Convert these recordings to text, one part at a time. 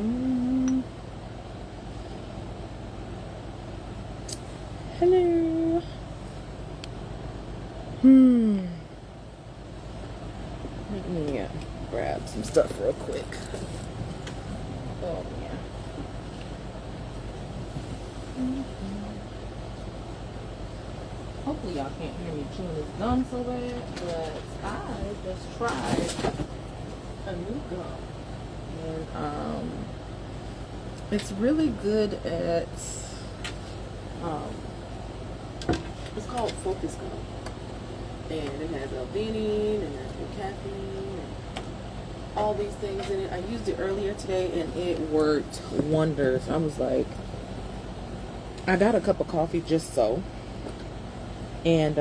Mm. Hello. Let me grab some stuff real quick. Oh yeah. Hopefully y'all can't hear me chewing this gum so bad, but I just tried a new gum, and it's really good at um, it's called Focus Gum, and it has L-theanine and natural caffeine and all these things in it. I used it earlier today and it worked wonders. I was like, I got a cup of coffee just so, and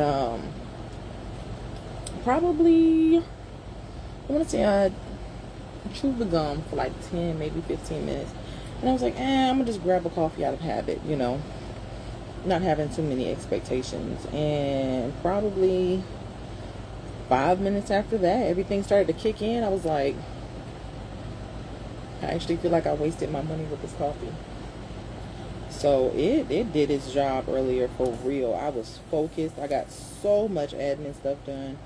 probably I want to say I chewed the gum for like 10, maybe 15 minutes, and I was like, I'm gonna just grab a coffee out of habit, not having too many expectations. And probably 5 minutes after that, everything started to kick in. I was like, I actually feel like I wasted my money with this coffee. So it did its job earlier for real. I was focused. I got so much admin stuff done.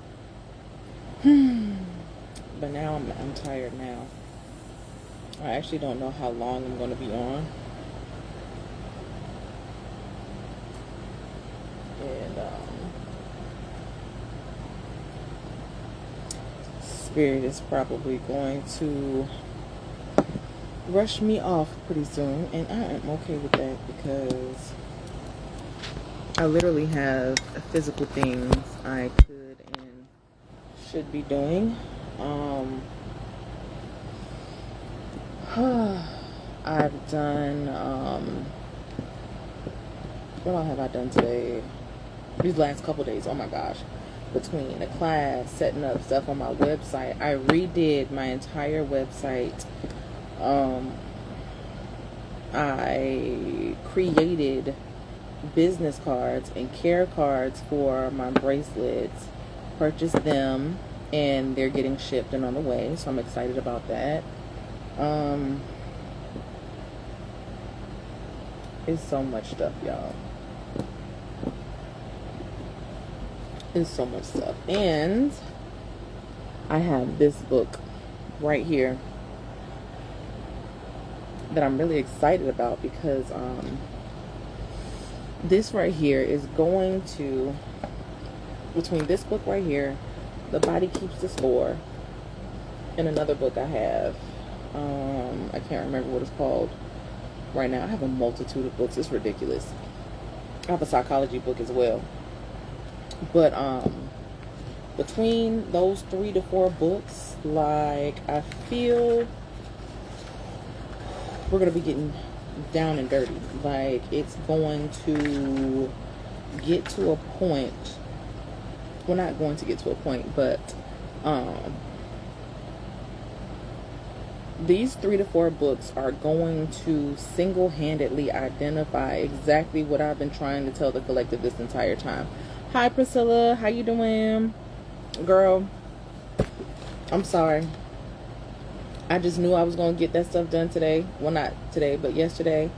But now I'm tired now. I actually don't know how long I'm going to be on. And Spirit is probably going to rush me off pretty soon, and I am okay with that because I literally have physical things I could and should be doing. I've done what all have I done today? These last couple days, oh my gosh. Between the class, setting up stuff on my website, I redid my entire website. I created business cards and care cards for my bracelets, purchased them, and they're getting shipped and on the way, so I'm excited about that. It's so much stuff, y'all. It's so much stuff. And I have this book right here that I'm really excited about because this right here is going to, between this book right here, The Body Keeps the Score, and another book I have, I can't remember what it's called right now. I have a multitude of books. It's ridiculous. I have a psychology book as well. But between those 3 to 4 books, like, I feel we're going to be getting down and dirty. Like, it's going to get to a point. We're not going to get to a point, but these 3 to 4 books are going to single-handedly identify exactly what I've been trying to tell the collective this entire time. Hi, Priscilla. How you doing? Girl, I'm sorry. I just knew I was going to get that stuff done today. Well, not today, but yesterday.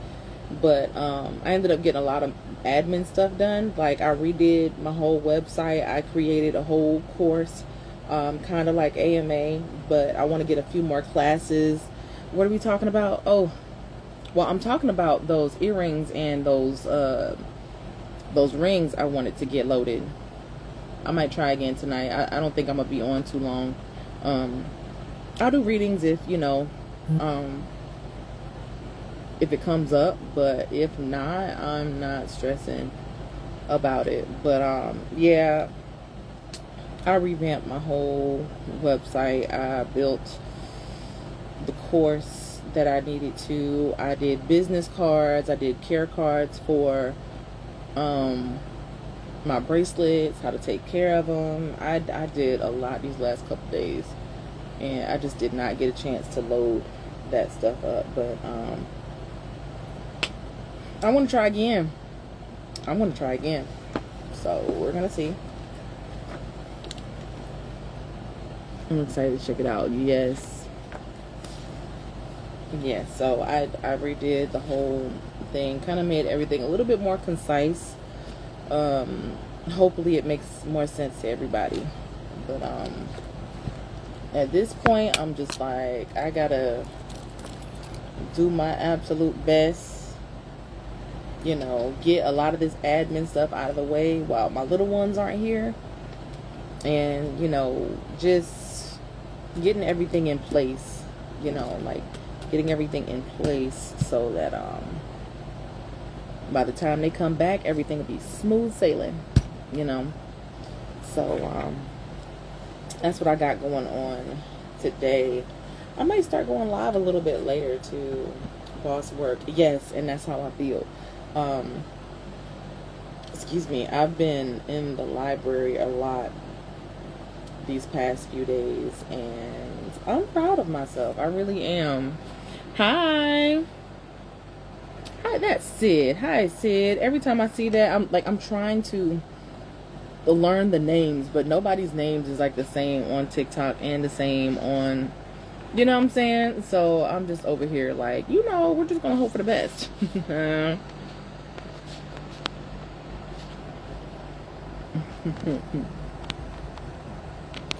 But I ended up getting a lot of admin stuff done. Like, I redid my whole website. I created a whole course, kind of like AMA. But I want to get a few more classes. What are we talking about? Oh, well, I'm talking about those earrings and those rings I wanted to get loaded. I might try again tonight. I don't think I'm going to be on too long. I'll do readings if, if it comes up, but if not, I'm not stressing about it. But, yeah, I revamped my whole website. I built the course that I needed to. I did business cards. I did care cards for, my bracelets, how to take care of them. I did a lot these last couple days, and I just did not get a chance to load that stuff up. But I want to try again. So we're gonna see. I'm excited to check it out. Yes. Yeah, so I redid the whole thing, kind of made everything a little bit more concise. Um, Hopefully it makes more sense to everybody. But at this point, I'm just like, I gotta do my absolute best, get a lot of this admin stuff out of the way while my little ones aren't here. And, just getting everything in place, like getting everything in place so that by the time they come back, everything will be smooth sailing, you know. So that's what I got going on today. I might start going live a little bit later to Boss Work. Yes, and that's how I feel. Excuse me. I've been in the library a lot these past few days, and I'm proud of myself. I really am. Hi. Hi, that's Sid. Hi, Sid. Every time I see that, I'm trying to learn the names, but nobody's names is like the same on TikTok and the same on, you know what I'm saying? So I'm just over here like, we're just gonna hope for the best.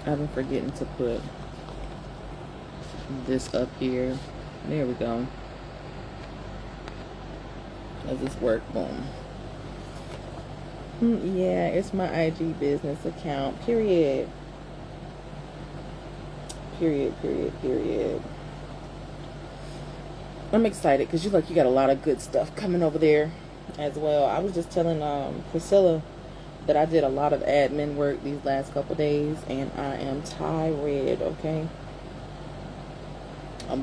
I've been forgetting to put this up here. There we go. Does this work? Boom. Yeah, it's my IG business account. Period. Period. I'm excited because you got a lot of good stuff coming over there as well. I was just telling Priscilla that I did a lot of admin work these last couple days, and I am tired. Okay.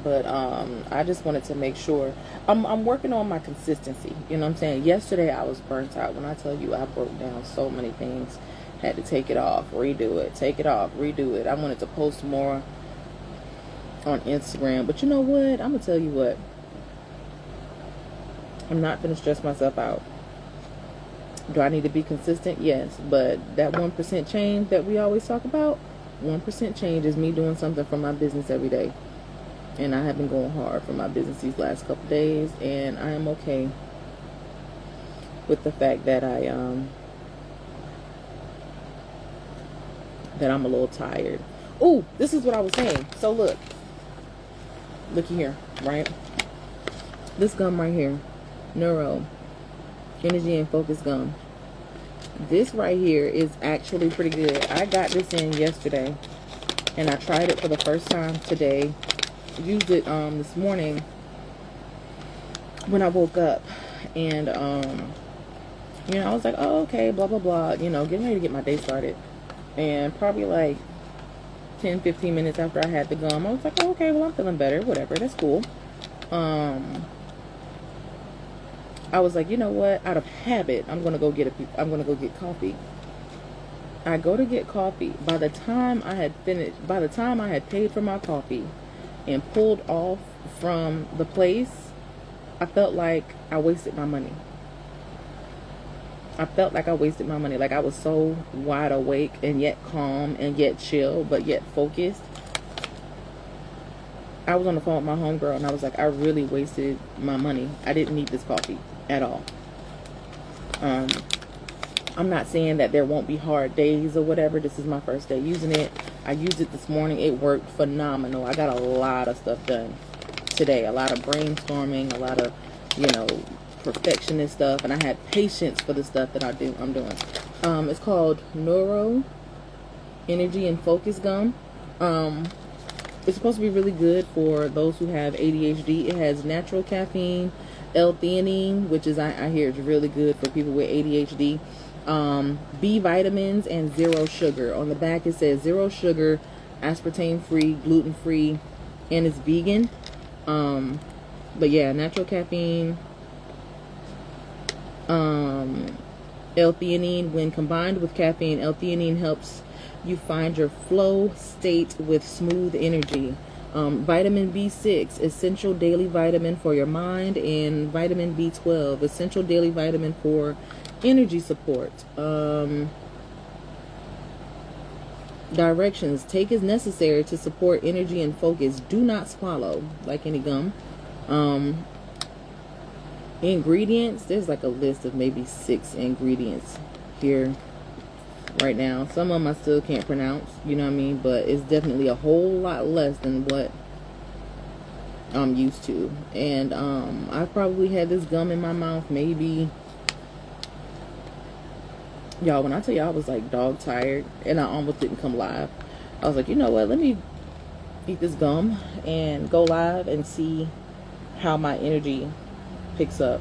But I just wanted to make sure I'm working on my consistency. You know what I'm saying? Yesterday I was burnt out. When I tell you I broke down so many things, had to take it off, redo it, take it off, redo it. I wanted to post more on Instagram, but you know what? I'm gonna tell you what. I'm not gonna stress myself out. Do I need to be consistent? Yes, but that 1% change that we always talk about, 1% change is me doing something for my business every day. And I have been going hard for my business these last couple days, and I am okay with the fact that that I'm a little tired. Ooh, this is what I was saying. So looky here, right? This gum right here, Neuro Energy and Focus Gum. This right here is actually pretty good. I got this in yesterday, and I tried it for the first time today. Used it this morning when I woke up, and I was like, oh, okay, blah blah blah, getting ready to get my day started. And probably like 10-15 minutes after I had the gum, I was like, oh, okay, well, I'm feeling better, whatever, that's cool. I was like, you know what, out of habit, I'm gonna go get coffee. I go to get coffee. By the time I had paid for my coffee and pulled off from the place, I felt like I wasted my money. Like I was so wide awake and yet calm and yet chill, but yet focused. I was on the phone with my homegirl, and I was like, I really wasted my money. I didn't need this coffee at all. I'm not saying that there won't be hard days or whatever. This is my first day using it. I used it this morning. It worked phenomenal. I got a lot of stuff done today. A lot of brainstorming, a lot of, perfectionist stuff. And I had patience for the stuff that I'm doing. It's called Neuro Energy and Focus Gum. It's supposed to be really good for those who have ADHD. It has natural caffeine, L-theanine, which is, I hear, is really good for people with ADHD. B vitamins, and 0 sugar. On the back it says 0 sugar, aspartame free, gluten free, and it's vegan. But yeah, natural caffeine, L-theanine. When combined with caffeine, L-theanine helps you find your flow state with smooth energy. Vitamin B6, essential daily vitamin for your mind, and vitamin B12, essential daily vitamin for energy support. Directions: take as necessary to support energy and focus. Do not swallow like any gum. Um, ingredients, there's like a list of maybe 6 ingredients here right now. Some of them I still can't pronounce, you know what I mean, but it's definitely a whole lot less than what I'm used to. And I've probably had this gum in my mouth maybe, y'all, when I tell you I was like dog tired and I almost didn't come live, I was like, you know what, let me eat this gum and go live and see how my energy picks up.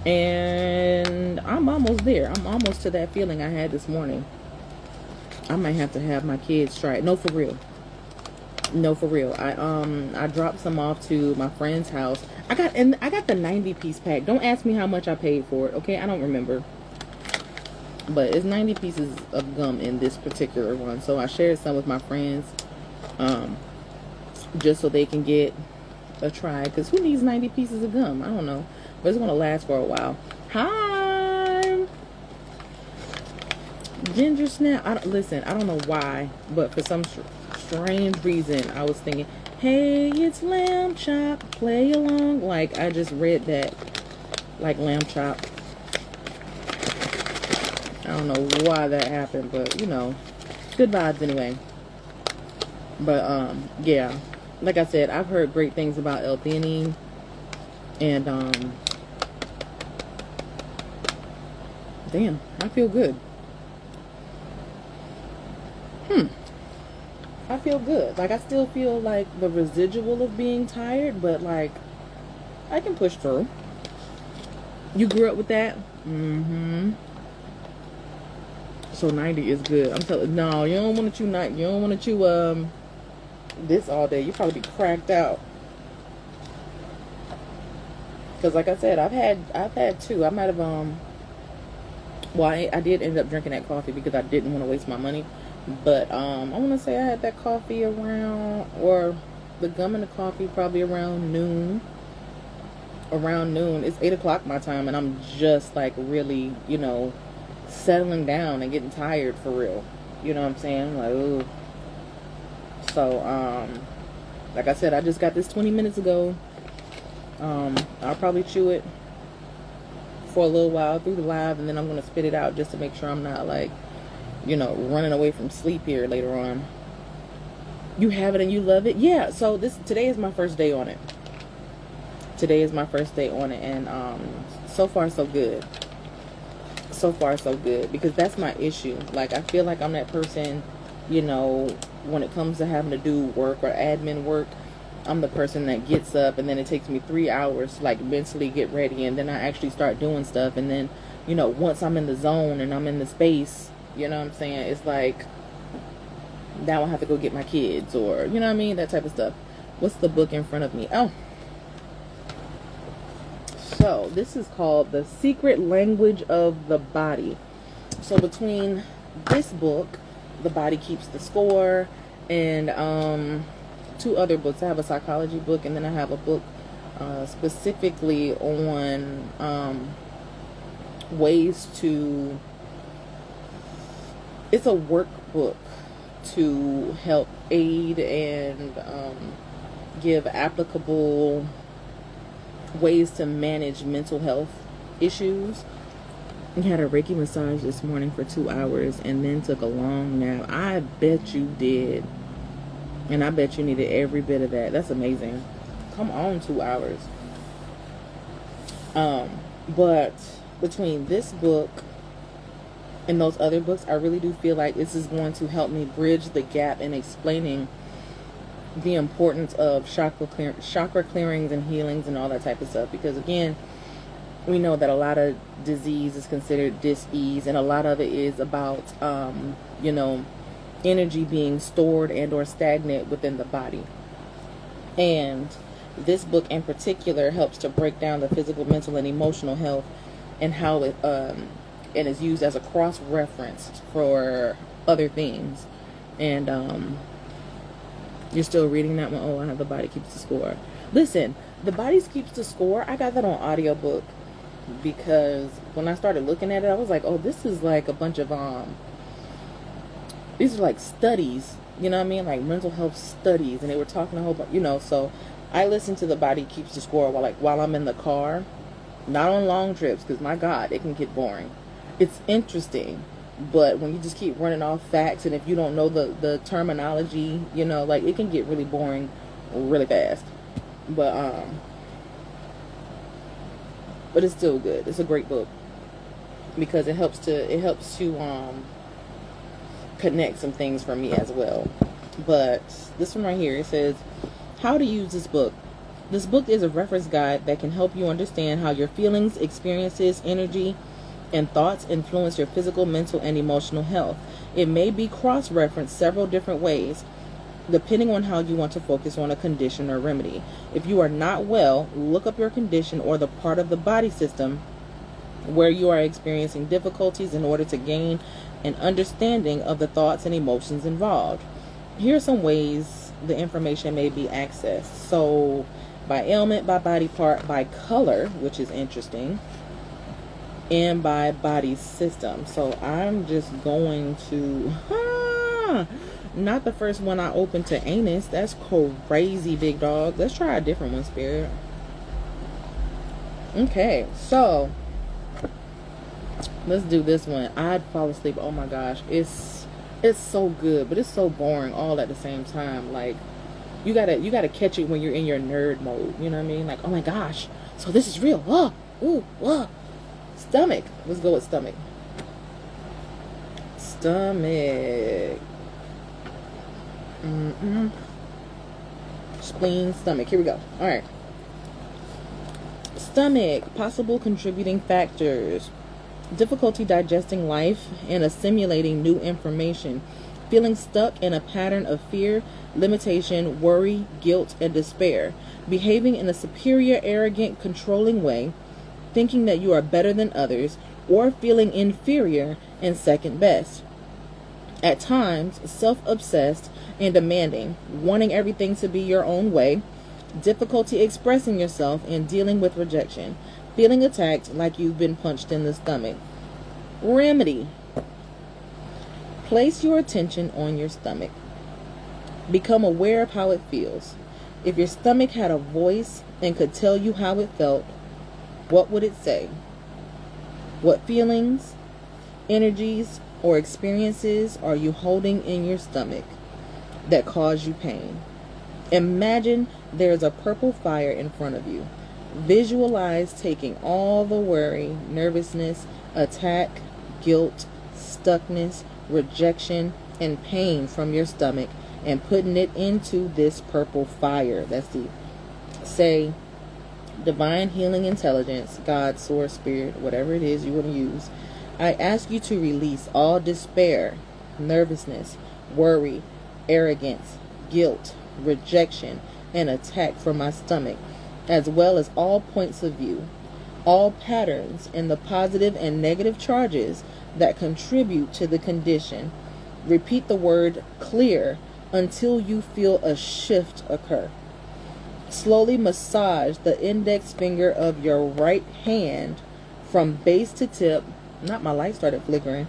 And I'm almost there. I'm almost to that feeling I had this morning. I might have to have my kids try it. No, for real. No, for real. I dropped some off to my friend's house. I got the 90-piece pack. Don't ask me how much I paid for it, okay? I don't remember. But it's 90 pieces of gum in this particular one. So I shared some with my friends, just so they can get a try. Because who needs 90 pieces of gum? I don't know. But it's going to last for a while. Hi! Ginger snap. Listen, I don't know why, but for some strange reason, I was thinking, hey, it's Lamb Chop, play along. Like, I just read that, like Lamb Chop. I don't know why that happened, but, you know, good vibes anyway. But, yeah, like I said, I've heard great things about L-theanine, and, damn, I feel good. I feel good. Like, I still feel like the residual of being tired, but, like, I can push through. You grew up with that? Mm-hmm. So 90 is good. I'm telling, no, you don't want to chew you don't want to chew this all day. You probably be cracked out. Because like I said, I've had 2. I might have well, I did end up drinking that coffee because I didn't want to waste my money. But I want to say I had that coffee around, or the gum and the coffee probably around noon. Around noon. It's 8 o'clock my time, and I'm just like really, you know, settling down and getting tired for real. You know what I'm saying? Like, ooh. So, like I said, I just got this 20 minutes ago. I'll probably chew it for a little while through the live, and then I'm going to spit it out just to make sure I'm not like, you know, running away from sleep here later on. You have it and you love it? Yeah, so today is my first day on it. Today is my first day on it, and so far so good. So far so good, because that's my issue. Like, I feel like I'm that person, you know, when it comes to having to do work or admin work, I'm the person that gets up and then it takes me 3 hours to like mentally get ready, and then I actually start doing stuff, and then, you know, once I'm in the zone and I'm in the space, you know what I'm saying, it's like now I have to go get my kids, or you know what I mean, that type of stuff. What's the book in front of me? Oh, so this is called The Secret Language of the Body. So between this book, The Body Keeps the Score, and 2 other books, I have a psychology book, and then I have a book specifically on ways to, it's a workbook to help aid and give applicable ways to manage mental health issues. I had a Reiki massage this morning for 2 hours and then took a long nap. I bet you did. And I bet you needed every bit of that. That's amazing. Come on, 2 hours. But between this book and those other books, I really do feel like this is going to help me bridge the gap in explaining the importance of chakra clearings and healings and all that type of stuff. Because again, we know that a lot of disease is considered dis-ease, and a lot of it is about you know, energy being stored and or stagnant within the body. And this book in particular helps to break down the physical, mental, and emotional health, and how it and is used as a cross-reference for other things. And you're still reading that one? Oh, I have The Body Keeps the Score. Listen, The Body Keeps the Score, I got that on audiobook, because when I started looking at it, I was like, oh, this is like a bunch of these are like studies, you know what I mean, like mental health studies, and they were talking a whole bunch, you know. So I listen to The Body Keeps the Score while I'm in the car, not on long trips, because my God, it can get boring. It's interesting, but when you just keep running off facts, and if you don't know the terminology, you know, like, it can get really boring really fast. But it's still good. It's a great book because it helps to connect some things for me as well. But this one right here, it says how to use this book. This book is a reference guide that can help you understand how your feelings, experiences, energy, and thoughts influence your physical, mental, and emotional health. It may be cross-referenced several different ways, depending on how you want to focus on a condition or remedy. If you are not well, look up your condition or the part of the body system where you are experiencing difficulties in order to gain an understanding of the thoughts and emotions involved. Here are some ways the information may be accessed. So, by ailment, by body part, by color, which is interesting, and by body system. So I'm just going to not the first one I opened to anus. That's crazy, big dog. Let's try a different one, Spirit. Okay, so let's do this one. I'd fall asleep. Oh my gosh, it's so good, but it's so boring all at the same time. Like, you gotta catch it when you're in your nerd mode. You know what I mean? Like, oh my gosh, so this is real. Stomach. Let's go with stomach. Stomach. Spleen, stomach. Here we go. All right. Stomach. Possible contributing factors: difficulty digesting life and assimilating new information, feeling stuck in a pattern of fear, limitation, worry, guilt, and despair, behaving in a superior, arrogant, controlling way, thinking that you are better than others, or feeling inferior and second best. At times, self-obsessed and demanding, wanting everything to be your own way, difficulty expressing yourself and dealing with rejection, feeling attacked like you've been punched in the stomach. Remedy: place your attention on your stomach. Become aware of how it feels. If your stomach had a voice and could tell you how it felt, what would it say? What feelings, energies, or experiences are you holding in your stomach that cause you pain? Imagine there's a purple fire in front of you. Visualize taking all the worry, nervousness, attack, guilt, stuckness, rejection, and pain from your stomach and putting it into this purple fire. That's the, say, divine healing intelligence, God, source, spirit, whatever it is you want to use. I ask you to release all despair, nervousness, worry, arrogance, guilt, rejection, and attack from my stomach, as well as all points of view, all patterns, and the positive and negative charges that contribute to the condition. Repeat the word clear until you feel a shift occur. Slowly massage the index finger of your right hand from base to tip. Not, my light started flickering.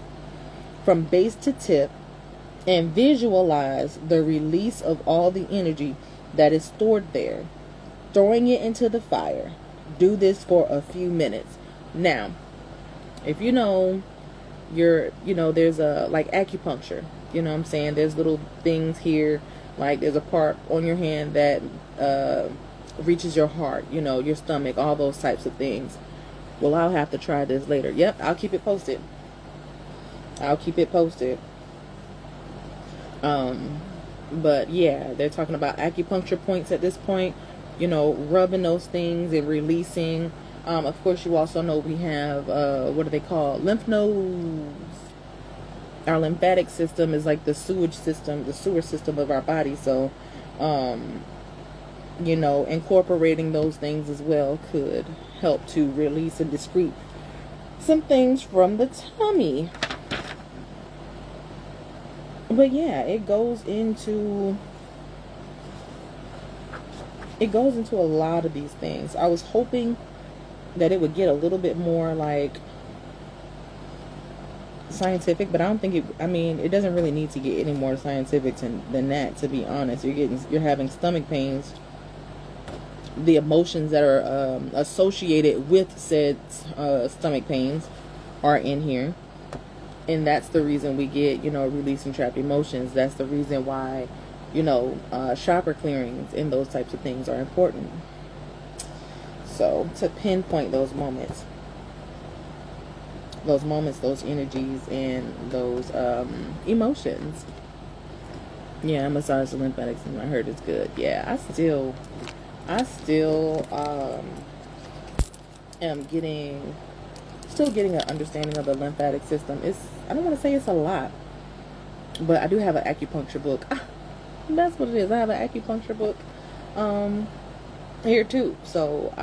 From base to tip, and visualize the release of all the energy that is stored there, throwing it into the fire. Do this for a few minutes. Now, if you know, there's a, like, acupuncture, you know what I'm saying? There's little things here, like there's a part on your hand that reaches your heart, your stomach, all those types of things. Well, I'll have to try this later. Yep, I'll keep it posted. But yeah, they're talking about acupuncture points at this point, rubbing those things and releasing. Of course, you also know we have, what are they called? Lymph nodes. Our lymphatic system is like the sewer system of our body. So, incorporating those things as well could help to release and discrete some things from the tummy. But yeah, it goes into a lot of these things. I was hoping that it would get a little bit more like scientific, but I don't think it doesn't really need to get any more scientific than that, to be honest. You're having stomach pains the emotions that are associated with said stomach pains are in here. And that's the reason we get, releasing trapped emotions. That's the reason why, chakra clearings and those types of things are important. So to pinpoint those moments, those energies, and those emotions. Yeah, massage the lymphatics, and I heard it's good. Yeah, I still am getting an understanding of the lymphatic system. I don't want to say it's a lot, but I do have an acupuncture book. That's what it is. I have an acupuncture book here too. So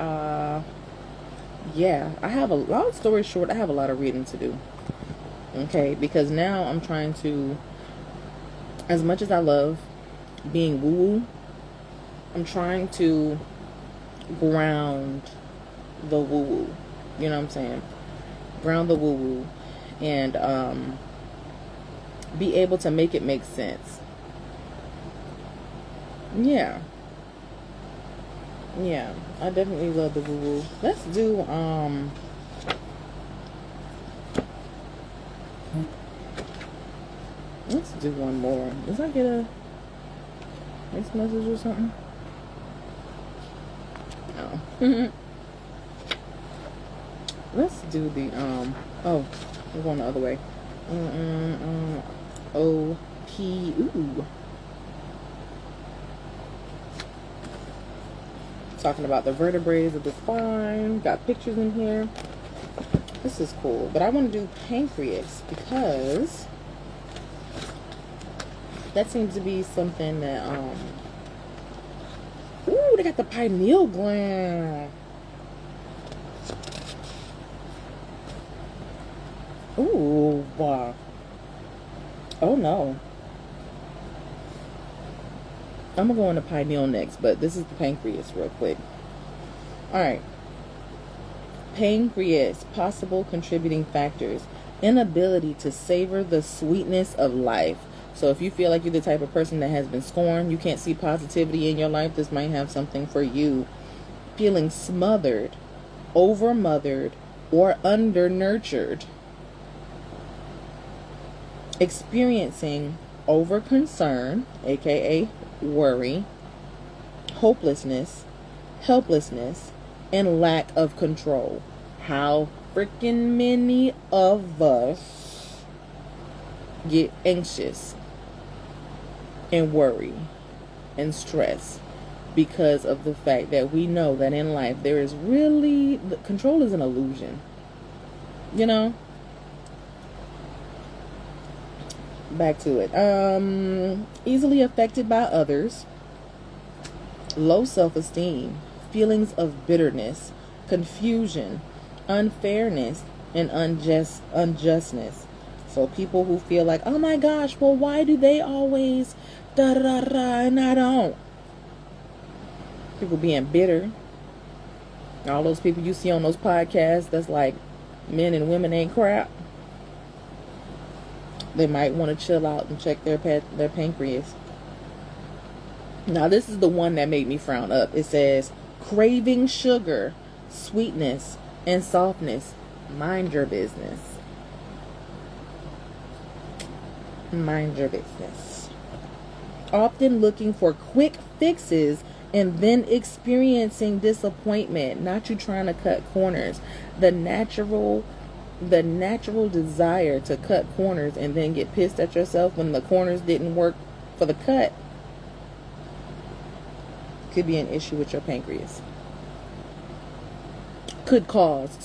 yeah, I have long story short, I have a lot of reading to do. Okay, because now I'm trying to, as much as I love being woo-woo, I'm trying to ground the woo-woo. You know what I'm saying? Ground the woo-woo and be able to make it make sense. Yeah, I definitely love the woo-woo. Let's do one more. Did I get a text message or something? No. Let's do the oh, we're going the other way. O-P. Ooh. Talking about the vertebrae of the spine. Got pictures in here. This is cool. But I want to do pancreas because that seems to be something that ooh, they got the pineal gland. Ooh, wow. Oh no. I'm gonna go on the pineal next, but this is the pancreas real quick. Alright. Pancreas, possible contributing factors. Inability to savor the sweetness of life. So if you feel like you're the type of person that has been scorned, you can't see positivity in your life, this might have something for you. Feeling smothered, over-mothered, or under-nurtured. Experiencing over-concern, aka worry, hopelessness, helplessness, and lack of control. How freaking many of us get anxious and worry and stress because of the fact that we know that in life there is really, control is an illusion. Back to it. Easily affected by others. Low self-esteem. Feelings of bitterness, confusion, unfairness, and unjustness. So people who feel like, oh my gosh, well, why do they always da da da and I don't? People being bitter. All those people you see on those podcasts that's like men and women ain't crap. They might want to chill out and check their pancreas. Now this is the one that made me frown up. It says, craving sugar, sweetness, and softness. Mind your business. Mind your business. Often looking for quick fixes and then experiencing disappointment. Not you trying to cut corners. The natural desire to cut corners and then get pissed at yourself when the corners didn't work for the cut could be an issue with your pancreas. Could cause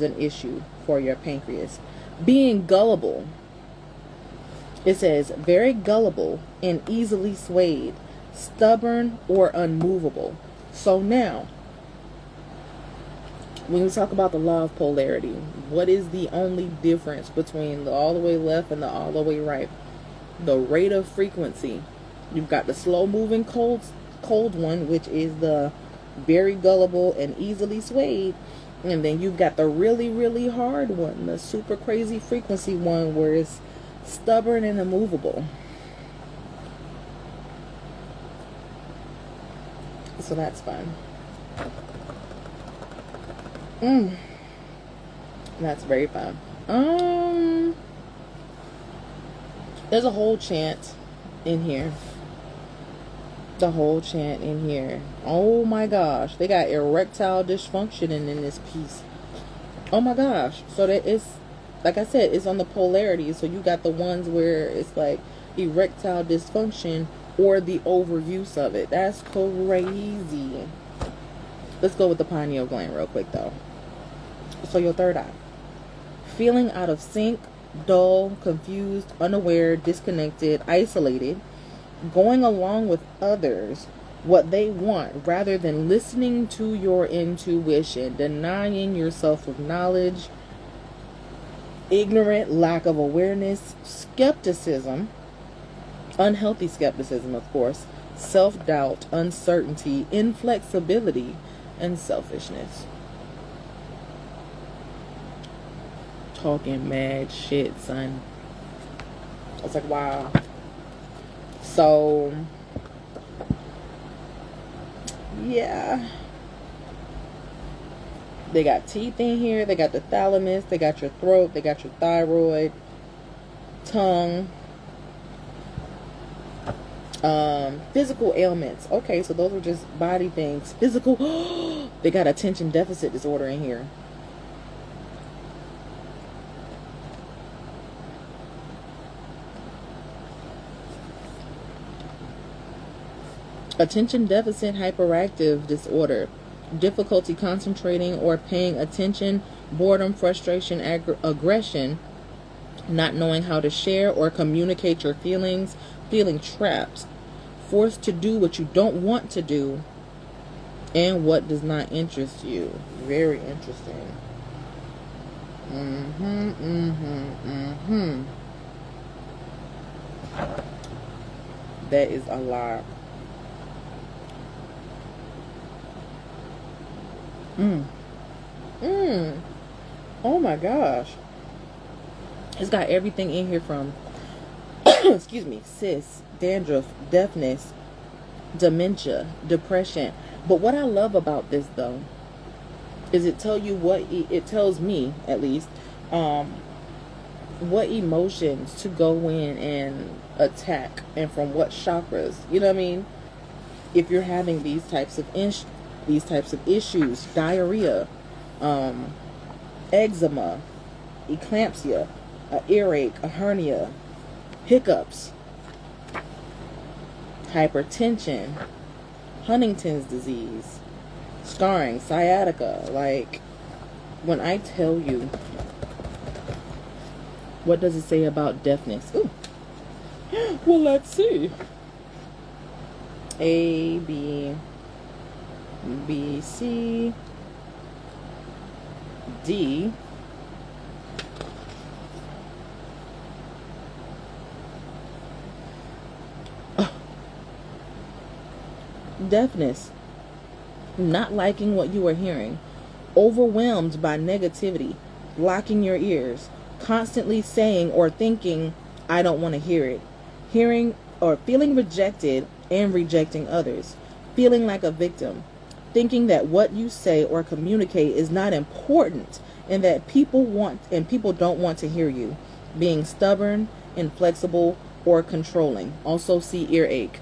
an issue for your pancreas. Being gullible. It says very gullible and easily swayed, stubborn or unmovable. So now, when we talk about the law of polarity, what is the only difference between the all the way left and the all the way right? The rate of frequency. You've got the slow moving cold one, which is the very gullible and easily swayed. And then you've got the really, really hard one, the super crazy frequency one, where it's stubborn and immovable. So that's fun. That's very fun. There's a whole chant in here. The whole chant in here. Oh my gosh. They got erectile dysfunction in this piece. Oh my gosh. So that it's, like I said, it's on the polarity. So you got the ones where it's like erectile dysfunction or the overuse of it. That's crazy. Let's go with the pineal gland real quick though. So your third eye. Feeling out of sync, dull, confused, unaware, disconnected, isolated, going along with others, what they want, rather than listening to your intuition, denying yourself of knowledge, ignorant, lack of awareness, skepticism, unhealthy skepticism, of course, self-doubt, uncertainty, inflexibility, and selfishness. Talking mad shit, son. I was like, wow. So, yeah. They got teeth in here. They got the thalamus. They got your throat. They got your thyroid, tongue. Physical ailments. Okay, so those were just body things. Physical. They got attention deficit disorder in here. Attention deficit hyperactive disorder, difficulty concentrating or paying attention, boredom, frustration, aggression, not knowing how to share or communicate your feelings, feeling trapped, forced to do what you don't want to do, and what does not interest you. Very interesting. That is a lot. Oh my gosh. It's got everything in here from excuse me, cysts, dandruff, deafness, dementia, depression. But what I love about this though is it tells me at least what emotions to go in and attack and from what chakras. You know what I mean? If you're having these types of issues, diarrhea, eczema, eclampsia, a earache, a hernia, hiccups, hypertension, Huntington's disease, scarring, sciatica. Like, when I tell you, what does it say about deafness? Ooh. Well, let's see. A, B, C, D, deafness, not liking what you are hearing, overwhelmed by negativity, blocking your ears, constantly saying or thinking, I don't want to hear it, hearing or feeling rejected and rejecting others, feeling like a victim, thinking that what you say or communicate is not important and that people don't want to hear you, being stubborn, inflexible, or controlling. Also see earache.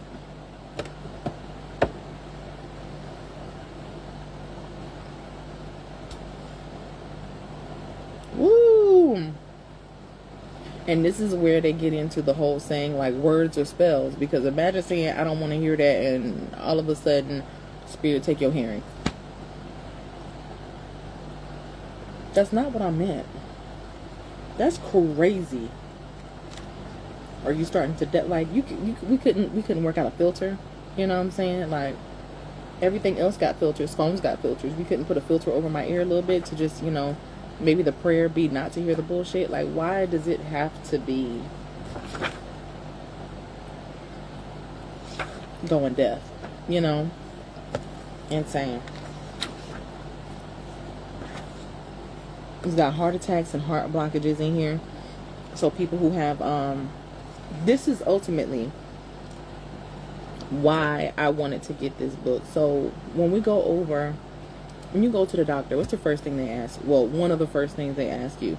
Woo! And this is where they get into the whole saying like words or spells, because imagine saying I don't want to hear that and all of a sudden spirit take your hearing. That's not what I meant. That's crazy. Are you starting to like we couldn't work out a filter, you know what I'm saying? Like everything else got filters, phones got filters. We couldn't put a filter over my ear a little bit to just, you know, maybe the prayer be not to hear the bullshit. Like, why does it have to be going deaf? You know? Insane. It's got heart attacks and heart blockages in here. So people who have this is ultimately why I wanted to get this book. So when you go to the doctor, what's the first thing they ask? Well, one of the first things they ask you: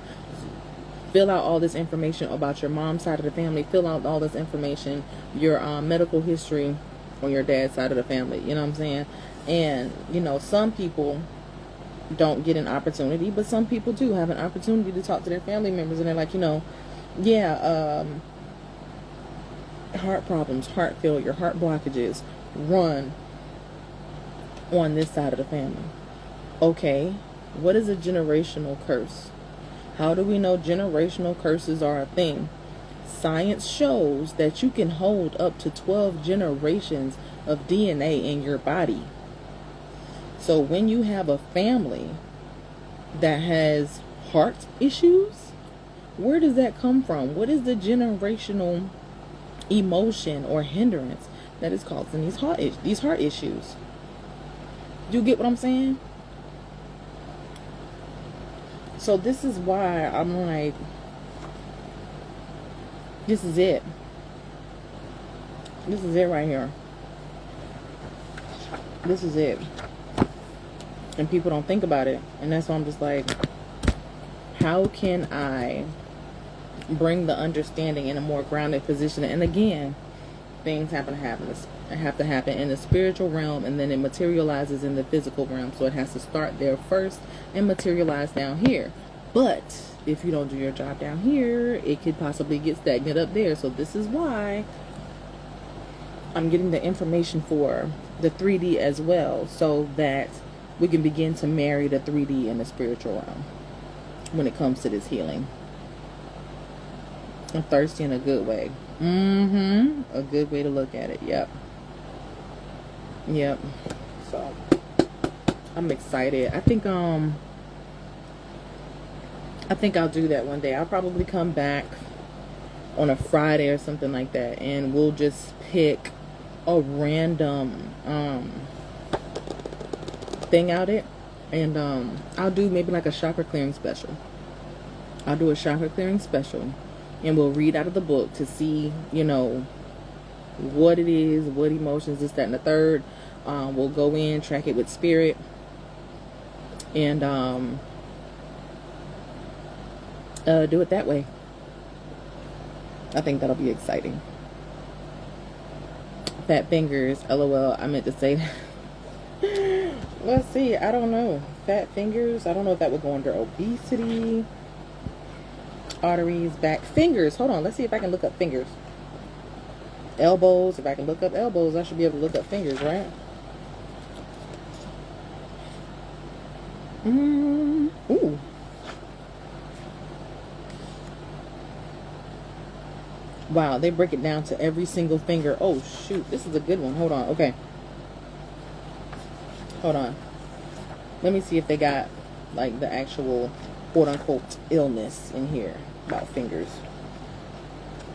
fill out all this information about your mom's side of the family. Fill out all this information, your medical history on your dad's side of the family. You know what I'm saying? And, you know, some people don't get an opportunity, but some people do have an opportunity to talk to their family members. And they're like, you know, yeah, heart problems, heart failure, heart blockages run on this side of the family. Okay, what is a generational curse? How do we know generational curses are a thing? Science shows that you can hold up to 12 generations of DNA in your body. So when you have a family that has heart issues, where does that come from? What is the generational emotion or hindrance that is causing these heart issues? Do you get what I'm saying? So this is why I'm like, this is it. This is it right here. This is it. And people don't think about it. And that's why I'm just like, how can I bring the understanding in a more grounded position? And again, things have to happen in the spiritual realm, and then it materializes in the physical realm. So it has to start there first and materialize down here. But if you don't do your job down here, it could possibly get stagnant up there. So this is why I'm getting the information for the 3D as well, so that we can begin to marry the 3D and the spiritual realm when it comes to this healing. I'm thirsty in a good way. A good way to look at it. Yep. So I'm excited. I think I'll do that one day. I'll probably come back on a Friday or something like that, and we'll just pick a random thing out it, and I'll do maybe like a chakra clearing special. I'll do a chakra clearing special, and we'll read out of the book to see, you know, what it is, what emotions, this, that, and the third. We'll go in, track it with spirit, and do it that way. I think that'll be exciting. Fat fingers, LOL. I meant to say that. Let's see. I don't know. Fat fingers. I don't know if that would go under obesity. Arteries, back, fingers. Hold on. Let's see if I can look up fingers. Elbows. If I can look up elbows, I should be able to look up fingers, right? Ooh. Wow, they break it down to every single finger. Oh, shoot. This is a good one. Hold on. Okay. Hold on. Let me see if they got, like, the actual quote-unquote illness in here about fingers.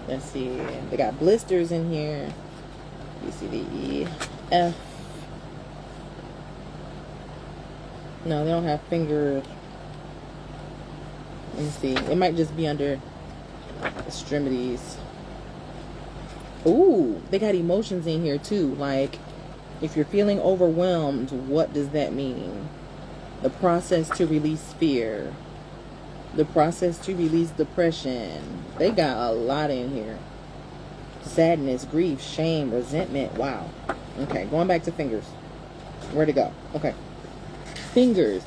Let's see. They got blisters in here. B, C, D, E, F. No, they don't have fingers. Let me see. It might just be under extremities. Ooh, they got emotions in here too. Like, if you're feeling overwhelmed, what does that mean? The process to release fear. The process to release depression. They got a lot in here. Sadness, grief, shame, resentment. Wow. Okay, going back to fingers. Where'd it go? Okay. Fingers.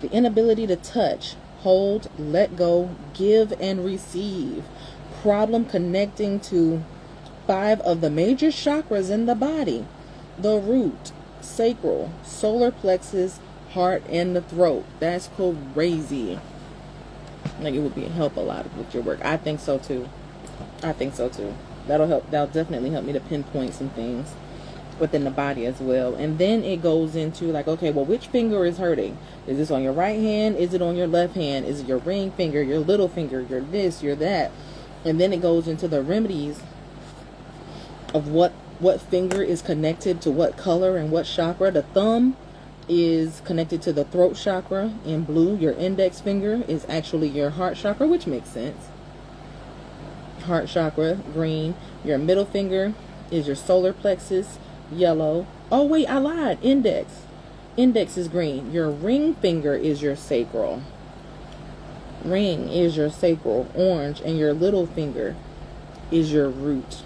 The inability to touch, hold, let go, give, and receive. Problem connecting to 5 of the major chakras in the body: the root, sacral, solar plexus, heart, and the throat. That's crazy. Like, it would help a lot with your work. I think so too. That'll help. That'll definitely help me to pinpoint some things within the body as well. And then it goes into like, okay, well, which finger is hurting? Is this on your right hand? Is it on your left hand? Is it your ring finger, your little finger, your this, your that? And then it goes into the remedies of what finger is connected to what color and what chakra. The thumb is connected to the throat chakra in blue. Your index finger is actually your heart chakra, which makes sense. Heart chakra, green. Your middle finger is your solar plexus. yellow. Oh wait, I lied. Index. Index is green. Your ring finger is your sacral. Ring is your sacral, orange, and your little finger is your root.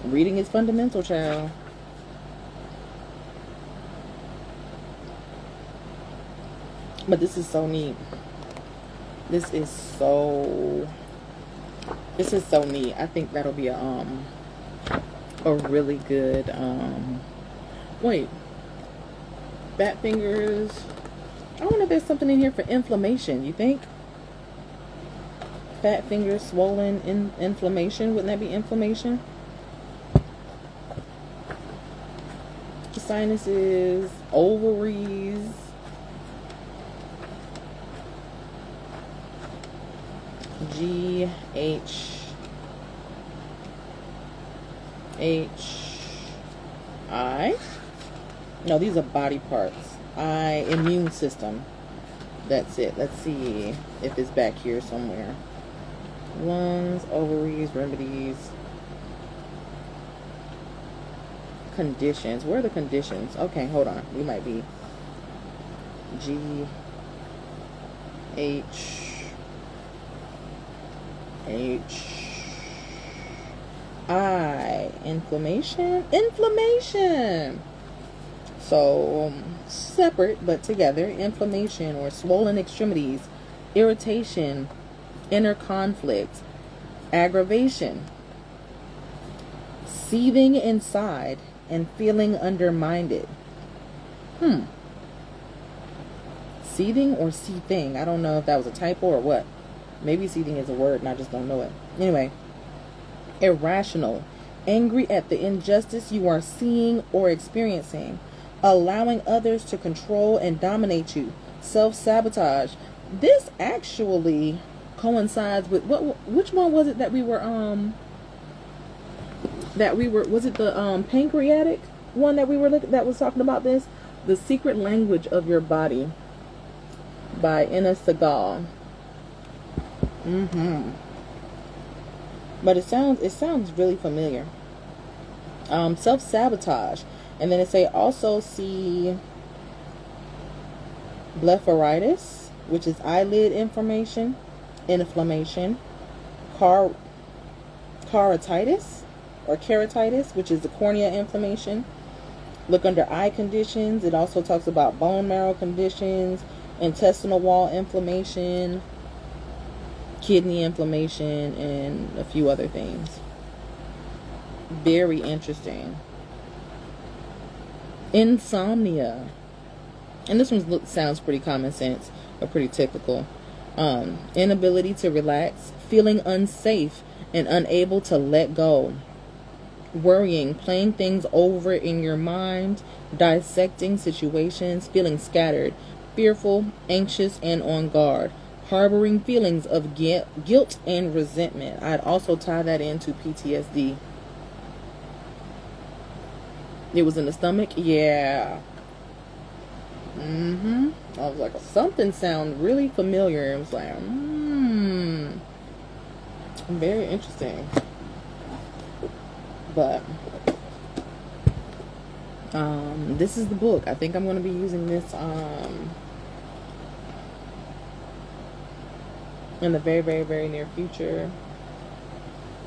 Reading is fundamental, child. But this is so neat. This is so neat. I think that'll be a really good wait. Fat fingers. I wonder if there's something in here for inflammation. You think? Fat fingers, swollen, inflammation. Wouldn't that be inflammation? Sinuses, ovaries. GHI. No, these are body parts. Immune system. That's it. Let's see if it's back here somewhere. Lungs, ovaries, remedies, conditions. Where are the conditions? Okay, hold on. We might be inflammation. So separate but together. Inflammation or swollen extremities, irritation, inner conflict, aggravation, seething inside, and feeling undermined. Seething or seething. I don't know if that was a typo or what. Maybe seething is a word and I just don't know it. Anyway, irrational, angry at the injustice you are seeing or experiencing, allowing others to control and dominate you, self-sabotage. This actually coincides with which one was it that we were was it the pancreatic one that we were looking, that was talking about this? The Secret Language of Your Body by Inna Segal. But it sounds really familiar. Self-sabotage. And then it say also see blepharitis, which is eyelid inflammation, keratitis, which is the cornea inflammation. Look under eye conditions. It also talks about bone marrow conditions, intestinal wall inflammation, kidney inflammation, and a few other things. Very interesting. Insomnia. And this one sounds pretty common sense, or pretty typical. Inability to relax, feeling unsafe and unable to let go. Worrying, playing things over in your mind, dissecting situations, feeling scattered, fearful, anxious, and on guard. Harboring feelings of guilt and resentment. I'd also tie that into PTSD. It was in the stomach? Yeah. I was like, something sound really familiar. It was like, very interesting. But this is the book. I think I'm going to be using this in the very, very, very near future.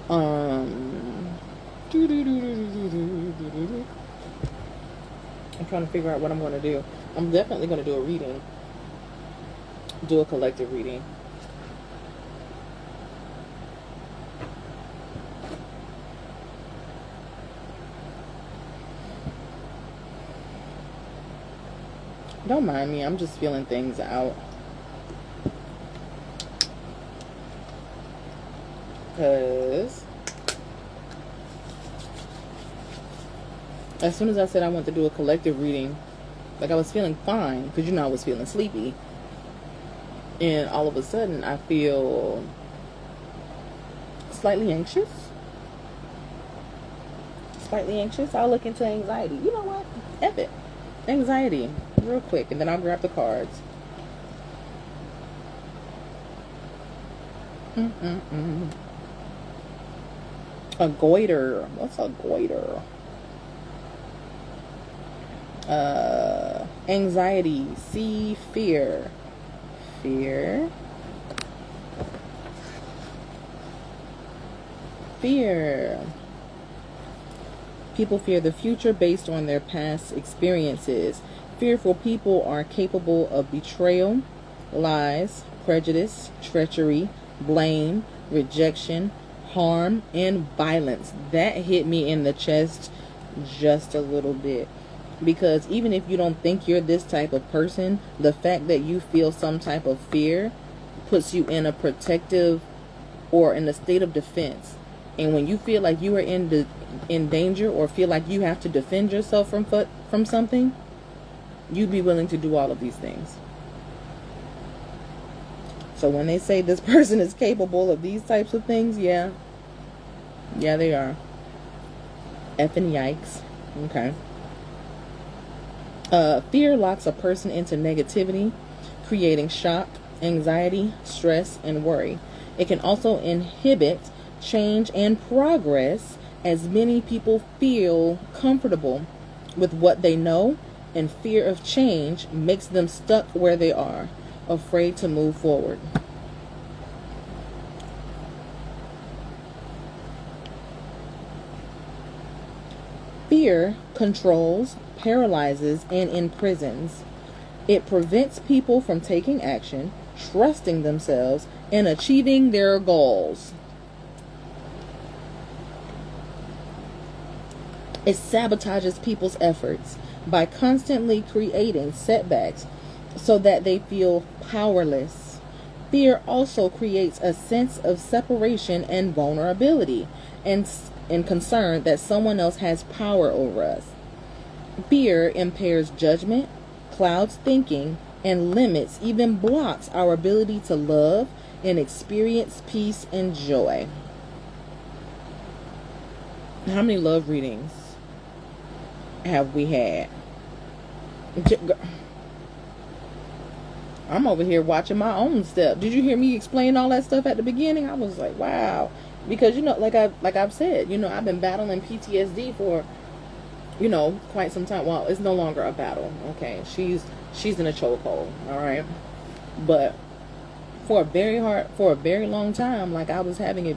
I'm trying to figure out what I'm going to do. I'm definitely going to do a reading. Do a collective reading. Don't mind me. I'm just feeling things out. Because as soon as I said I want to do a collective reading, like I was feeling fine, because I was feeling sleepy, and all of a sudden I feel slightly anxious. I'll look into anxiety. You know what? F it. Anxiety, real quick, and then I'll grab the cards. A goiter. What's a goiter? Anxiety. C, fear. Fear. Fear. People fear the future based on their past experiences. Fearful people are capable of betrayal, lies, prejudice, treachery, blame, rejection, harm, and violence. That hit me in the chest just a little bit. Because even if you don't think you're this type of person, the fact that you feel some type of fear puts you in a protective or in a state of defense. And when you feel like you are in danger or feel like you have to defend yourself from something, you'd be willing to do all of these things. So when they say this person is capable of these types of things, yeah, they are. Effing yikes. Okay. Fear locks a person into negativity, creating shock, anxiety, stress, and worry. It can also inhibit change and progress, as many people feel comfortable with what they know, and fear of change makes them stuck where they are, afraid to move forward. Fear controls, paralyzes, and imprisons. It prevents people from taking action, trusting themselves, and achieving their goals. It sabotages people's efforts by constantly creating setbacks so that they feel powerless. Fear also creates a sense of separation and vulnerability and concern that someone else has power over us. Fear impairs judgment, clouds thinking, and limits, even blocks our ability to love and experience peace and joy. How many love readings have we had? I'm over here watching my own step. Did you hear me explain all that stuff at the beginning? I was like, wow. Because, like I've said, I've been battling PTSD for, quite some time. Well, it's no longer a battle. Okay. She's in a chokehold. All right. But for a very long time, I was having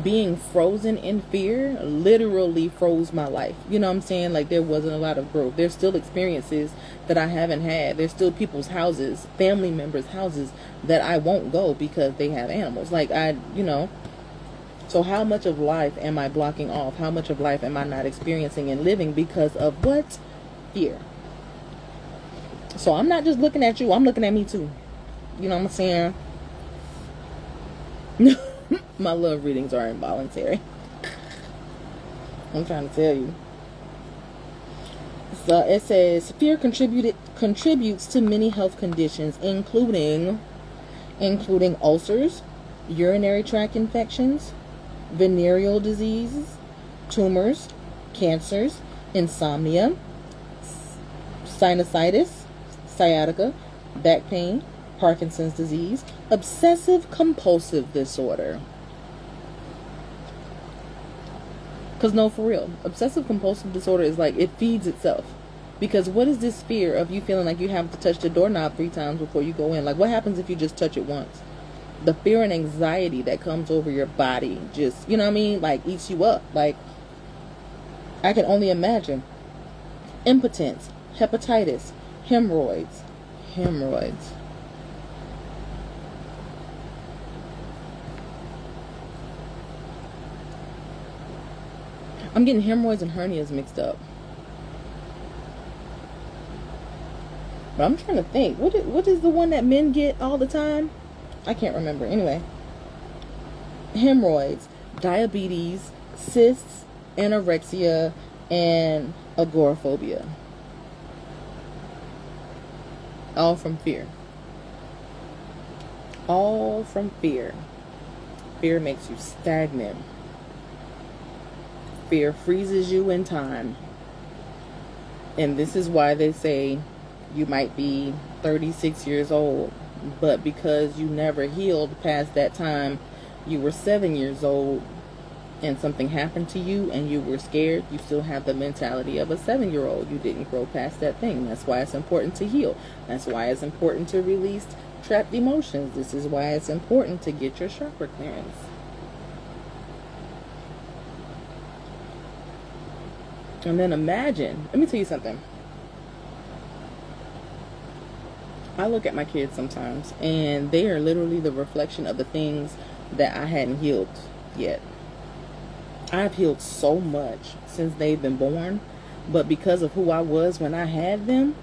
being frozen in fear literally froze my life. You know what I'm saying? There wasn't a lot of growth. There's still experiences that I haven't had. There's still people's houses, family members' houses that I won't go because they have animals. So how much of life am I blocking off? How much of life am I not experiencing and living because of what? Fear. So I'm not just looking at you. I'm looking at me too. You know what I'm saying? My love readings are involuntary. I'm trying to tell you. So it says fear contributes to many health conditions, including ulcers, urinary tract infections, venereal diseases, tumors, cancers, insomnia, sinusitis, sciatica, back pain, Parkinson's disease, obsessive compulsive disorder. Because no, for real, obsessive compulsive disorder is it feeds itself. Because what is this fear of you feeling like you have to touch the doorknob 3 times before you go in? What happens if you just touch it once? The fear and anxiety that comes over your body just, eats you up. I can only imagine. Impotence, hepatitis, hemorrhoids. I'm getting hemorrhoids and hernias mixed up. But I'm trying to think. What is the one that men get all the time? I can't remember. Anyway. Hemorrhoids, diabetes, cysts, anorexia, and agoraphobia. All from fear. All from fear. Fear makes you stagnant. Fear freezes you in time. And this is why they say you might be 36 years old, but because you never healed past that time you were 7 years old, and something happened to you and you were scared, you still have the mentality of a 7-year-old. You didn't grow past that thing. That's why it's important to heal. That's why it's important to release trapped emotions. This is why it's important to get your chakra clearance. And then imagine, let me tell you something. I look at my kids sometimes, and they are literally the reflection of the things that I hadn't healed yet. I've healed so much since they've been born, but because of who I was when I had them,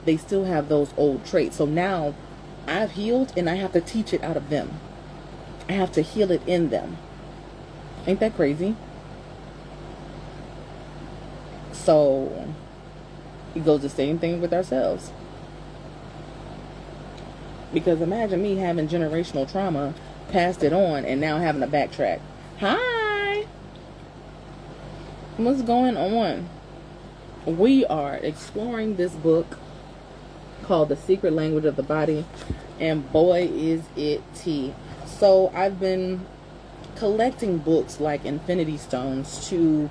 they still have those old traits. So now I've healed, and I have to teach it out of them. I have to heal it in them. Ain't that crazy? So it goes the same thing with ourselves. Because imagine me having generational trauma, passed it on, and now having to backtrack. Hi! What's going on? We are exploring this book called The Secret Language of the Body, and boy is it tea. So I've been collecting books like Infinity Stones to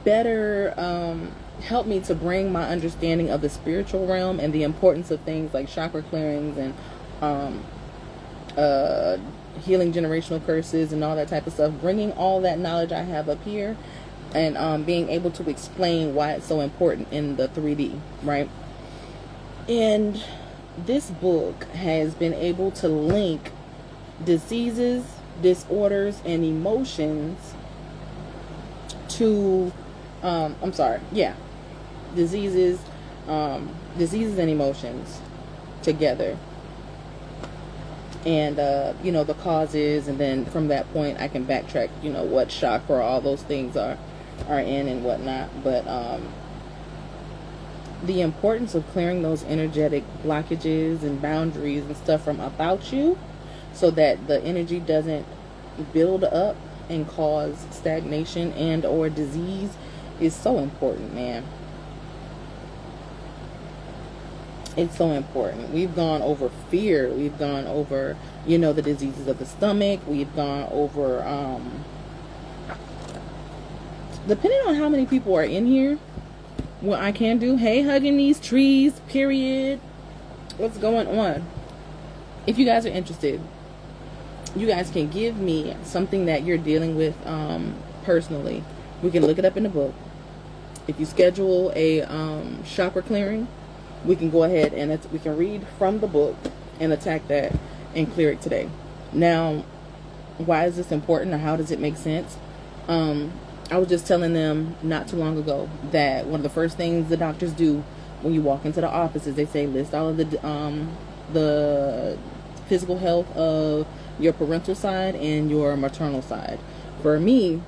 better help me to bring my understanding of the spiritual realm and the importance of things like chakra clearings and healing generational curses and all that type of stuff, bringing all that knowledge I have up here and being able to explain why it's so important in the 3D, right? And this book has been able to link diseases, disorders, and emotions to diseases and emotions together, and the causes, and then from that point I can backtrack what chakra all those things are in and whatnot. But the importance of clearing those energetic blockages and boundaries and stuff from about you, so that the energy doesn't build up and cause stagnation and or disease, is so important, man. It's so important. We've gone over fear. We've gone over, the diseases of the stomach. We've gone over, depending on how many people are in here, what I can do. Hey, hugging these trees, period. What's going on? If you guys are interested, you guys can give me something that you're dealing with personally. We can look it up in the book. If you schedule a chakra clearing, we can go ahead and we can read from the book and attack that and clear it today. Now, why is this important, or how does it make sense? I was just telling them not too long ago that one of the first things the doctors do when you walk into the office is they say list all of the physical health of your parental side and your maternal side. For me,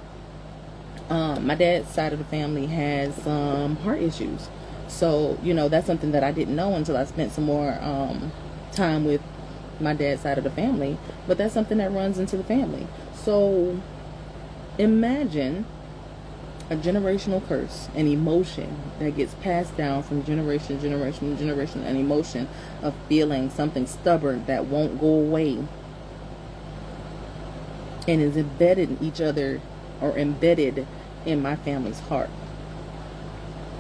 my dad's side of the family has some heart issues. So, that's something that I didn't know until I spent some more time with my dad's side of the family. But that's something that runs into the family. So, imagine a generational curse, an emotion that gets passed down from generation to generation, an emotion of feeling something stubborn that won't go away and is embedded in each other, or embedded in my family's heart.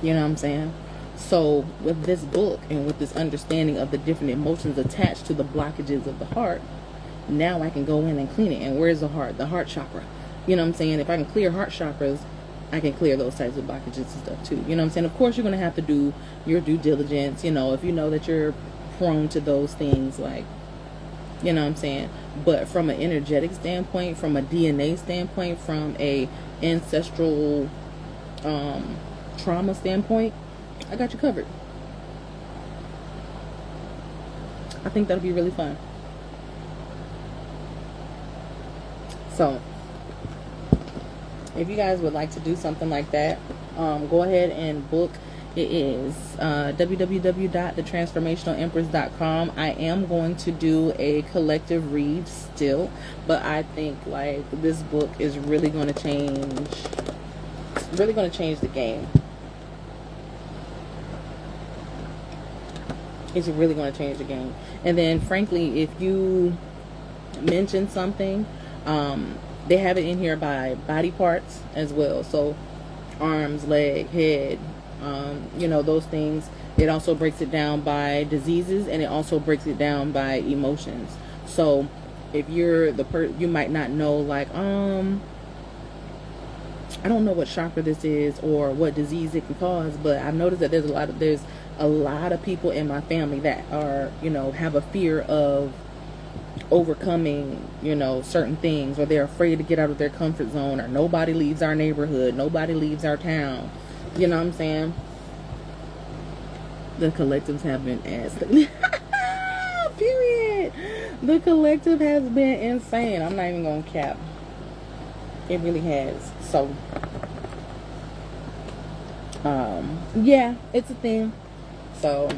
You know what I'm saying? So with this book and with this understanding of the different emotions attached to the blockages of the heart, now I can go in and clean it. And where's the heart? The heart chakra. You know what I'm saying? If I can clear heart chakras, I can clear those types of blockages and stuff too. You know what I'm saying? Of course, you're going to have to do your due diligence, if you know that you're prone to those things, like, you know what I'm saying? But from an energetic standpoint, from a DNA standpoint, from a ancestral trauma standpoint, I got you covered. I think that'll be really fun. So, if you guys would like to do something like that, go ahead and book. It is www.thetransformationalempress.com. I am going to do a collective read still, but I think this book is really going to change the game. It's really going to change the game. And then, frankly, if you mention something they have it in here by body parts as well. So arms, leg, head, you know, those things. It also breaks it down by diseases, and it also breaks it down by emotions. So if you're you might not know, like, I don't know what chakra this is or what disease it can cause, but I've noticed that there's a lot of people in my family that are, you know, have a fear of overcoming, you know, certain things, or they're afraid to get out of their comfort zone, or nobody leaves our neighborhood, nobody leaves our town. You know what I'm saying? The collectives have been asked. Period. The collective has been insane. I'm not even gonna cap. It really has. So yeah, it's a thing. So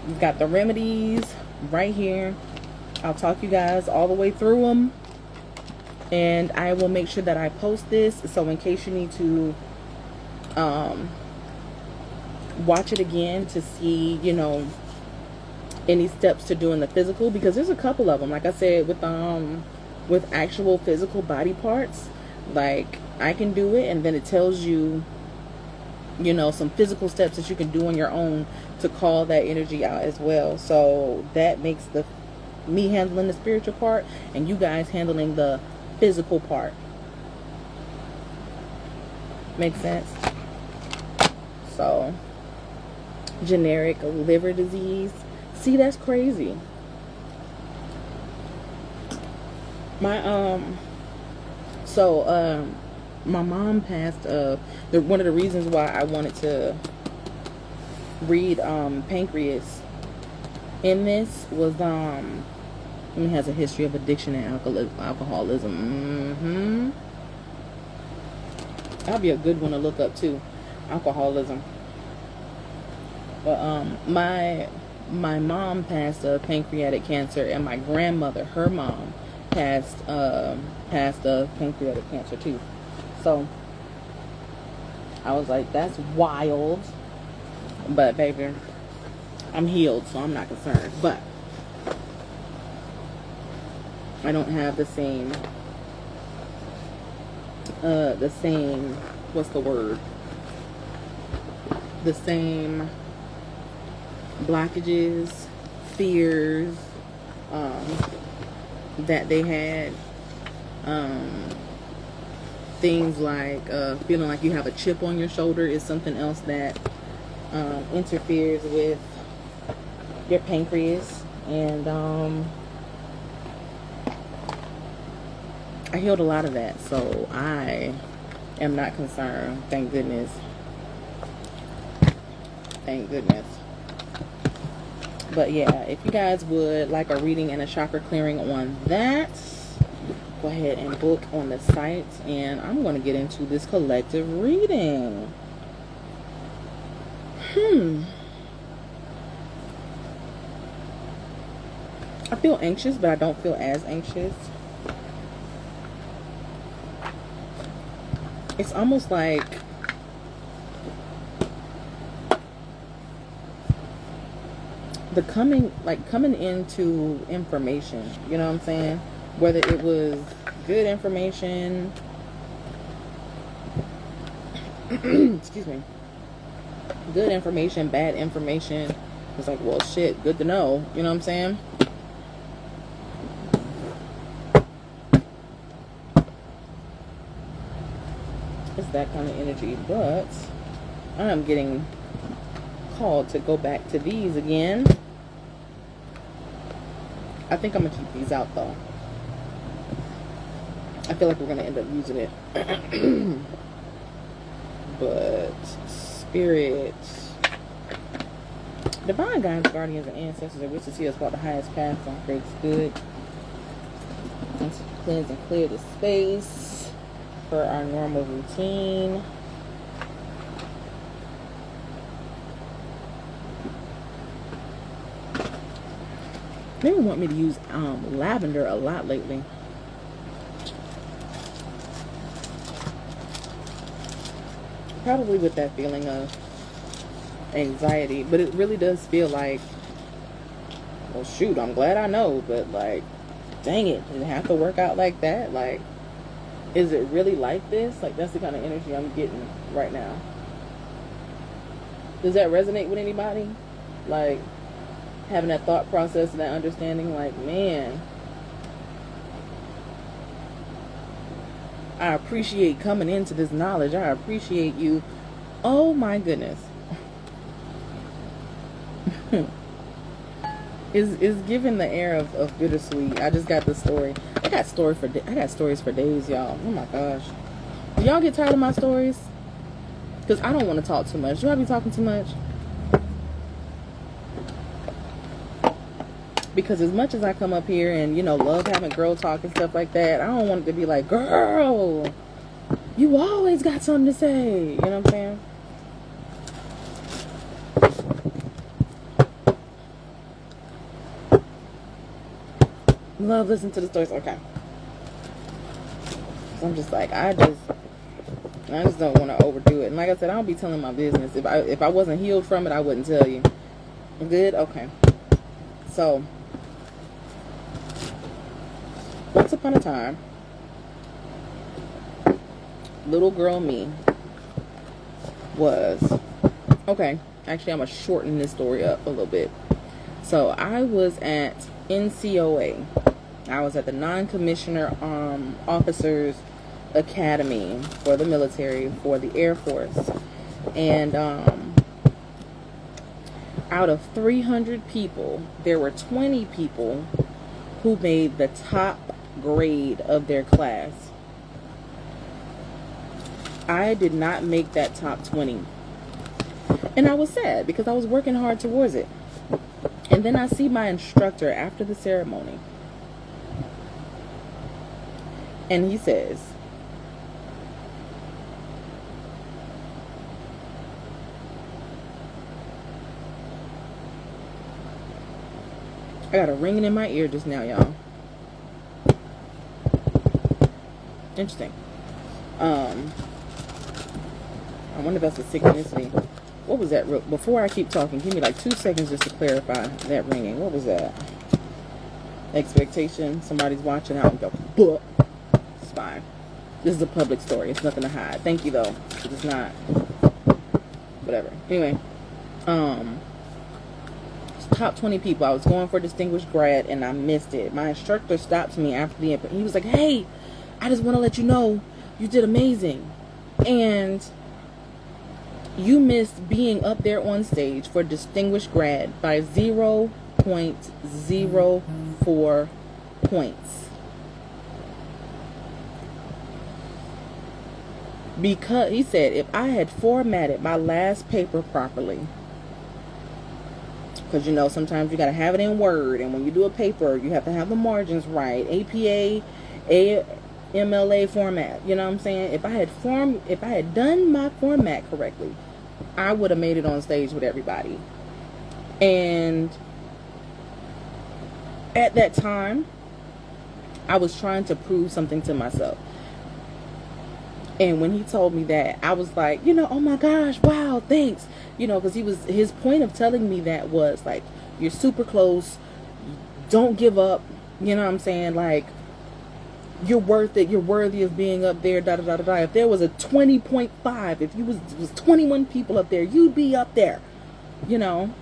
you've got the remedies right here. I'll talk you guys all the way through them, and I will make sure that I post this, so in case you need to watch it again to see, you know, any steps to doing the physical, because there's a couple of them, like I said, with actual physical body parts. Like, I can do it, and then it tells you, you know, some physical steps that you can do on your own to call that energy out as well. So that makes me handling the spiritual part and you guys handling the physical part. Makes sense? So, generic liver disease. See, that's crazy. My my mom passed. One of the reasons why I wanted to read Pancreas in this was it has a history of addiction and alcoholism. That'd be a good one to look up too, alcoholism. But my mom passed pancreatic cancer, and my grandmother, her mom, passed pancreatic cancer too. So I was like, that's wild. But baby, I'm healed, so I'm not concerned. But I don't have the same what's the word? The same blockages, fears that they had. Things like feeling like you have a chip on your shoulder is something else that interferes with your pancreas. And I healed a lot of that, so I am not concerned. Thank goodness. Thank goodness. But yeah, if you guys would like a reading and a chakra clearing on that, go ahead and book on the site, and I'm going to get into this collective reading. I feel anxious, but I don't feel as anxious. It's almost like coming into information, you know what I'm saying? Whether it was good information, excuse me, good information, bad information. It's like, well, shit, good to know, you know what I'm saying? It's that kind of energy. But I'm getting called to go back to these again. I think I'm gonna keep these out though. I feel like we're gonna end up using it. But spirit, divine guides, guardians, and ancestors are wish to see us walk the highest path on greatest good, and to cleanse and clear the space for our normal routine. They want me to use lavender a lot lately. Probably with that feeling of anxiety, but it really does feel like, well, shoot, I'm glad I know, but like, dang it, did it have to work out like that? Like, Is it really like this? Like, that's the kind of energy I'm getting right now. Does that resonate with anybody? Like, having that thought process and that understanding, like, man, I appreciate coming into this knowledge. I appreciate you. Oh my goodness. is giving the air of bittersweet. I just got the story. I got stories for days, y'all. Oh my gosh. Do y'all get tired of my stories? Because I don't want to talk too much. Do I be talking too much? Because as much as I come up here and, you know, love having girl talk and stuff like that, I don't want it to be like, girl, you always got something to say. You know what I'm saying? Love listening to the stories. Okay. So I'm just like, I just don't want to overdo it. And like I said, I don't be telling my business. If I wasn't healed from it, I wouldn't tell you. Good? Okay. So, once upon a time, little girl me was, okay, actually I'm going to shorten this story up a little bit. So, I was at NCOA. I was at the Non-Commissioner Officers Academy for the military, for the Air Force. And out of 300 people, there were 20 people who made the top grade of their class. I did not make that top 20. And I was sad because I was working hard towards it. And then I see my instructor after the ceremony. And he says, I got a ringing in my ear just now, y'all. Interesting. I wonder if that's a synchronicity. What was that? Before I keep talking, give me like 2 seconds just to clarify that ringing. What was that? Expectation. Somebody's watching out and go, book. It's fine. This is a public story. It's nothing to hide. Thank you, though. It's not. Whatever. Anyway. Top 20 people. I was going for distinguished grad and I missed it. My instructor stopped me after the event. He was like, hey, I just want to let you know you did amazing. And you missed being up there on stage for distinguished grad by 0.04 points. Because he said if I had formatted my last paper properly, because you know sometimes you got to have it in Word, and when you do a paper you have to have the margins right, APA, MLA format, you know what I'm saying? If I had done my format correctly, I would have made it on stage with everybody. And at that time, I was trying to prove something to myself. And when he told me that, I was like, you know, oh my gosh, wow, thanks. You know, because his point of telling me that was like, you're super close, don't give up, you know what I'm saying? Like, you're worth it, you're worthy of being up there, da da da da da. If there was a 20.5, if you was 21 people up there, you'd be up there, you know.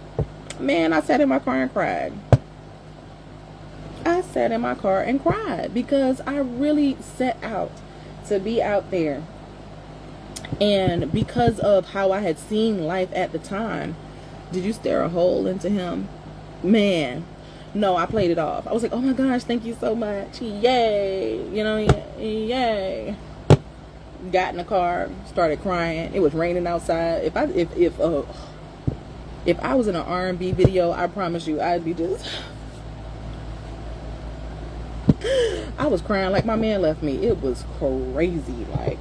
Man, I sat in my car and cried. I sat in my car and cried because I really set out to be out there. And because of how I had seen life at the time, did you stare a hole into him? Man, no, I played it off. I was like, oh my gosh, thank you so much. Yay. You know, yay. Got in the car, started crying. It was raining outside. If I was in an R&B video, I promise you, I'd be just... I was crying like my man left me. It was crazy, like,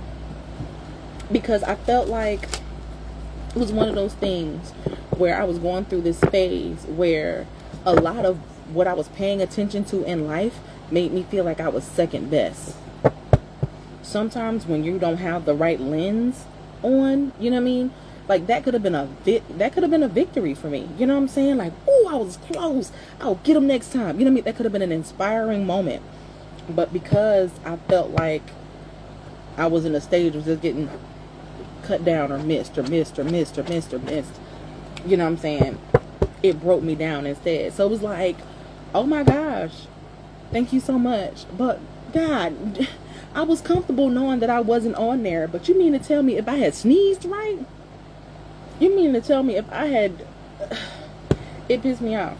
because I felt like it was one of those things where I was going through this phase where a lot of what I was paying attention to in life made me feel like I was second best. Sometimes when you don't have the right lens on, you know what I mean? Like, that could have been a victory for me. You know what I'm saying? Like, oh, I was close. I'll get them next time. You know what I mean? That could have been an inspiring moment. But because I felt like I was in a stage of just getting cut down or missed or missed or missed or missed or missed. You know what I'm saying? It broke me down instead. So it was like, oh my gosh, thank you so much. But God, I was comfortable knowing that I wasn't on there. But you mean to tell me if I had sneezed right? You mean to tell me if I had... It pissed me off.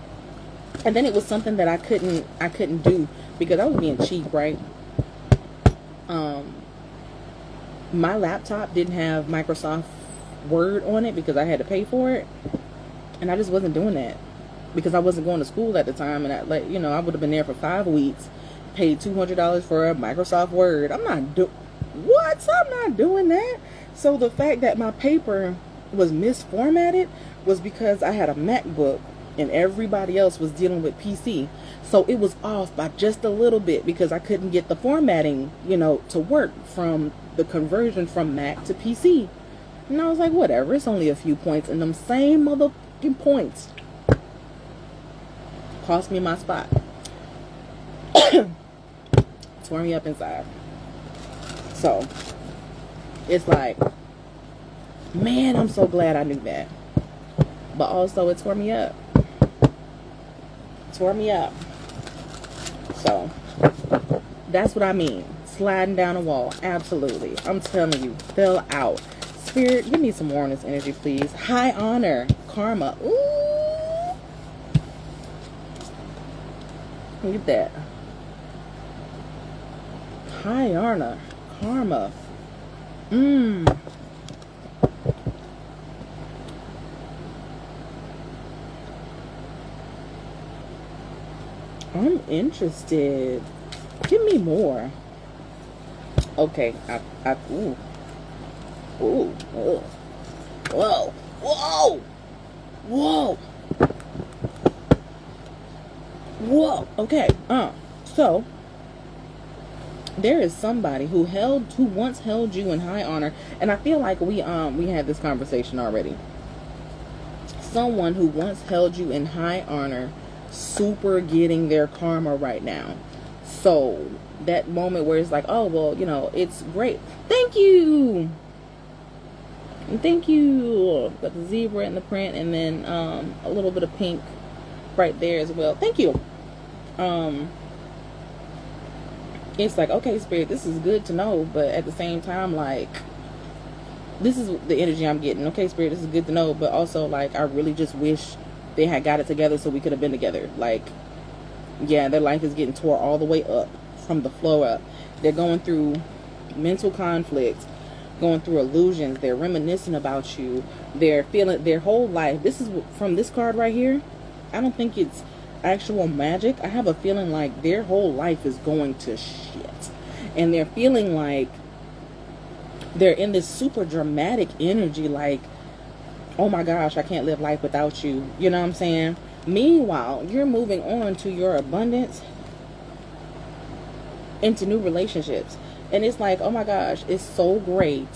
And then it was something that I couldn't do because I was being cheap, right? My laptop didn't have Microsoft Word on it because I had to pay for it, and I just wasn't doing that because I wasn't going to school at the time, and I would have been there for 5 weeks, paid $200 for a Microsoft Word. I'm not doing that. So the fact that my paper was misformatted was because I had a MacBook and everybody else was dealing with PC. So it was off by just a little bit because I couldn't get the formatting, to work from the conversion from Mac to PC. And I was like, whatever, it's only a few points. And them same motherfucking points cost me my spot. Tore me up inside. So it's like, man, I'm so glad I knew that. But also it tore me up. So that's what I mean. Sliding down a wall. Absolutely. I'm telling you. Fell out. Spirit, give me some more on this energy, please. High honor. Karma. Ooh. Look at that. High honor. Karma. I'm interested. Give me more. Okay. Ooh. Whoa. Okay. So there is somebody who once held you in high honor, and I feel like we had this conversation already. Someone who once held you in high honor, super getting their karma right now. So that moment where it's like, oh well, it's great. Thank you. Got the zebra in the print, and then a little bit of pink right there as well. Thank you. It's like, okay, Spirit, this is good to know, but at the same time, like, this is the energy I'm getting. Okay, Spirit, this is good to know, but also, like, I really just wish they had got it together so we could have been together. Like, yeah, their life is getting tore all the way up from the flow up. They're going through mental conflict, going through illusions. They're reminiscing about you. They're feeling their whole life. This is from this card right here. I don't think it's actual magic. I have a feeling like their whole life is going to shit, and they're feeling like they're in this super dramatic energy, like, oh my gosh, I can't live life without you. You know what I'm saying? Meanwhile, you're moving on to your abundance, into new relationships, and it's like, oh my gosh, it's so great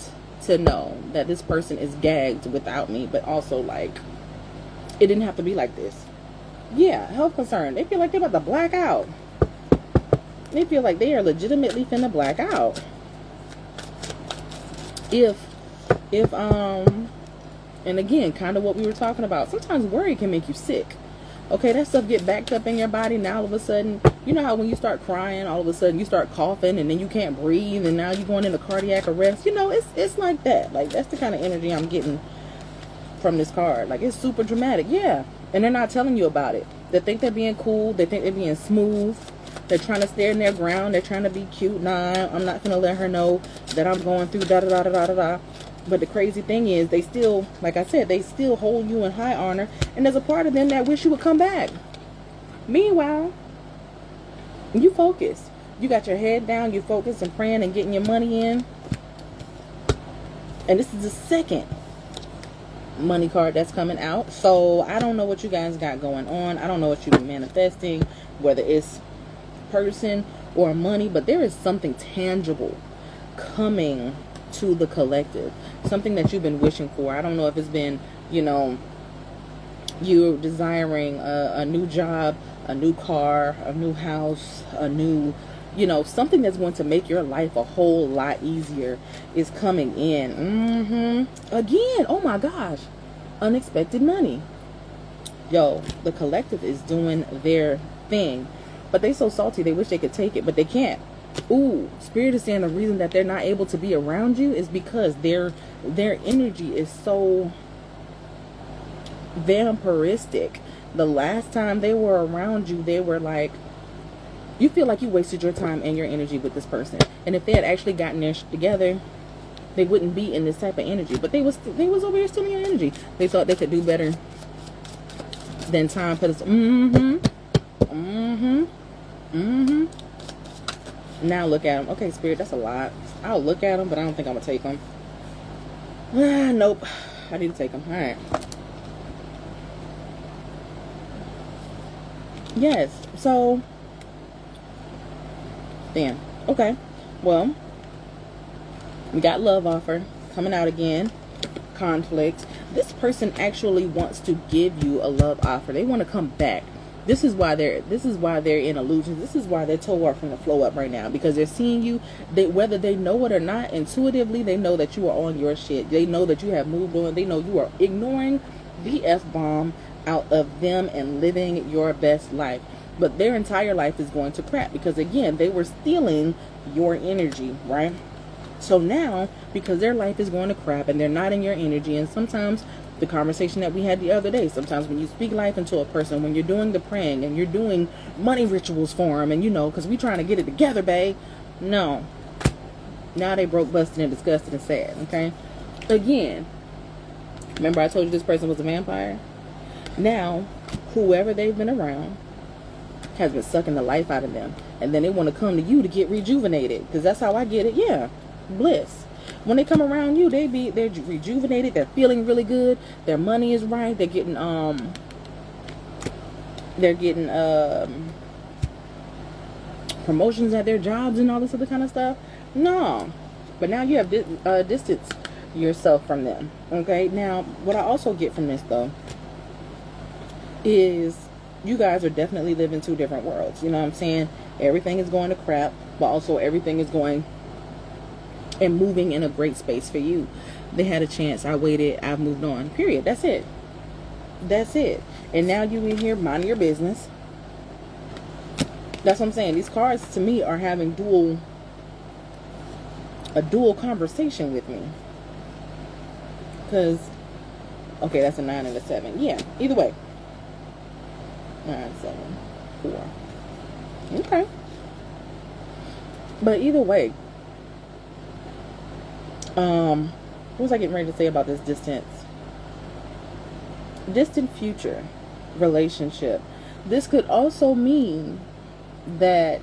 to know that this person is gagged without me, but also, like, it didn't have to be like this. Yeah, health concern. They feel like they're about to black out. They feel like they are legitimately finna black out. And again, kind of what we were talking about. Sometimes worry can make you sick. Okay, that stuff get backed up in your body. Now all of a sudden, you know how when you start crying, all of a sudden you start coughing, and then you can't breathe, and now you're going into cardiac arrest. It's like that. Like, that's the kind of energy I'm getting from this card. Like, it's super dramatic. Yeah. And they're not telling you about it. They think they're being cool. They think they're being smooth. They're trying to stand their ground. They're trying to be cute. Nah, I'm not going to let her know that I'm going through da-da-da-da-da-da. But the crazy thing is, they still, like I said, they still hold you in high honor. And there's a part of them that wish you would come back. Meanwhile, you focus. You got your head down. You focus and praying and getting your money in. And this is the second money card that's coming out. So I don't know what you guys got going on. I don't know what you've been manifesting, whether it's person or money, but there is something tangible coming to the collective, something that you've been wishing for. I don't know if it's been, you're desiring a new job, a new car, a new house, a new you know, something that's going to make your life a whole lot easier is coming in. Again, oh my gosh, unexpected money. Yo, the collective is doing their thing, but they so salty they wish they could take it, but they can't. Ooh, Spirit is saying the reason that they're not able to be around you is because their energy is so vampiristic. The last time they were around you, they were like, you feel like you wasted your time and your energy with this person. And if they had actually gotten their shit together, they wouldn't be in this type of energy. But they was over here stealing your energy. They thought they could do better than time put us. Now look at them. Okay, Spirit, that's a lot. I'll look at them, but I don't think I'm gonna take them. Nope, I need to take them. All right. Yes. So. Damn. Okay. Well, we got love offer coming out again. Conflict. This person actually wants to give you a love offer. They want to come back. This is why they're in illusion. This is why they're tore up from the flow up right now, because they're seeing you. Whether they know it or not, intuitively they know that you are on your shit. They know that you have moved on. They know you are ignoring the F-bomb out of them and living your best life. But their entire life is going to crap because, again, they were stealing your energy, right? So now, because their life is going to crap and they're not in your energy, and sometimes the conversation that we had the other day, sometimes when you speak life into a person, when you're doing the praying and you're doing money rituals for them, and you know, because we trying to get it together, babe. No. Now they broke, busted, and disgusted and sad, okay? Again, remember I told you this person was a vampire? Now, whoever they've been around has been sucking the life out of them, and then they want to come to you to get rejuvenated, because that's how I get it. Yeah, bliss. When they come around you, they're rejuvenated, they're feeling really good, their money is right, they're getting promotions at their jobs and all this other kind of stuff. No, but now you have distanced yourself from them. Okay, now what I also get from this though is you guys are definitely living two different worlds. You know what I'm saying? Everything is going to crap, but also everything is going and moving in a great space for you. They had a chance. I waited. I've moved on. Period. That's it. That's it. And now you in here minding your business. That's what I'm saying. These cards to me are having a dual conversation with me. Because, okay, that's a 9 and a 7. Yeah, either way. 9, 7, 4. Okay. But either way, what was I getting ready to say about this distant future relationship? This could also mean that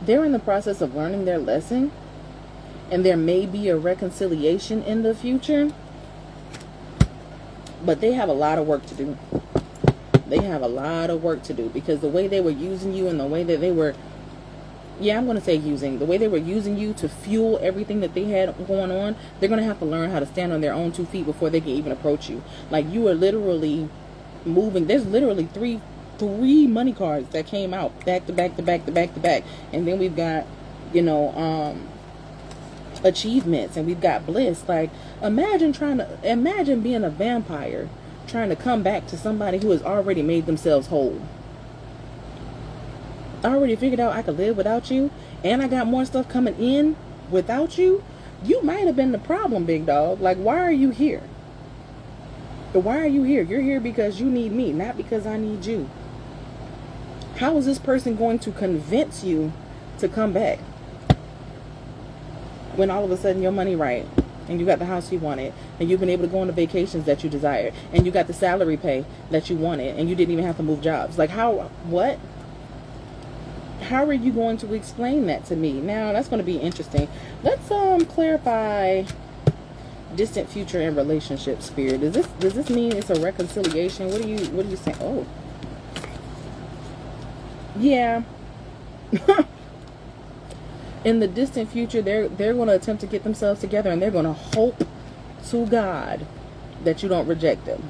they're in the process of learning their lesson, and there may be a reconciliation in the future, but they have a lot of work to do. They have a lot of work to do, because the way they were using you and the way that they were, yeah, I'm going to say using, the way they were using you to fuel everything that they had going on, they're going to have to learn how to stand on their own 2 feet before they can even approach you. Like, you are literally moving. There's literally three money cards that came out back to back to back to back to back. And then we've got, you know, achievements, and we've got bliss. Like, imagine being a vampire trying to come back to somebody who has already made themselves whole. I already figured out I could live without you, and I got more stuff coming in without you. You might have been the problem, big dog. Like, why are you here? Why are you here? You're here because you need me, not because I need you. How is this person going to convince you to come back when all of a sudden your money right, and you got the house you wanted, and you've been able to go on the vacations that you desired, and you got the salary pay that you wanted, and you didn't even have to move jobs? Like, what? How are you going to explain that to me? Now, that's going to be interesting. Let's clarify distant future and relationship, Spirit. Does this mean it's a reconciliation? What are you saying? Oh. Yeah. In the distant future, they're going to attempt to get themselves together, and they're going to hope to God that you don't reject them.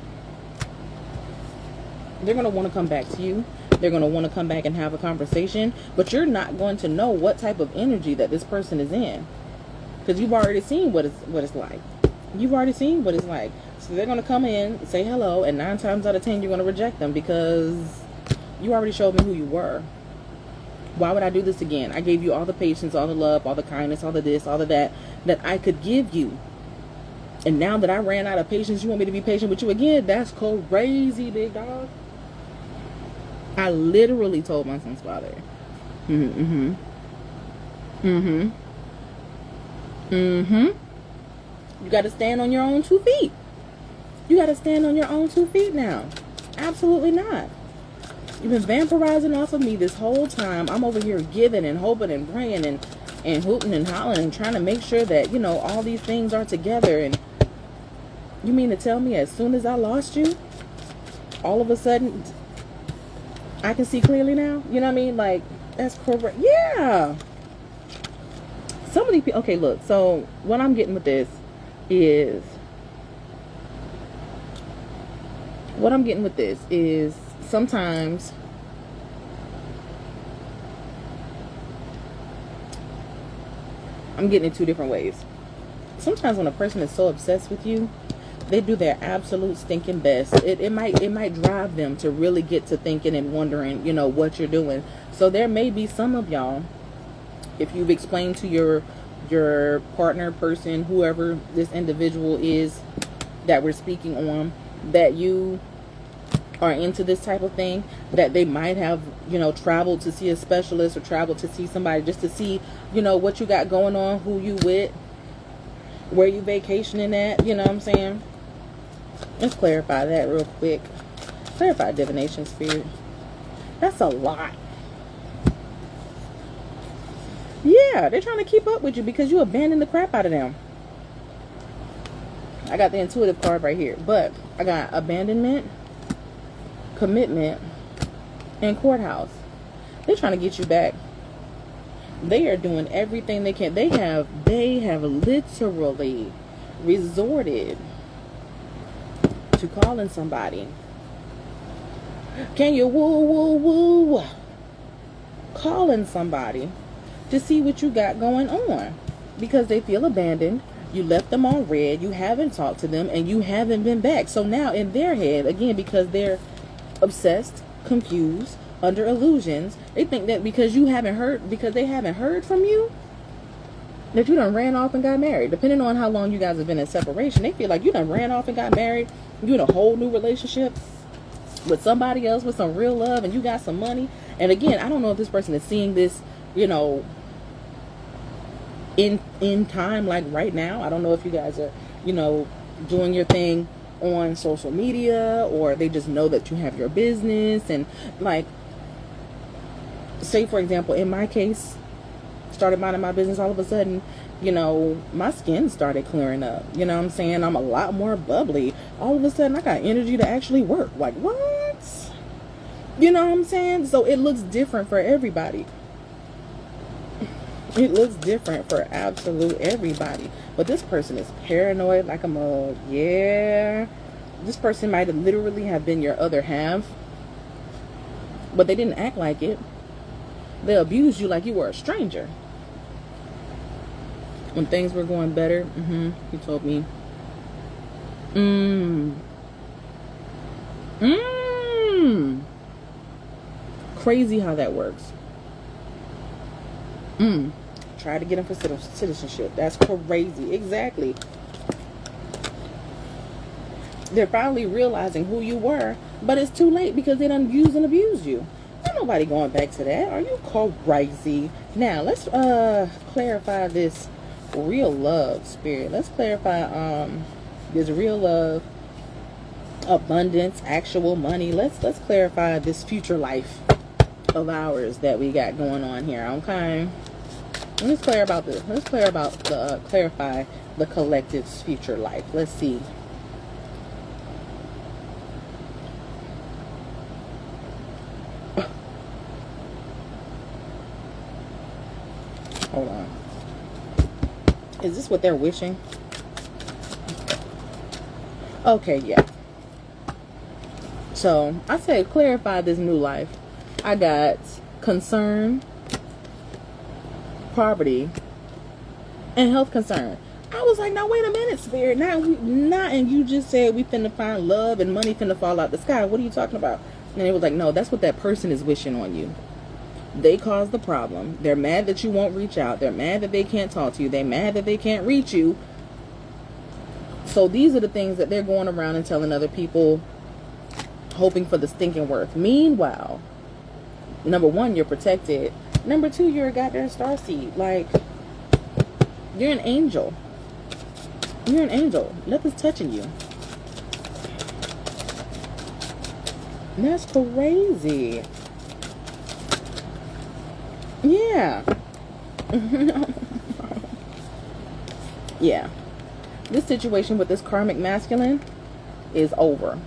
They're going to want to come back to you. They're going to want to come back and have a conversation, but you're not going to know what type of energy that this person is in, because you've already seen what it's like. You've already seen what it's like. So they're going to come in, say hello, and 9 times out of 10 you're going to reject them because you already showed me who you were. Why would I do this again? I gave you all the patience, all the love, all the kindness, all the this, all of that I could give you. And now that I ran out of patience, you want me to be patient with you again? That's crazy, big dog. I literally told my son's father. You got to stand on your own 2 feet. You got to stand on your own 2 feet now. Absolutely not. You've been vampirizing off of me this whole time. I'm over here giving and hoping and praying and hooting and hollering and trying to make sure that, you know, all these things are together. And you mean to tell me as soon as I lost you, all of a sudden, I can see clearly now? You know what I mean? Like, that's correct. Yeah. So many people. Okay, look. So what I'm getting with this is, sometimes I'm getting it 2 different ways. Sometimes when a person is so obsessed with you, they do their absolute stinking best. It might drive them to really get to thinking and wondering, you know, what you're doing. So there may be some of y'all, if you've explained to your partner, person, whoever this individual is that we're speaking on, that you are into this type of thing, that they might have, you know, traveled to see a specialist or traveled to see somebody just to see, you know, what you got going on, who you with, where you vacationing at, you know what I'm saying? Let's clarify that real quick. Clarify divination, spirit. That's a lot. Yeah, they're trying to keep up with you because you abandoned the crap out of them. I got the intuitive card right here, but I got abandonment, commitment, and courthouse. They're trying to get you back. They are doing everything they can. They have literally resorted to calling somebody. Can you woo? Calling somebody to see what you got going on, because they feel abandoned. You left them on red. You haven't talked to them, and you haven't been back. So now in their head, again, because they're obsessed, confused, under illusions, they think that because they haven't heard from you, that you done ran off and got married. Depending on how long you guys have been in separation, they feel like you done ran off and got married. You in a whole new relationship with somebody else with some real love, and you got some money. And again, I don't know if this person is seeing this, you know, in time, like right now. I don't know if you guys are, you know, doing your thing on social media, or they just know that you have your business. And like, say for example, in my case, started minding my business, all of a sudden, you know, my skin started clearing up. You know what I'm saying? I'm a lot more bubbly. All of a sudden, I got energy to actually work. Like, what? You know what I'm saying? So it looks different for everybody. It looks different for absolute everybody. But this person is paranoid like a mug. Yeah. This person might have literally have been your other half, but they didn't act like it. They abused you like you were a stranger. When things were going better, he told me. Crazy how that works. Try to get him for citizenship. That's crazy. Exactly. They're finally realizing who you were, but it's too late because they done used and abused you. Ain't nobody going back to that. Are you crazy? Now let's clarify this real love, spirit. Let's clarify this real love, abundance, actual money. Let's clarify this future life of ours that we got going on here. Okay. Let's clarify the collective's future life. Let's see. Hold on. Is this what they're wishing? Okay, yeah. So I said clarify this new life. I got concern, poverty, and health concern. I was like, now wait a minute, Spirit. And you just said we finna find love and money finna fall out the sky. What are you talking about? And it was like, no, that's what that person is wishing on you. They caused the problem. They're mad that you won't reach out. They're mad that they can't talk to you. They're mad that they can't reach you. So these are the things that they're going around and telling other people, hoping for the stinking worth. Meanwhile, number one, you're protected. Number two, you're a goddamn starseed. Like, you're an angel. You're an angel. Nothing's touching you. That's crazy. Yeah. Yeah. This situation with this karmic masculine is over.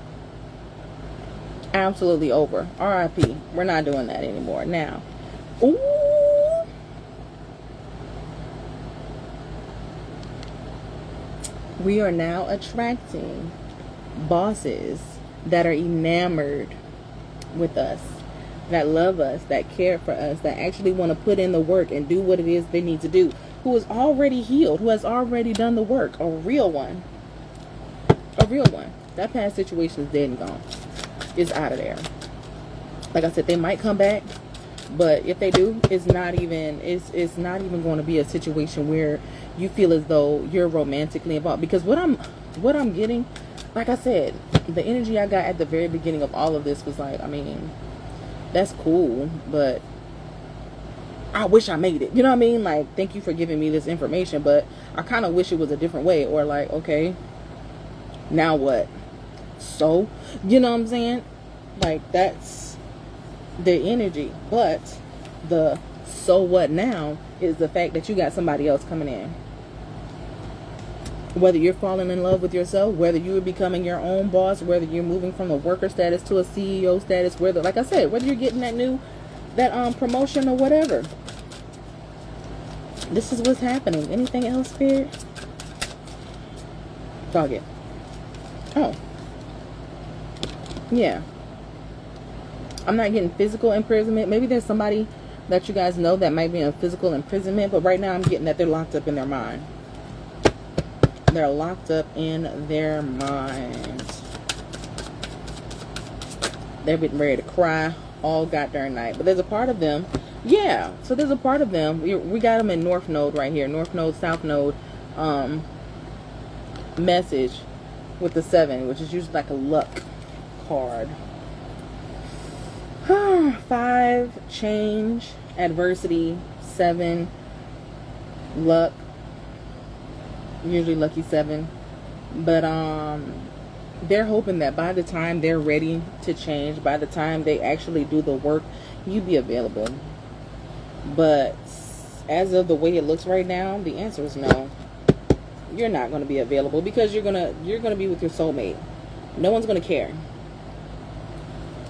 Absolutely over. RIP. We're not doing that anymore. Now, ooh. We are now attracting bosses that are enamored with us, that love us, that care for us, that actually want to put in the work and do what it is they need to do, who is already healed, who has already done the work. A real one. A real one. That past situation is dead and gone. It's out of there. Like I said, they might come back, but if they do, it's not even going to be a situation where you feel as though you're romantically involved. Because what I'm getting, like I said, the energy I got at the very beginning of all of this was like, I mean, that's cool, but I wish I made it. You know what I mean? Like, thank you for giving me this information, but I kind of wish it was a different way. Or like, okay, now what? So, you know what I'm saying? Like, that's the energy. But the so what now is the fact that you got somebody else coming in. Whether you're falling in love with yourself, whether you're becoming your own boss, whether you're moving from a worker status to a CEO status, whether, like I said, whether you're getting that promotion or whatever. This is what's happening. Anything else, Spirit? Dog it. Oh. Yeah. I'm not getting physical imprisonment. Maybe there's somebody that you guys know that might be in physical imprisonment, but right now I'm getting that they're locked up in their mind. They're locked up in their mind. They're getting ready to cry all goddamn night. But there's a part of them, yeah. So there's a part of them. We got them in North Node right here. North Node, South Node message with the 7, which is usually like a luck card. 5, change, adversity, 7, luck. Usually lucky 7. But they're hoping that by the time they're ready to change, by the time they actually do the work, you be available. But as of the way it looks right now, the answer is no. You're not going to be available because you're gonna be with your soulmate. No one's going to care.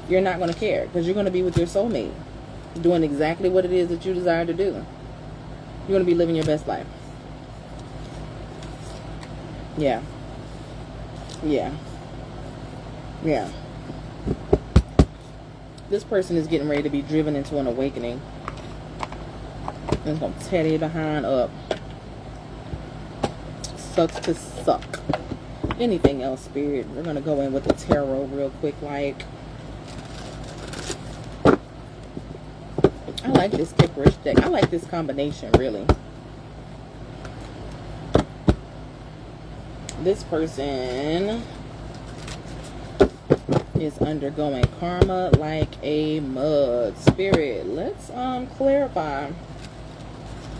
You're not going to care because you're going to be with your soulmate, doing exactly what it is that you desire to do. You're going to be living your best life. Yeah. Yeah. Yeah. This person is getting ready to be driven into an awakening. It's going to tear their behind up. Sucks to suck. Anything else, Spirit? We're going to go in with the tarot real quick. Like, I like this Kipperish deck. I like this combination, really. This person is undergoing karma like a mug. Spirit, let's clarify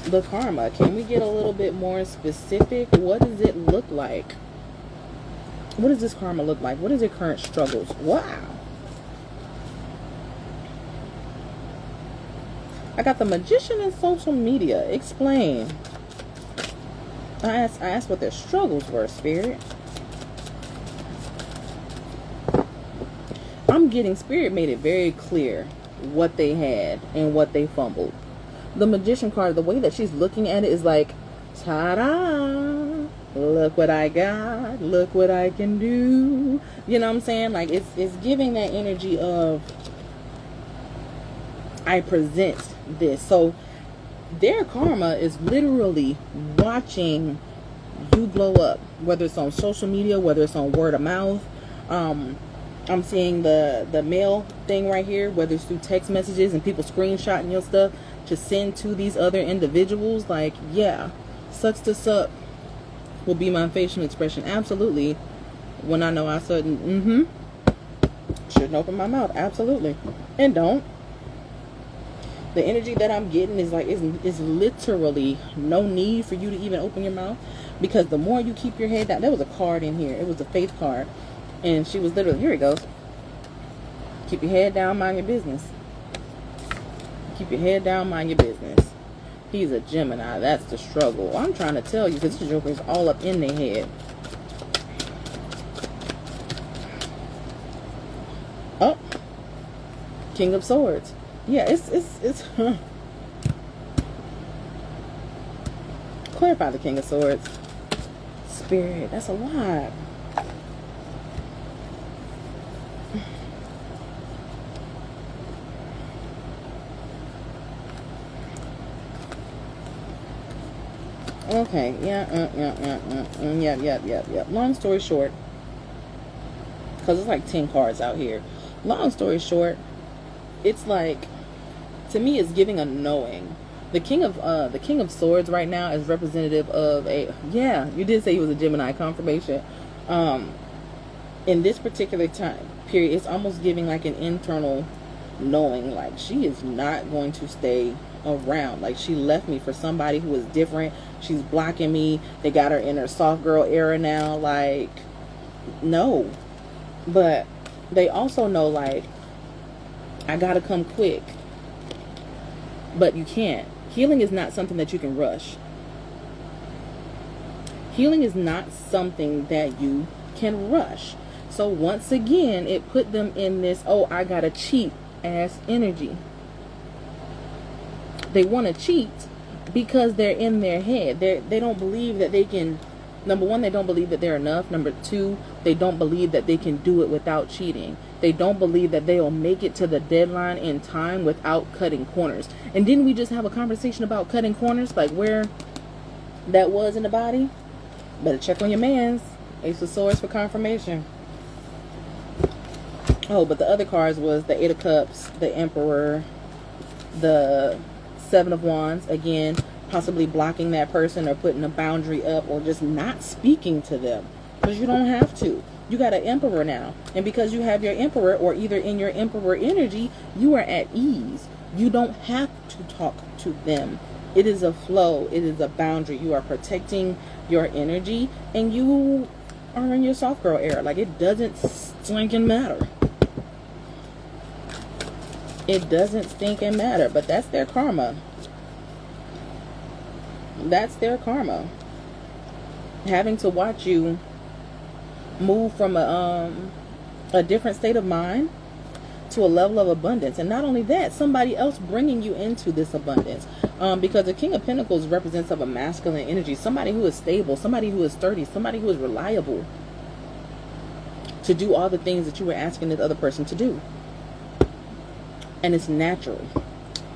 the karma. Can we get a little bit more specific? What does it look like? What does this karma look like? What is your current struggles? Wow. I got the Magician in social media. Explain. I asked what their struggles were, Spirit. I'm getting, Spirit made it very clear what they had and what they fumbled. The Magician card, the way that she's looking at it is like, ta-da! Look what I got. Look what I can do. You know what I'm saying? Like, it's giving that energy of I present this. So their karma is literally watching you blow up, whether it's on social media, whether it's on word of mouth. I'm seeing the mail thing right here, whether it's through text messages and people screenshotting your stuff to send to these other individuals. Like, yeah, sucks to suck will be my facial expression. Absolutely. When I know I shouldn't open my mouth. Absolutely. And don't. The energy that I'm getting is like, is literally no need for you to even open your mouth, because the more you keep your head down. There was a card in here. It was a faith card. And she was literally, here it goes. Keep your head down, mind your business. Keep your head down, mind your business. He's a Gemini. That's the struggle. I'm trying to tell you, because this Joker is all up in their head. Oh. King of Swords. Yeah, it's clarify the King of Swords. Spirit, that's a lot. Okay, yeah. Long story short, because it's like 10 cards out here. Long story short, it's like, to me, it's giving a knowing. The King of Swords right now is representative of a, yeah, you did say he was a Gemini, confirmation. In this particular time period, it's almost giving like an internal knowing, like she is not going to stay around. Like, she left me for somebody who is different. She's blocking me. They got her in her soft girl era now. Like, no. But they also know, like, I gotta come quick. But you can't. Healing is not something that you can rush. Healing is not something that you can rush. So once again, it put them in this, oh, I gotta cheat ass energy. They want to cheat because they're in their head. They don't believe that they can. Number one, they don't believe that they're enough. Number two, they don't believe that they can do it without cheating. They don't believe that they'll make it to the deadline in time without cutting corners. And didn't we just have a conversation about cutting corners, like where that was in the body? Better check on your mans. Ace of Swords for confirmation. Oh, but the other cards was the Eight of Cups, the Emperor, the Seven of Wands. Again, possibly blocking that person or putting a boundary up or just not speaking to them, because you don't have to. You got an Emperor now, and because you have your Emperor, or either in your Emperor energy, you are at ease. You don't have to talk to them. It is a flow. It is a boundary. You are protecting your energy, and you are in your soft girl era. Like, it doesn't stinking matter. It doesn't stinking matter. But that's their karma. That's their karma. Having to watch you move from a different state of mind to a level of abundance. And not only that, somebody else bringing you into this abundance. Because the King of Pentacles represents of a masculine energy. Somebody who is stable. Somebody who is sturdy. Somebody who is reliable to do all the things that you were asking this other person to do. And it's natural.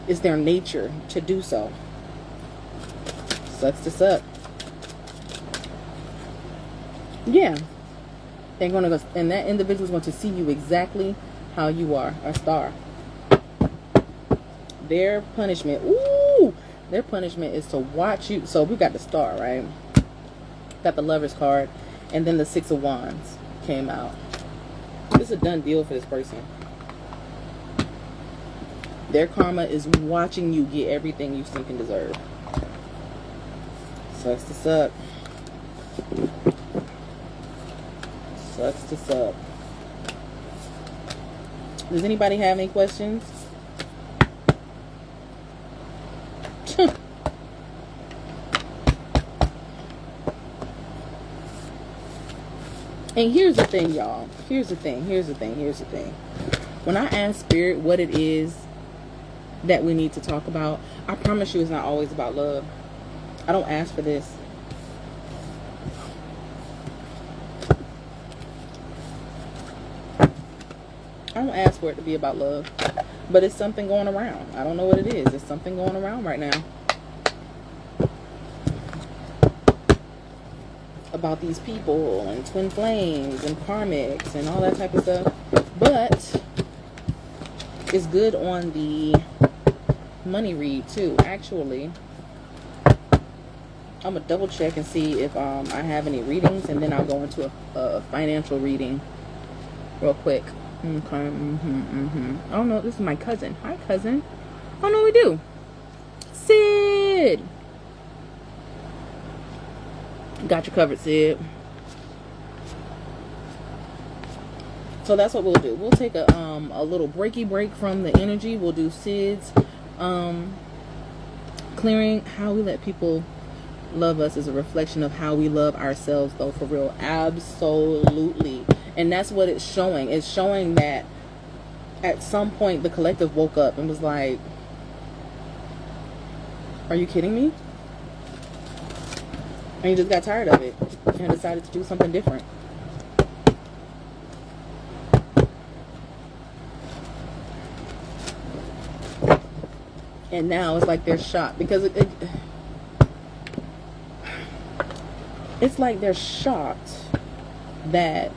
It's their nature to do so. Sucks to suck. Yeah. They're going to go, and that individual is going to see you exactly how you are. A star. Their punishment. Ooh. Their punishment is to watch you. So we got the star, right? Got the Lover's card. And then the Six of Wands came out. It's a done deal for this person. Their karma is watching you get everything you think and deserve. Sucks to suck. Sucks to suck. Does anybody have any questions? And here's the thing, y'all. Here's the thing. When I ask Spirit what it is that we need to talk about, I promise you it's not always about love. I don't ask for this. I don't ask for it to be about love. But it's something going around. I don't know what it is. It's something going around right now about these people and twin flames and karmics and all that type of stuff. But it's good on the money read too. Actually, I'm gonna double check and see if I have any readings, and then I'll go into a financial reading real quick. Okay. Oh no, this is my cousin. Hi, cousin. Oh no, we do. Sid, got you covered, Sid. So that's what we'll do. We'll take a little breaky break from the energy. We'll do Sid's clearing. How we let people love us is a reflection of how we love ourselves, though, for real. Absolutely. And that's what it's showing. It's showing that at some point the collective woke up and was like, are you kidding me? And you just got tired of it and decided to do something different. And now it's like they're shocked because it's like they're shocked that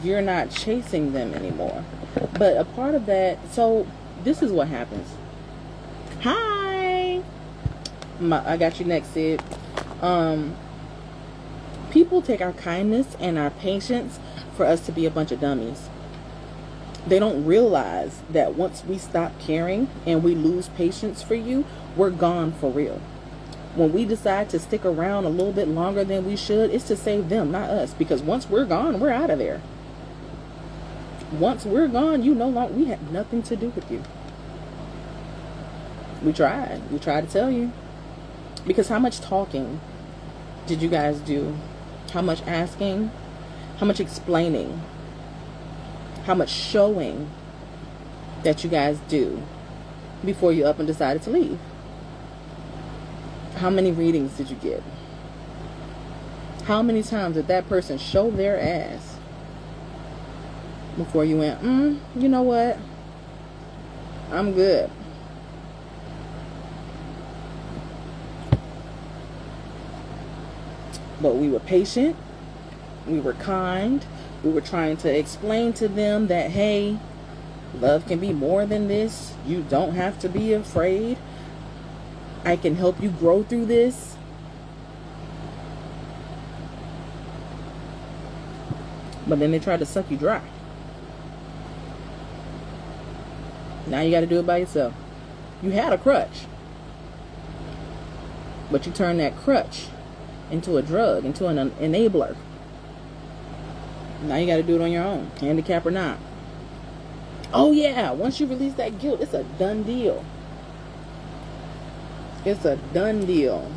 you're not chasing them anymore. But a part of that, so this is what happens. Hi, I got you next, Sid. People take our kindness and our patience for us to be a bunch of dummies. They don't realize that once we stop caring and we lose patience for you, we're gone for real. When we decide to stick around a little bit longer than we should, it's to save them, not us. Because once we're gone, we're out of there. Once we're gone, you no longer, we have nothing to do with you. We tried to tell you. Because how much talking did you guys do? How much asking? How much explaining? How much showing that you guys do before you up and decided to leave? How many readings did you get? How many times did that person show their ass before you went, you know what? I'm good. But we were patient. We were kind. We were trying to explain to them that, hey, love can be more than this. You don't have to be afraid. I can help you grow through this. But then they tried to suck you dry. Now you got to do it by yourself. You had a crutch. But you turned that crutch into a drug, into an enabler. Now you got to do it on your own, handicap or not. Oh yeah, once you release that guilt, it's a done deal. It's a done deal.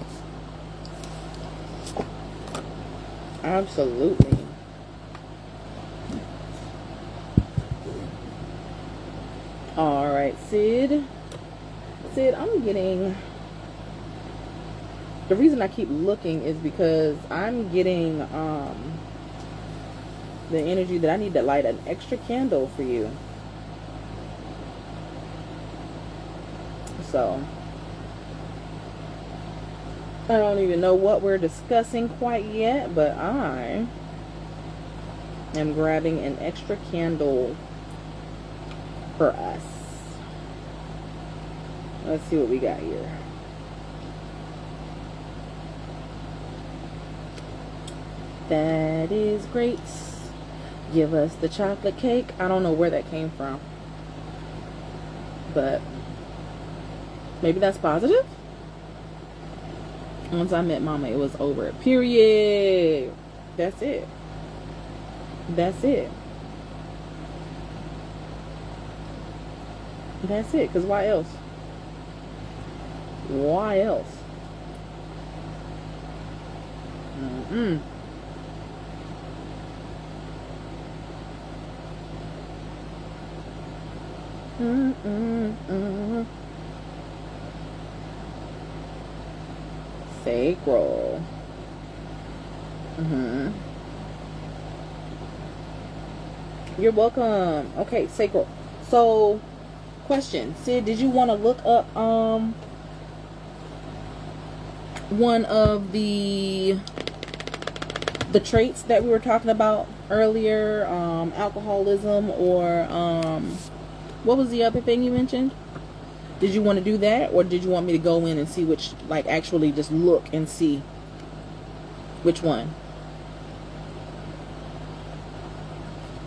Absolutely. All right, Sid, I'm getting, the reason I keep looking is because I'm getting the energy that I need to light an extra candle for you. So I don't even know what we're discussing quite yet, but I am grabbing an extra candle for us. Let's see what we got here. That is great. Give us the chocolate cake. I don't know where that came from, but maybe that's positive. Once I met Mama, it was over. Period. That's it. That's it. That's it. Because why else? Why else? Mm-mm. Sacral. You're welcome. Okay, sacral. So Question, Sid, did you want to look up one of the traits that we were talking about earlier, alcoholism, or what was the other thing you mentioned? Did you want to do that, or did you want me to go in and see which, like, actually just look and see which one?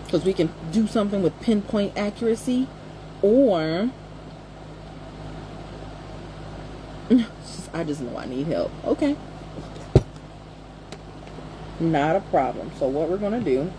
Because we can do something with pinpoint accuracy, or I just know I need help. Okay, not a problem. So what we're gonna do,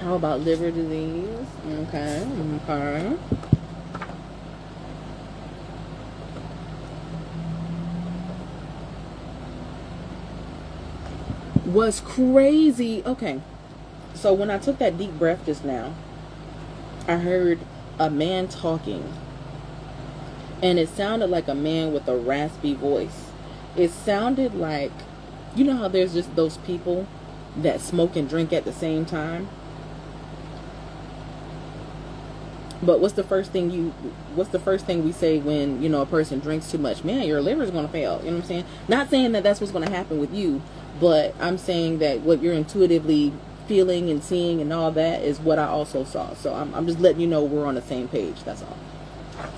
how about liver disease? Okay, okay. Was crazy. Okay, so when I took that deep breath just now, I heard a man talking, and it sounded like a man with a raspy voice. It sounded like, you know how there's just those people that smoke and drink at the same time? But what's the first thing we say when, you know, a person drinks too much? Man, your liver's going to fail. You know what I'm saying? Not saying that that's what's going to happen with you, but I'm saying that what you're intuitively feeling and seeing and all that is what I also saw. So I'm just letting you know we're on the same page. That's all.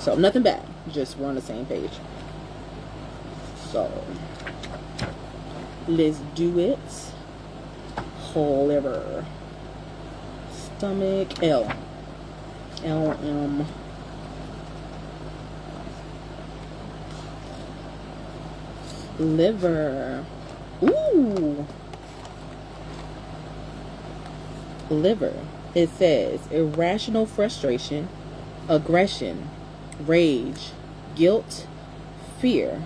So nothing bad. Just we're on the same page. So let's do it. Whole liver. Stomach. LM. Liver. Ooh. Liver. It says irrational frustration, aggression, rage, guilt, fear,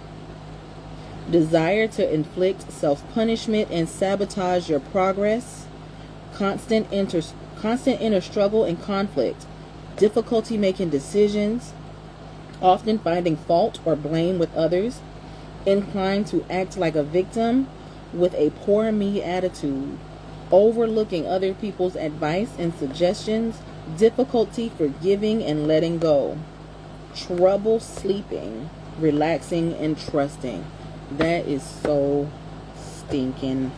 desire to inflict self-punishment and sabotage your progress, constant inner struggle and conflict, difficulty making decisions, often finding fault or blame with others, inclined to act like a victim with a poor me attitude, overlooking other people's advice and suggestions, difficulty forgiving and letting go, trouble sleeping, relaxing, and trusting. That is so stinking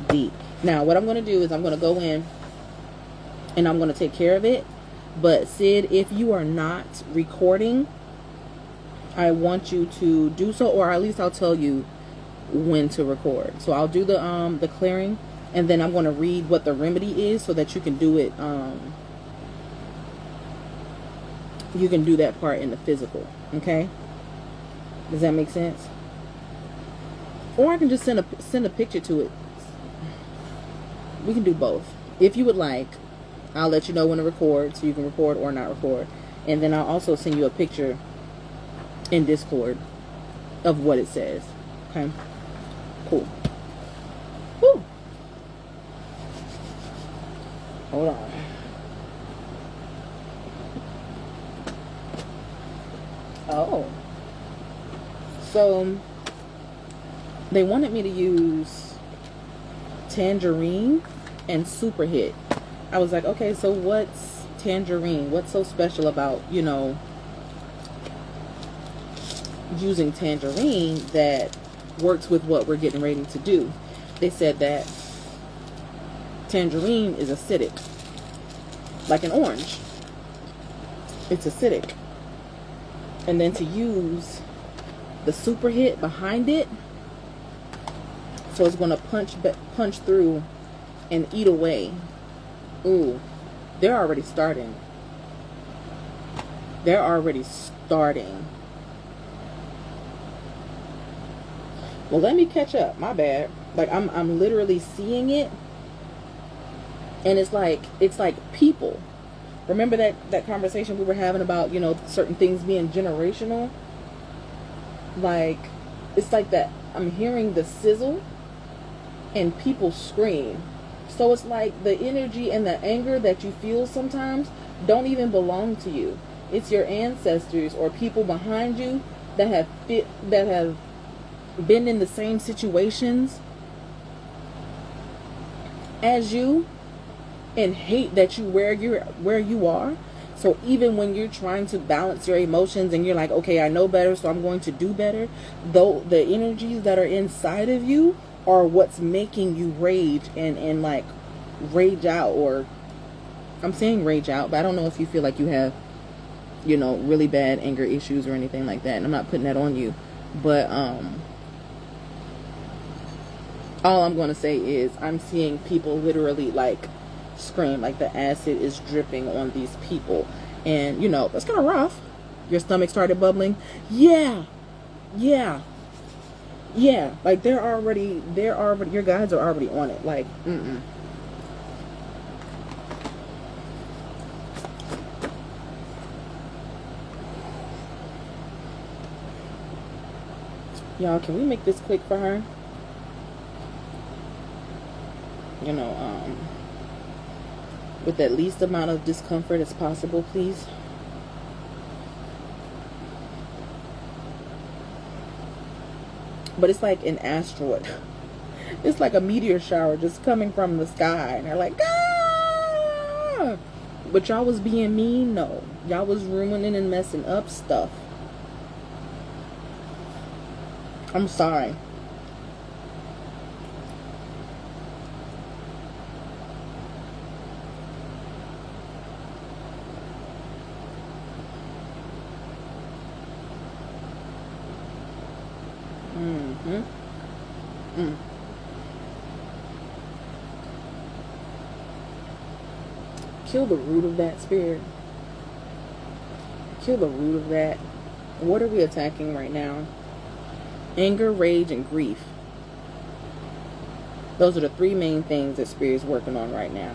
deep. Now, what I'm going to do is I'm going to go in and I'm going to take care of it. But Sid, if you are not recording, I want you to do so, or at least I'll tell you when to record. So I'll do the clearing, and then I'm going to read what the remedy is so that you can do it. You can do that part in the physical. Okay? Does that make sense? Or I can just send a picture to it. We can do both if you would like. I'll let you know when to record, so you can record or not record. And then I'll also send you a picture in Discord of what it says. Okay? Cool. Woo! Hold on. Oh. So, they wanted me to use Tangerine and Super Hit. I was like, okay, so what's Tangerine? What's so special about, you know, using Tangerine that works with what we're getting ready to do? They said that Tangerine is acidic, like an orange. It's acidic. And then to use the Super Hit behind it, so it's going to punch through and eat away. Ooh, they're already starting. They're already starting. Well, let me catch up. My bad. Like I'm literally seeing it, and it's like people. Remember that conversation we were having about, you know, certain things being generational? Like, it's like that. I'm hearing the sizzle, and people scream. So it's like the energy and the anger that you feel sometimes don't even belong to you. It's your ancestors or people behind you that have been in the same situations as you and hate that you where you are. So even when you're trying to balance your emotions and you're like, okay, I know better, so I'm going to do better, though the energies that are inside of you are what's making you rage and like rage out. Or I'm saying rage out, but I don't know if you feel like you have, you know, really bad anger issues or anything like that, and I'm not putting that on you, but all I'm going to say is I'm seeing people literally like scream, like the acid is dripping on these people. And you know, that's kind of rough. Your stomach started bubbling. Yeah, like they're already your guides are already on it. Like y'all, can we make this quick for her? You know, with the least amount of discomfort as possible, please. But it's like an asteroid. It's like a meteor shower just coming from the sky, and they're like, ah! But y'all was being mean? No, y'all was ruining and messing up stuff. I'm sorry. Kill the root of that, spirit. Kill the root of that. What are we attacking right now? Anger, rage, and grief. Those are the three main things that spirit is working on right now.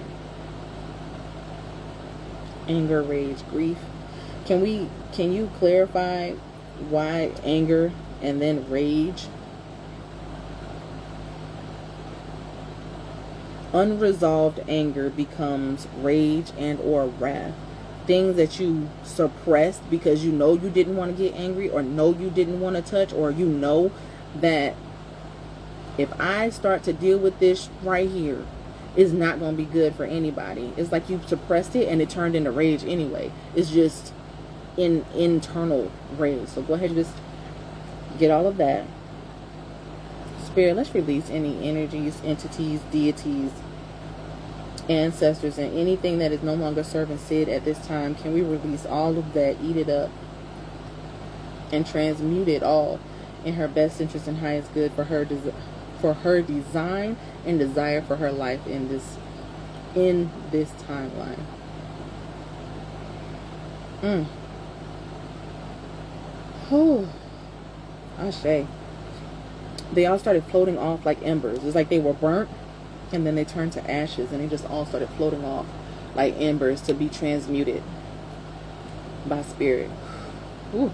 Anger, rage, grief. Can you clarify why anger and then rage? Unresolved anger becomes rage and or wrath. Things that you suppressed because you know you didn't want to get angry, or know you didn't want to touch, or you know that if I start to deal with this right here, it's not going to be good for anybody. It's like you suppressed it and it turned into rage anyway. It's just internal rage. So go ahead and just get all of that. Spirit, let's release any energies, entities, deities, ancestors, and anything that is no longer serving Sid at this time. Can we release all of that, eat it up, and transmute it all in her best interest and highest good for her design and desire for her life in this timeline. Oh, Ashe. They all started floating off like embers. It's like they were burnt and then they turned to ashes, and they just all started floating off like embers to be transmuted by spirit. Ooh.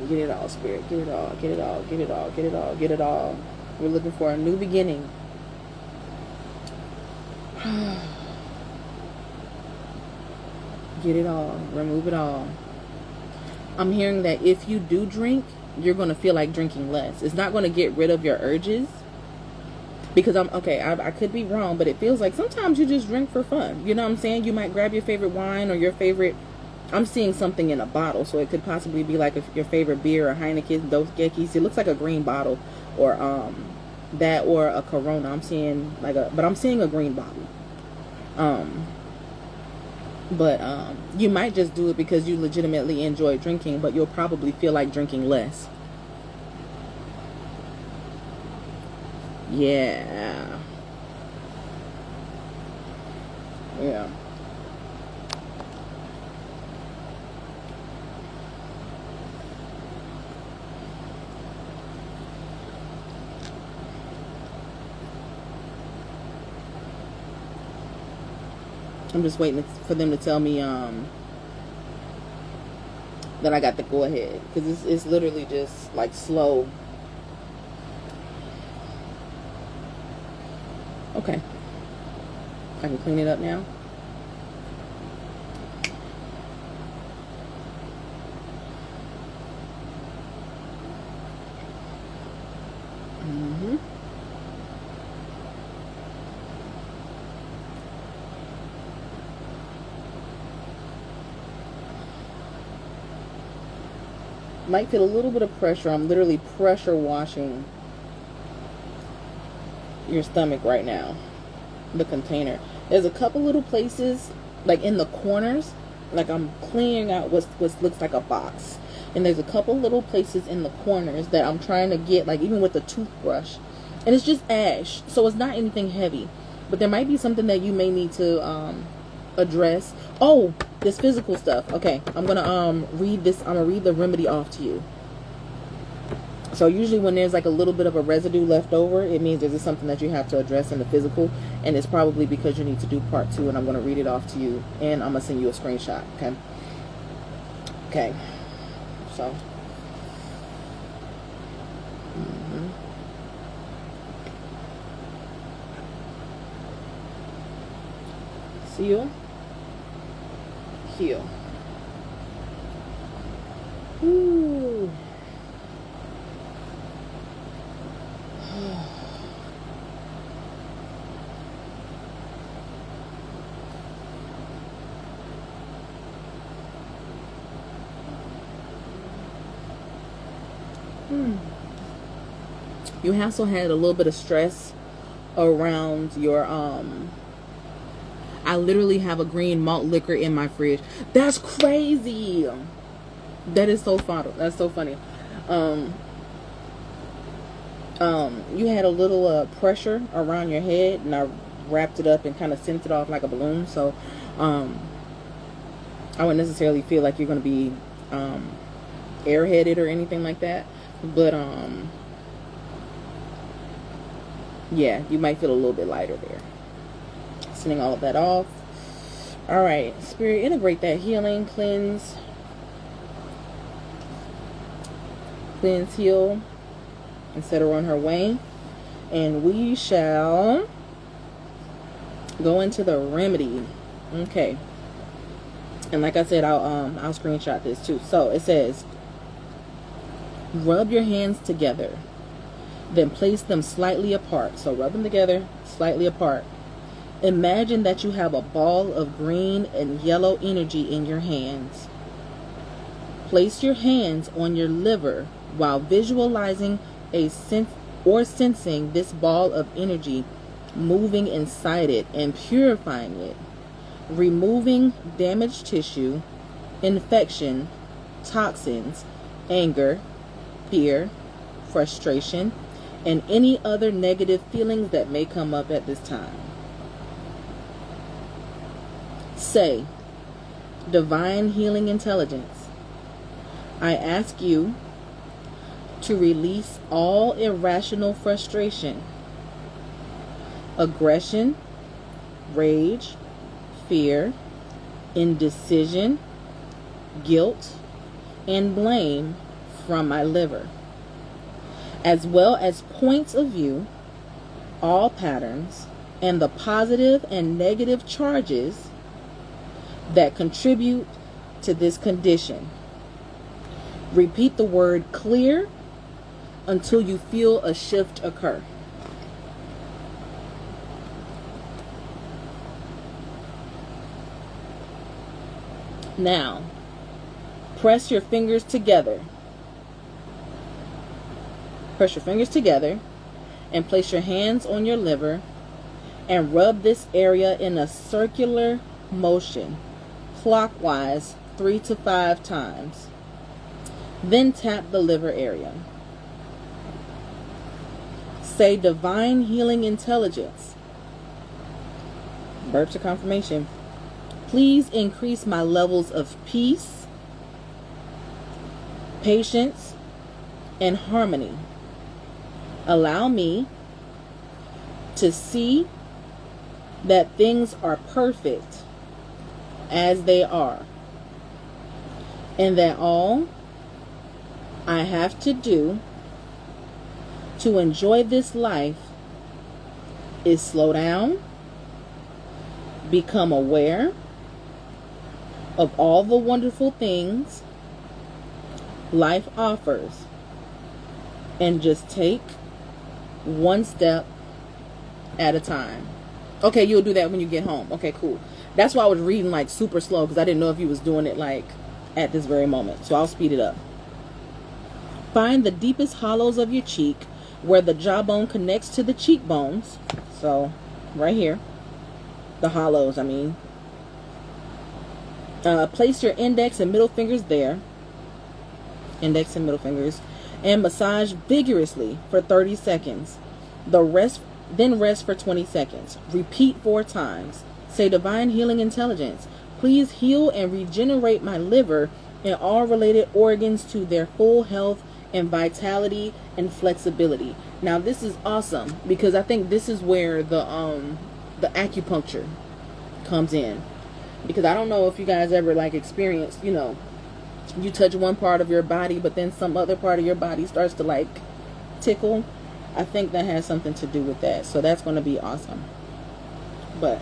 Get it all, spirit. Get it all. Get it all. Get it all. Get it all. Get it all. We're looking for a new beginning. Get it all. Remove it all. I'm hearing that if you do drink, you're going to feel like drinking less. It's not going to get rid of your urges. Because I could be wrong, but it feels like sometimes you just drink for fun. You know what I'm saying? You might grab your favorite wine or your favorite... I'm seeing something in a bottle, so it could possibly be like your favorite beer, or Heineken, Dos Equis. It looks like a green bottle, or that, or a Corona. I'm seeing but I'm seeing a green bottle. But you might just do it because you legitimately enjoy drinking, but you'll probably feel like drinking less. Yeah. Yeah. I'm just waiting for them to tell me that I got the go ahead, because it's literally just like slow. Okay, I can clean it up now. Might feel a little bit of pressure. I'm literally pressure washing your stomach right now, the container. There's a couple little places like in the corners, like I'm cleaning out what looks like a box, and there's a couple little places in the corners that I'm trying to get, like even with the toothbrush, and it's just ash, so it's not anything heavy, but there might be something that you may need to address. Oh, this physical stuff. Okay, I'm gonna read this. I'm gonna read the remedy off to you. So usually when there's like a little bit of a residue left over, it means there's something that you have to address in the physical, and it's probably because you need to do part 2, and I'm gonna read it off to you, and I'm gonna send you a screenshot. Okay, so seal, heal. Ooh. You also had a little bit of stress around your I literally have a green malt liquor in my fridge. That's crazy. That is so funny. That's so funny. You had a little pressure around your head, and I wrapped it up and kind of sent it off like a balloon. So I wouldn't necessarily feel like you're going to be airheaded or anything like that, but yeah, you might feel a little bit lighter there. Sending all of that off. All right, Spirit, integrate that healing, cleanse, heal, and set her on her way. And we shall go into the remedy. Okay. And like I said, I'll screenshot this too. So it says, rub your hands together, then place them slightly apart. So rub them together, slightly apart. Imagine that you have a ball of green and yellow energy in your hands. Place your hands on your liver while visualizing sensing this ball of energy moving inside it and purifying it, removing damaged tissue, infection, toxins, anger, fear, frustration, and any other negative feelings that may come up at this time. Say, Divine Healing Intelligence, I ask you to release all irrational frustration, aggression, rage, fear, indecision, guilt, and blame from my liver, as well as points of view, all patterns, and the positive and negative charges that contribute to this condition. Repeat the word clear until you feel a shift occur. Now, press your fingers together. Press your fingers together and place your hands on your liver and rub this area in a circular motion, clockwise 3 to 5 times. Then tap the liver area. Say, Divine Healing Intelligence, birth to confirmation, please increase my levels of peace, patience, and harmony. Allow me to see that things are perfect as they are, and that all I have to do to enjoy this life is slow down, become aware of all the wonderful things life offers, and just take one step at a time. Okay, you'll do that when you get home. Okay, cool. That's why I was reading like super slow, because I didn't know if you was doing it like at this very moment. So I'll speed it up. Find the deepest hollows of your cheek where the jawbone connects to the cheekbones. So right here, the hollows, I mean. Place your index and middle fingers there. Index and middle fingers. And massage vigorously for 30 seconds. Then rest for 20 seconds. Repeat 4 times. Say, Divine Healing Intelligence, please heal and regenerate my liver and all related organs to their full health and vitality and flexibility. Now this is awesome, because I think this is where the acupuncture comes in. Because I don't know if you guys ever like experienced, you know, you touch one part of your body, but then some other part of your body starts to like tickle. I think that has something to do with that. So that's going to be awesome. But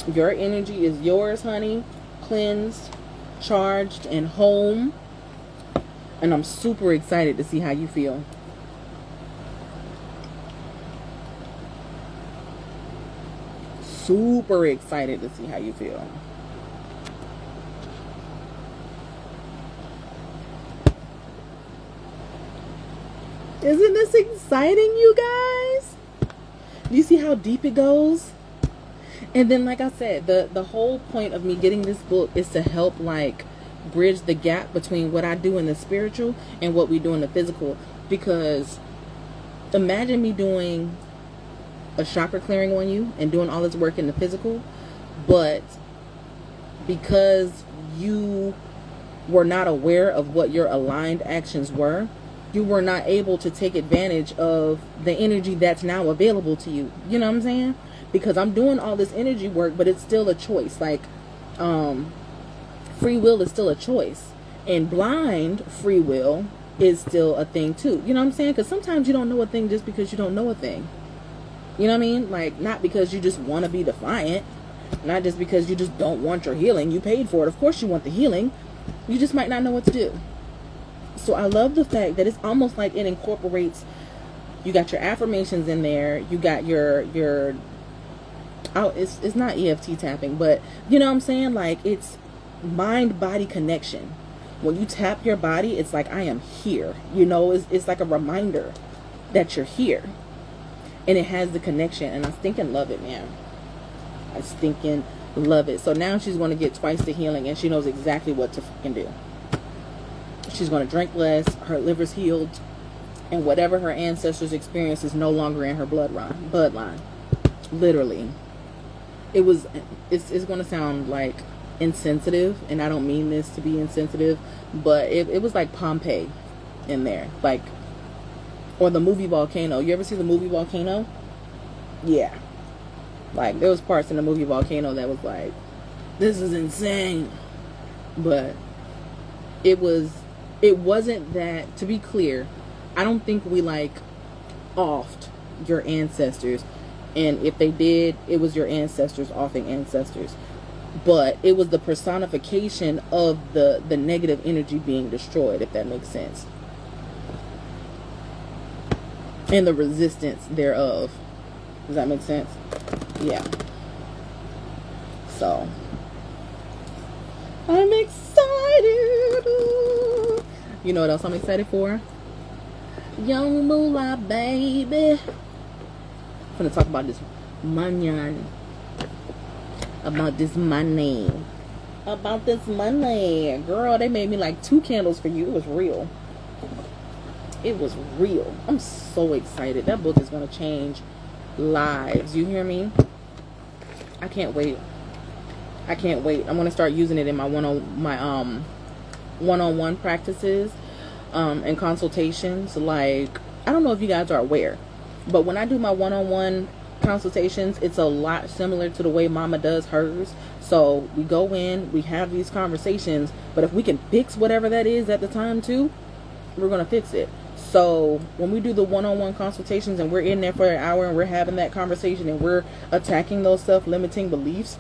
your energy is yours, honey. Cleansed, charged, and home. And I'm super excited to see how you feel. Super excited to see how you feel. Isn't this exciting, you guys? Do you see how deep it goes? And then, like I said, the whole point of me getting this book is to help like bridge the gap between what I do in the spiritual and what we do in the physical. Because imagine me doing a chakra clearing on you and doing all this work in the physical, but because you were not aware of what your aligned actions were, you were not able to take advantage of the energy that's now available to you. You know what I'm saying? Because I'm doing all this energy work, but it's still a choice. Like free will is still a choice, and blind free will is still a thing too. You know what I'm saying? Because sometimes you don't know a thing just because you don't know a thing. You know what I mean? Like, not because you just want to be defiant. Not just because you just don't want your healing. You paid for it. Of course you want the healing. You just might not know what to do. So I love the fact that it's almost like it incorporates, you got your affirmations in there. You got your oh, it's not EFT tapping, but you know what I'm saying? Like, it's mind-body connection. When you tap your body, it's like, I am here. You know, it's like a reminder that you're here. And it has the connection. And I stinking love it, man. I stinking love it. So now she's going to get twice the healing. And she knows exactly what to fucking do. She's going to drink less. Her liver's healed. And whatever her ancestors experience is no longer in her bloodline. Literally. It's going to sound like insensitive. And I don't mean this to be insensitive. But it was like Pompeii in there. Like, or the movie Volcano. You ever see the movie Volcano? Yeah. Like, there was parts in the movie Volcano that was like, this is insane. But it wasn't that, to be clear, I don't think we like offed your ancestors. And if they did, it was your ancestors offing ancestors. But it was the personification of the negative energy being destroyed, if that makes sense. And the resistance thereof. Does that make sense? Yeah. So, I'm excited. You know what else I'm excited for? Young Moolah, baby. I'm gonna talk about this money. About this money. Girl, they made me like 2 candles for you. It was real. It was real. I'm so excited. That book is going to change lives. You hear me? I can't wait. I'm going to start using it in my one-on-one practices and consultations. Like, I don't know if you guys are aware, but when I do my one-on-one consultations, it's a lot similar to the way Mama does hers. So we go in, we have these conversations, but if we can fix whatever that is at the time too, we're going to fix it. So when we do the one-on-one consultations and we're in there for an hour and we're having that conversation and we're attacking those self-limiting beliefs,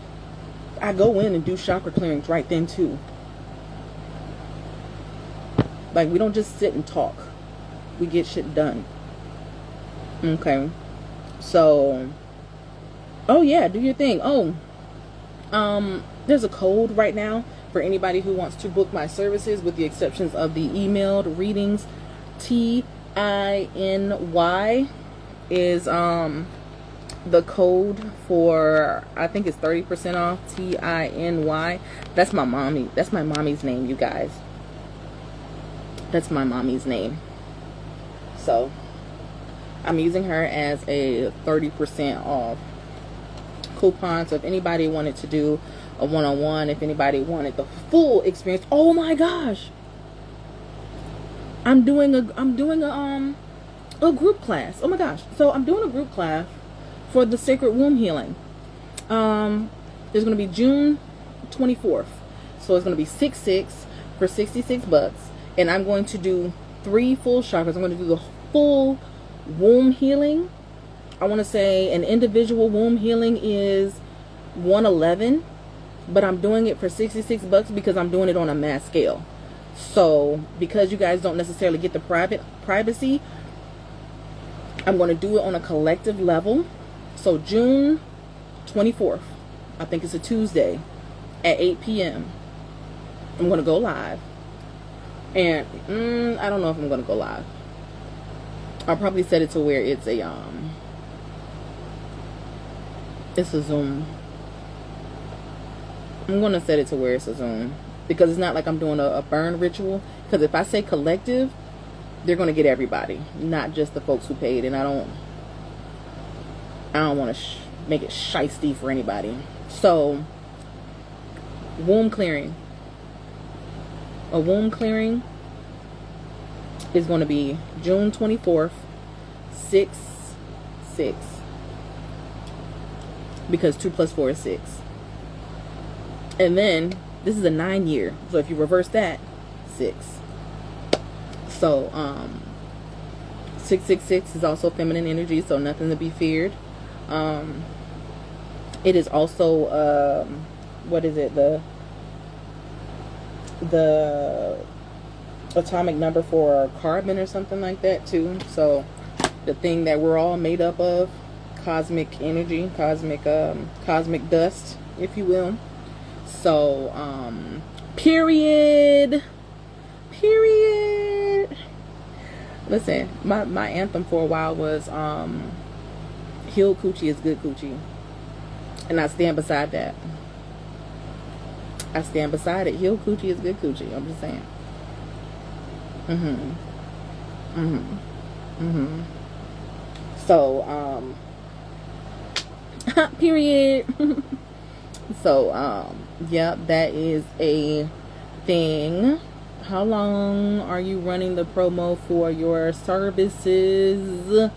I go in and do chakra clearings right then too. Like, we don't just sit and talk. We get shit done. Okay. So, oh yeah, do your thing. There's a code right now for anybody who wants to book my services, with the exceptions of the emailed readings. TINY is the code for, I think it's 30% off. TINY. That's my mommy. That's my mommy's name, you guys. That's my mommy's name. So I'm using her as a 30% off coupon. So if anybody wanted to do a one-on-one, if anybody wanted the full experience, oh my gosh, I'm doing a group class. Oh my gosh. So I'm doing a group class for the sacred womb healing. There's going to be June 24th. So it's going to be 6/6 for $66, and I'm going to do 3 full chakras. I'm going to do the full womb healing. I want to say an individual womb healing is $111, but I'm doing it for $66 because I'm doing it on a mass scale. So because you guys don't necessarily get the privacy, I'm going to do it on a collective level. So June 24th, I think it's a Tuesday, at 8 p.m. I'm going to go live. And I don't know if I'm going to go live. I'll probably set it to where it's a Zoom. I'm going to set it to where it's a Zoom, because it's not like I'm doing a burn ritual. Because if I say collective, they're going to get everybody, not just the folks who paid. And I don't want to make it shiesty for anybody. So, womb clearing. A womb clearing is going to be June 24th, 6/6. Because 2 + 4 is 6. And then, this is a 9-year. So if you reverse that, 6. So, 666 is also feminine energy, so nothing to be feared. It is also, what is it? The atomic number for carbon or something like that too. So the thing that we're all made up of, cosmic energy, cosmic dust, if you will. So period. Listen, my anthem for a while was healed coochie is good coochie, and I stand beside that. I stand beside it. Healed coochie is good coochie. I'm just saying. So, period. So, yeah, that is a thing. How long are you running the promo for your services?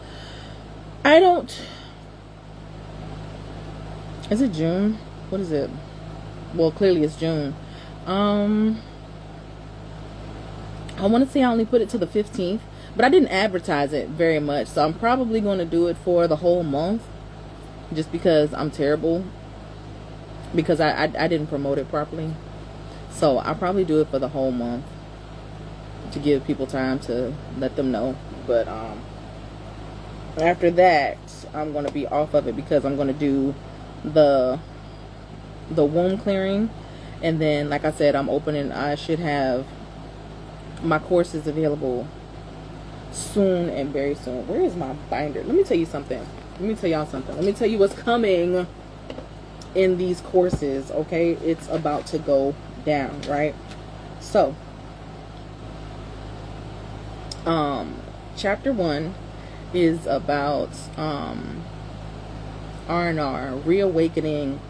Is it June? What is it? Well, clearly it's June. I want to say I only put it to the 15th, but I didn't advertise it very much, so I'm probably going to do it for the whole month, just because I'm terrible, because I didn't promote it properly. So I'll probably do it for the whole month to give people time to let them know. But after that, I'm going to be off of it, because I'm going to do the womb clearing, and then, like I said, I should have my courses available soon, and very soon. Where is my binder? Let me tell you something. Let me tell y'all something. Let me tell you what's coming in these courses, okay? It's about to go down, right? So, chapter 1 is about R&R, reawakening,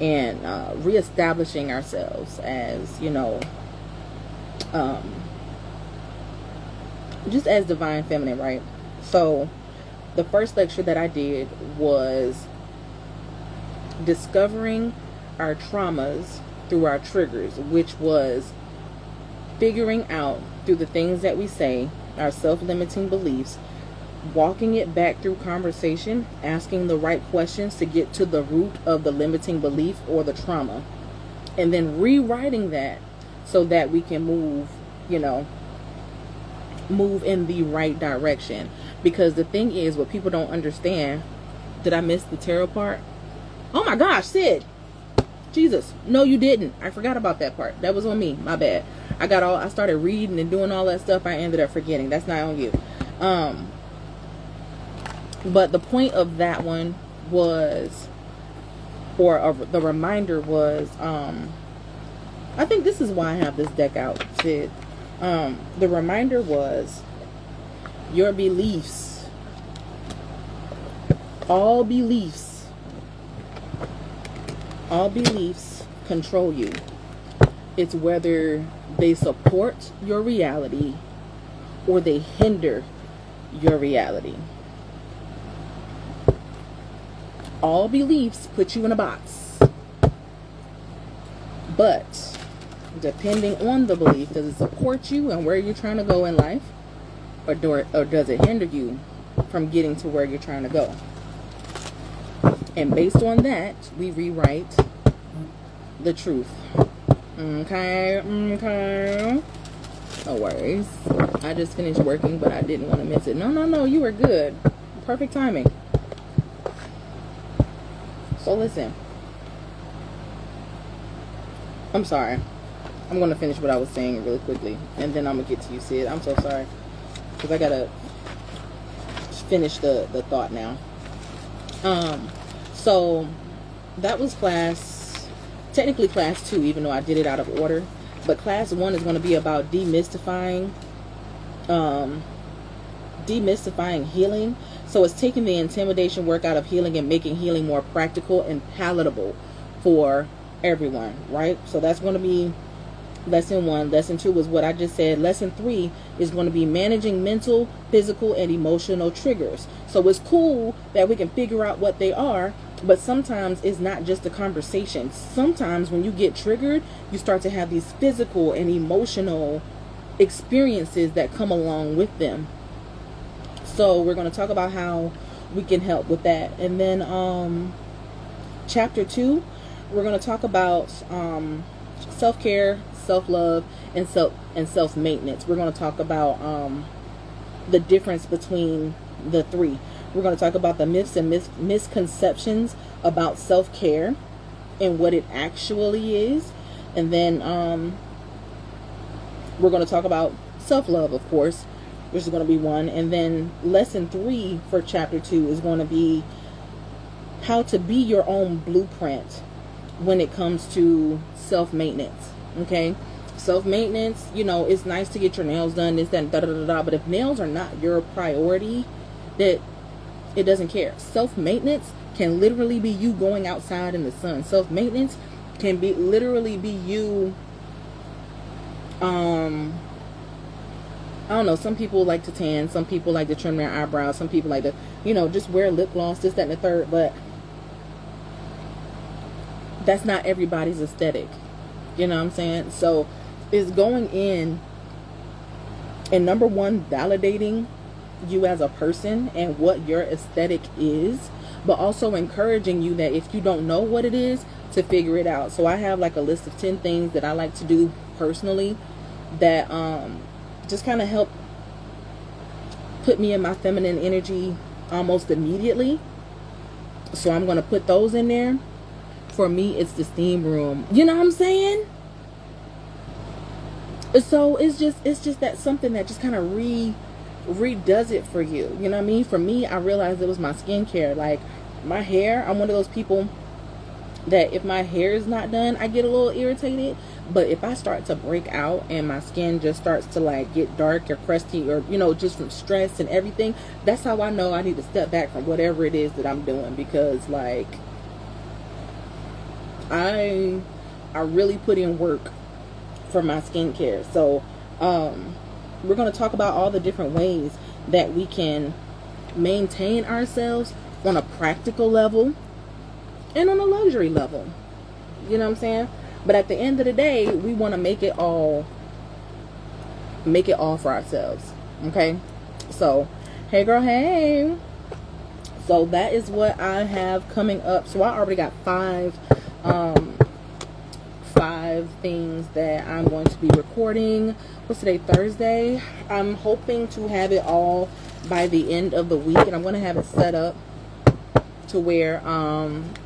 and reestablishing ourselves as, just as divine feminine, right? So the first lecture that I did was discovering our traumas through our triggers, which was figuring out through the things that we say, our self-limiting beliefs, walking it back through conversation, asking the right questions to get to the root of the limiting belief or the trauma, and then rewriting that so that we can move in the right direction. Because the thing is, what people don't understand, did I miss the tarot part? Oh my gosh, Sid, Jesus, no you didn't. I forgot about that part. That was on me, my bad. I started reading and doing all that stuff. I ended up forgetting. That's not on you. But the point of that one was, the reminder was, I think this is why I have this deck out, Sid. The reminder was, your beliefs, all beliefs control you. It's whether they support your reality or they hinder your reality. All beliefs put you in a box, but depending on the belief, does it support you and where you're trying to go in life, or does it hinder you from getting to where you're trying to go? And based on that, we rewrite the truth. Okay. No worries. I just finished working, but I didn't want to miss it. No, you were good. Perfect timing. So listen. I'm sorry. I'm going to finish what I was saying really quickly, and then I'm going to get to you, Sid. I'm so sorry, because I got to finish the thought now. So that was technically class 2, even though I did it out of order. But class 1 is going to be about demystifying healing. So it's taking the intimidation work out of healing and making healing more practical and palatable for everyone, right? So that's going to be lesson 1. Lesson 2 was what I just said. Lesson 3 is going to be managing mental, physical, and emotional triggers. So it's cool that we can figure out what they are, but sometimes it's not just a conversation. Sometimes when you get triggered, you start to have these physical and emotional experiences that come along with them. So we're going to talk about how we can help with that. And then chapter 2, we're going to talk about self-care, self-love, and self-maintenance. We're going to talk about the difference between the three. We're going to talk about the myths and misconceptions about self-care and what it actually is. And then we're going to talk about self-love, of course, which is going to be 1. And then lesson 3 for chapter 2 is going to be how to be your own blueprint when it comes to self-maintenance. Okay, self-maintenance, it's nice to get your nails done, this, that, and da-da-da-da, but if nails are not your priority, that it doesn't care. Self-maintenance can literally be you going outside in the sun. Self-maintenance can literally be you, I don't know, some people like to tan, some people like to trim their eyebrows, some people like to, just wear lip gloss, this, that, and the third, but that's not everybody's aesthetic. You know what I'm saying? So it's going in and, number 1, validating you as a person and what your aesthetic is, but also encouraging you that if you don't know what it is, to figure it out. So I have like a list of 10 things that I like to do personally that just kind of help put me in my feminine energy almost immediately. So I'm going to put those in there. For me, it's the steam room. You know what I'm saying? So it's just that something that just kind of redoes it for you. You know what I mean? For me, I realized it was my skincare. Like my hair, I'm one of those people that if my hair is not done, I get a little irritated. But if I start to break out and my skin just starts to like get dark or crusty or, just from stress and everything, that's how I know I need to step back from whatever it is that I'm doing. Because like, I really put in work for my skincare. So we're going to talk about all the different ways that we can maintain ourselves on a practical level and on a luxury level. You know what I'm saying? But at the end of the day, we want to make it all for ourselves. Okay? So, hey girl, hey. So that is what I have coming up. So I already got five things that I'm going to be recording. What's today? Thursday. I'm hoping to have it all by the end of the week, and I'm going to have it set up to where,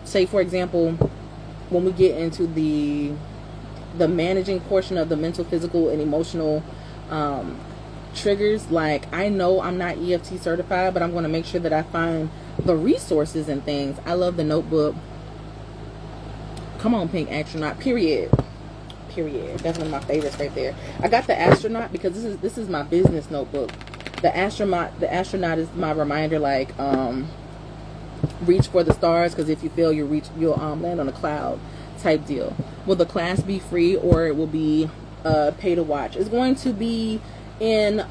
say for example, when we get into the managing portion of the mental, physical, and emotional triggers, like, I know I'm not EFT certified, but I'm going to make sure that I find the resources and things. I love the notebook. Come on, Pink Astronaut. Period. That's one of my favorites right there. I got the astronaut because this is my business notebook. The astronaut is my reminder, like, reach for the stars, because if you fail, you'll land on a cloud type deal. Will the class be free, or it will be pay to watch? It's going to be it's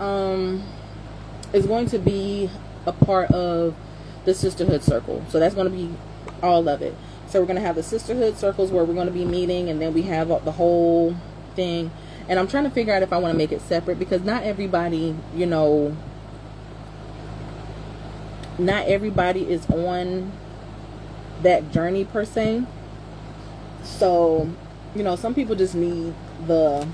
going to be a part of the sisterhood circle. So that's going to be all of it. So we're going to have the sisterhood circles where we're going to be meeting, and then we have the whole thing. And I'm trying to figure out if I want to make it separate, because not everybody, you know, not everybody is on that journey per se. So, you know, some people just need the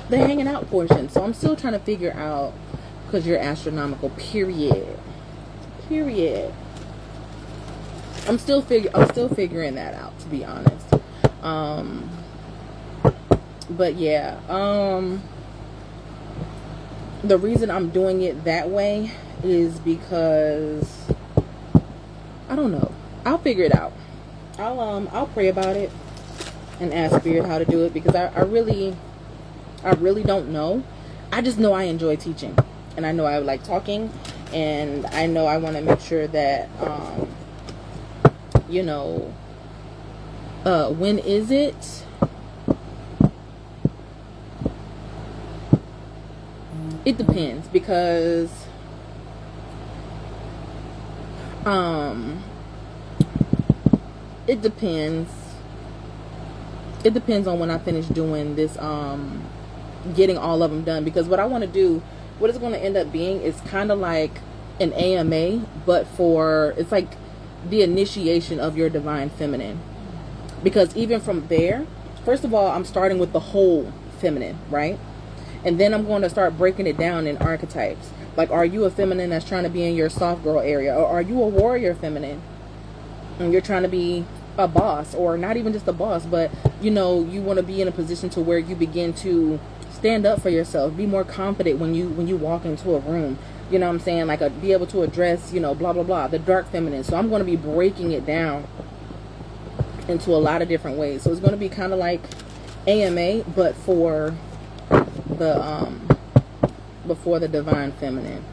hanging out portion. So I'm still trying to figure out, because you're astronomical, period. I'm still figuring that out, to be honest. But yeah, the reason I'm doing it that way is because I don't know. I'll figure it out. I'll pray about it and ask Spirit how to do it, because I really don't know. I just know I enjoy teaching, and I know I like talking, and I know I want to make sure that you know, when is it? It depends, because it depends on when I finish doing this, getting all of them done, because what I want to do, what it's going to end up being, is kind of like an AMA, but it's like the initiation of your divine feminine. Because even from there, first of all, I'm starting with the whole feminine, right? And then I'm going to start breaking it down in archetypes. Like, are you a feminine that's trying to be in your soft girl area? Or are you a warrior feminine and you're trying to be a boss? Or not even just a boss, but, you know, you want to be in a position to where you begin to stand up for yourself, be more confident when you walk into a room. You know what I'm saying? Like, be able to address, you know, blah, blah, blah, the dark feminine. So I'm going to be breaking it down into a lot of different ways. So it's going to be kind of like AMA, but for the divine feminine,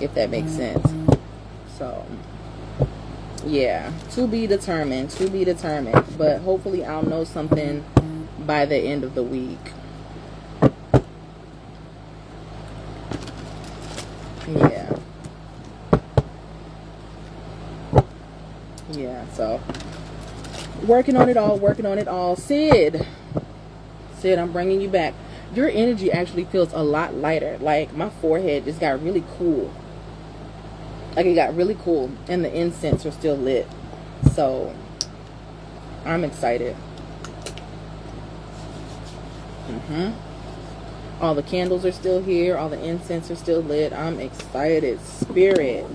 if that makes sense. So, yeah, to be determined. But hopefully I'll know something by the end of the week. Yeah, so working on it all. Sid, I'm bringing you back. Your energy actually feels a lot lighter. Like, my forehead just got really cool. Like, it got really cool, and the incense are still lit. So I'm excited. All the candles are still here. All the incense are still lit. I'm excited. Spirit.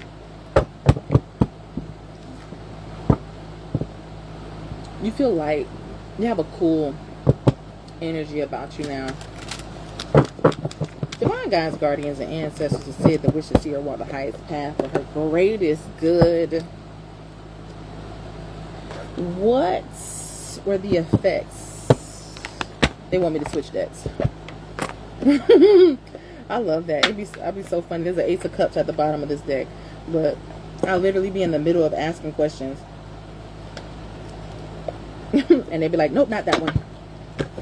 You feel light. You have a cool energy about you now. Divine guides, guardians, and ancestors have said that wish to see her walk the highest path for her greatest good. What were the effects? They want me to switch decks. I love that. I'd be so funny. There's an Ace of Cups at the bottom of this deck, but I'll literally be in the middle of asking questions. And they'd be like, nope, not that one.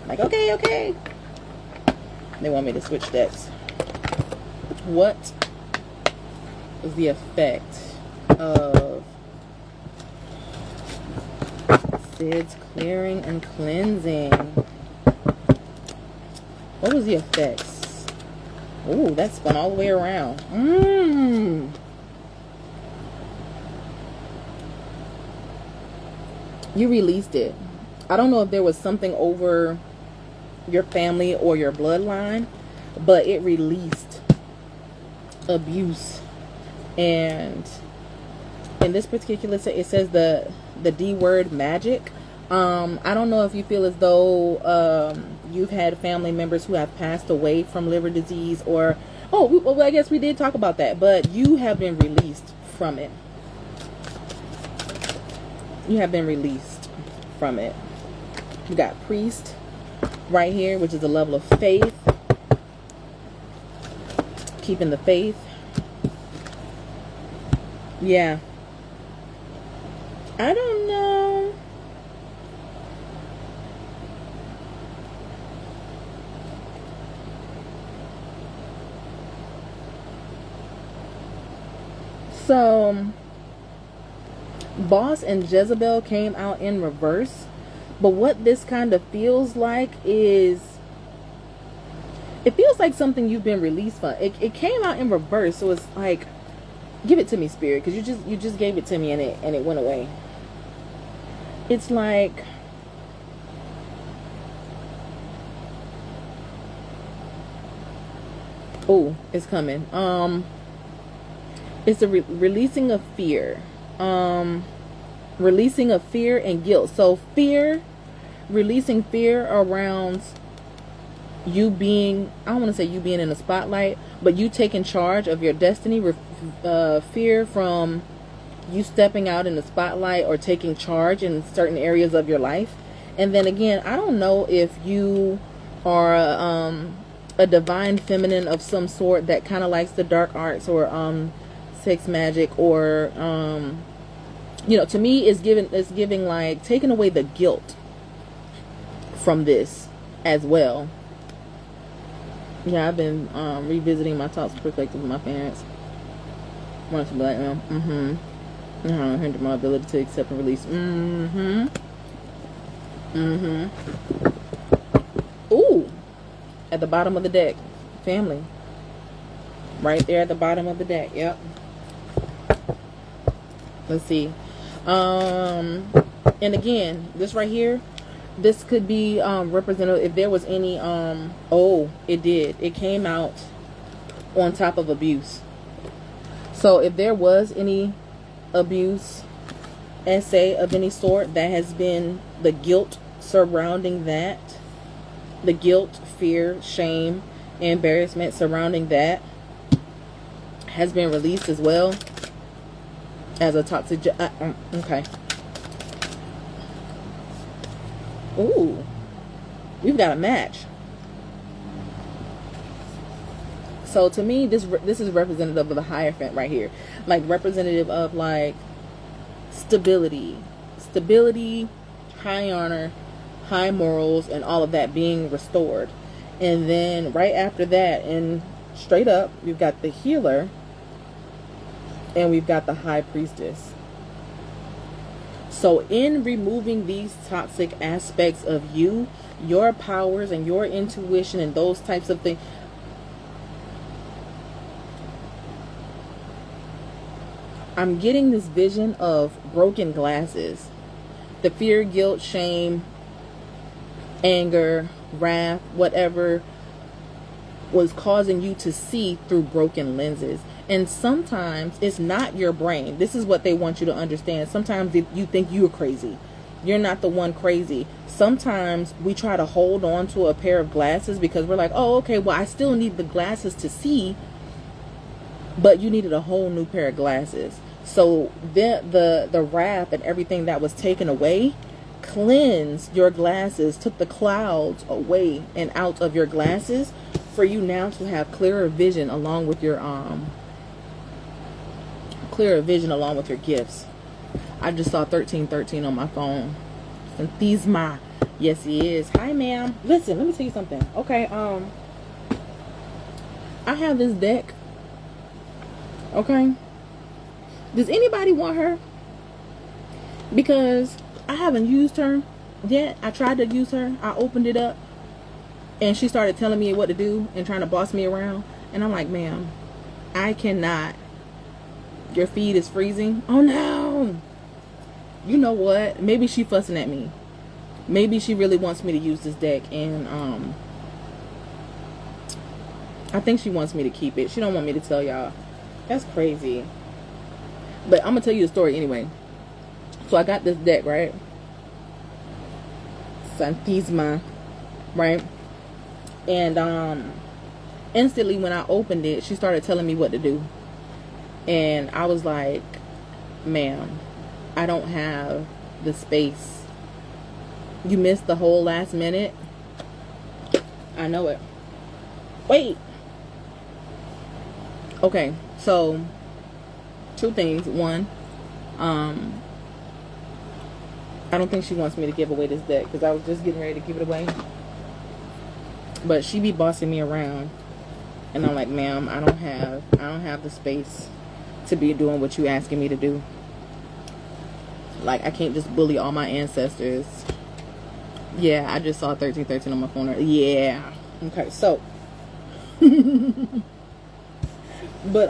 I'm like, okay. They want me to switch decks. What is the effect of SIDS clearing and cleansing. What was the effects? Ooh, that spun all the way around. You released it. I don't know if there was something over your family or your bloodline, but it released abuse. And in this particular, it says the D word, magic. I don't know if you feel as though you've had family members who have passed away from liver disease, or well, I guess we did talk about that, but you have been released from it. You have been released from it. You got priest right here, which is a level of faith, keeping the faith. Yeah, I don't know. So Boss and Jezebel came out in reverse, but what this kind of feels like is, it feels like something you've been released from. It came out in reverse, so it's like, give it to me, Spirit, because you just gave it to me and it went away. It's like, oh, it's coming. It's a releasing of fear. Releasing of fear and guilt. So fear, releasing fear around you being, I don't want to say you being in the spotlight, but you taking charge of your destiny. Fear from you stepping out in the spotlight or taking charge in certain areas of your life. And then again, I don't know if you are a divine feminine of some sort that kind of likes the dark arts or sex magic, or you know, to me it's giving like taking away the guilt from this as well. Yeah, I've been revisiting my toxic perspective with my parents. Want to be like, hinder my ability to accept and release. Ooh, at the bottom of the deck, family. Right there at the bottom of the deck. Yep. Let's see. And again, this right here, this could be representative if there was any oh, it did. It came out on top of abuse. So if there was any abuse, essay of any sort, that has been the guilt surrounding that, the guilt, fear, shame, embarrassment surrounding that has been released as well as a toxic. Okay. Ooh, we've got a match. So to me, this is representative of the Hierophant right here, like representative of like stability, high honor, high morals, and all of that being restored. And then right after that, and straight up, we've got the Healer, and we've got the High Priestess. So in removing these toxic aspects of you, your powers and your intuition and those types of things, I'm getting this vision of broken glasses. The fear, guilt, shame, anger, wrath, whatever was causing you to see through broken lenses. And sometimes it's not your brain. This is what they want you to understand. Sometimes if you think you're crazy, you're not the one crazy. Sometimes we try to hold on to a pair of glasses because we're like, oh, okay, well, I still need the glasses to see. But you needed a whole new pair of glasses. So the wrath and everything that was taken away cleansed your glasses, took the clouds away and out of your glasses for you now to have clearer vision along with your gifts. I just saw 1313 on my phone. Synthesma. Yes, he is. Hi, ma'am. Listen, let me tell you something. Okay, I have this deck. Okay, Does anybody want her? Because I haven't used her yet. I tried to use her. I opened it up and she started telling me what to do and trying to boss me around. And I'm like, ma'am, I cannot. Your feed is freezing. Oh no. You know what? Maybe she fussing at me. Maybe she really wants me to use this deck, and I think she wants me to keep it. She don't want me to tell y'all. That's crazy. But I'm gonna tell you the story anyway. So I got this deck, right? Santisma, right? And instantly when I opened it, she started telling me what to do. And I was like, ma'am, I don't have the space. You missed the whole last minute. I know it. Wait. Okay, so two things. One, I don't think she wants me to give away this deck because I was just getting ready to give it away. But she be bossing me around, and I'm like, ma'am, I don't have the space to be doing what you asking me to do. Like, I can't just bully all my ancestors. Yeah, I just saw 1313 on my phone. Yeah. Okay, so but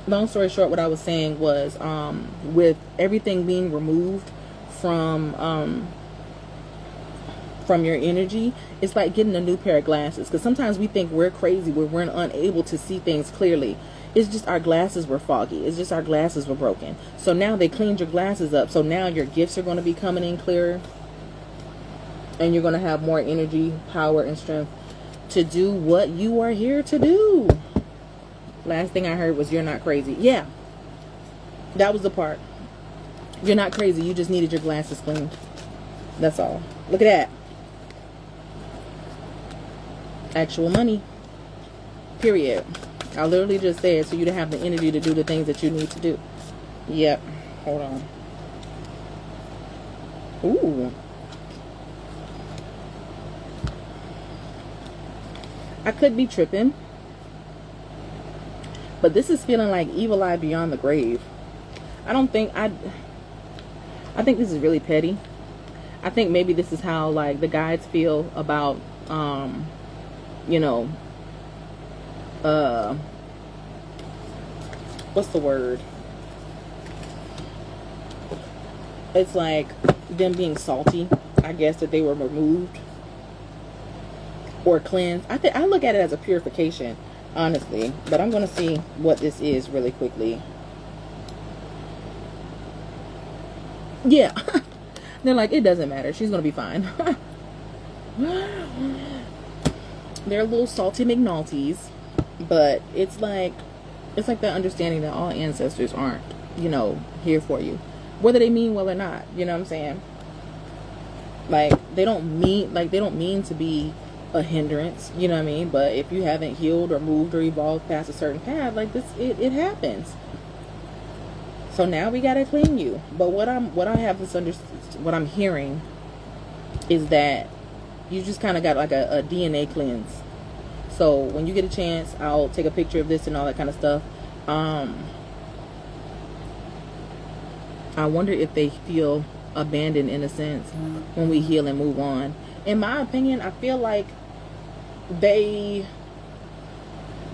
long story short, what I was saying was with everything being removed from your energy, it's like getting a new pair of glasses. Because sometimes we think we're crazy when we're unable to see things clearly. It's just our glasses were foggy. It's just our glasses were broken. So now they cleaned your glasses up. So now your gifts are going to be coming in clearer. And you're going to have more energy, power, and strength to do what you are here to do. Last thing I heard was, you're not crazy. Yeah. That was the part. You're not crazy. You just needed your glasses cleaned. That's all. Look at that. Actual money. Period. I literally just said so you to have the energy to do the things that you need to do. Yep. Hold on. Ooh. I could be tripping, but this is feeling like Evil Eye Beyond the Grave. I think this is really petty. I think maybe this is how, like, the guides feel about you know, what's the word? It's like them being salty, I guess, that they were removed or cleansed. I look at it as a purification, honestly. But I'm going to see what this is really quickly. Yeah. They're like, it doesn't matter. She's going to be fine. They're little salty McNulties. But it's like the understanding that all ancestors aren't, you know, here for you. Whether they mean well or not. You know what I'm saying? Like, they don't mean to be a hindrance, you know what I mean? But if you haven't healed or moved or evolved past a certain path, like this, it happens. So now we gotta clean you. But what I'm hearing is that you just kind of got like a DNA cleanse. So when you get a chance, I'll take a picture of this and all that kind of stuff. I wonder if they feel abandoned in a sense when we heal and move on. In my opinion, I feel like they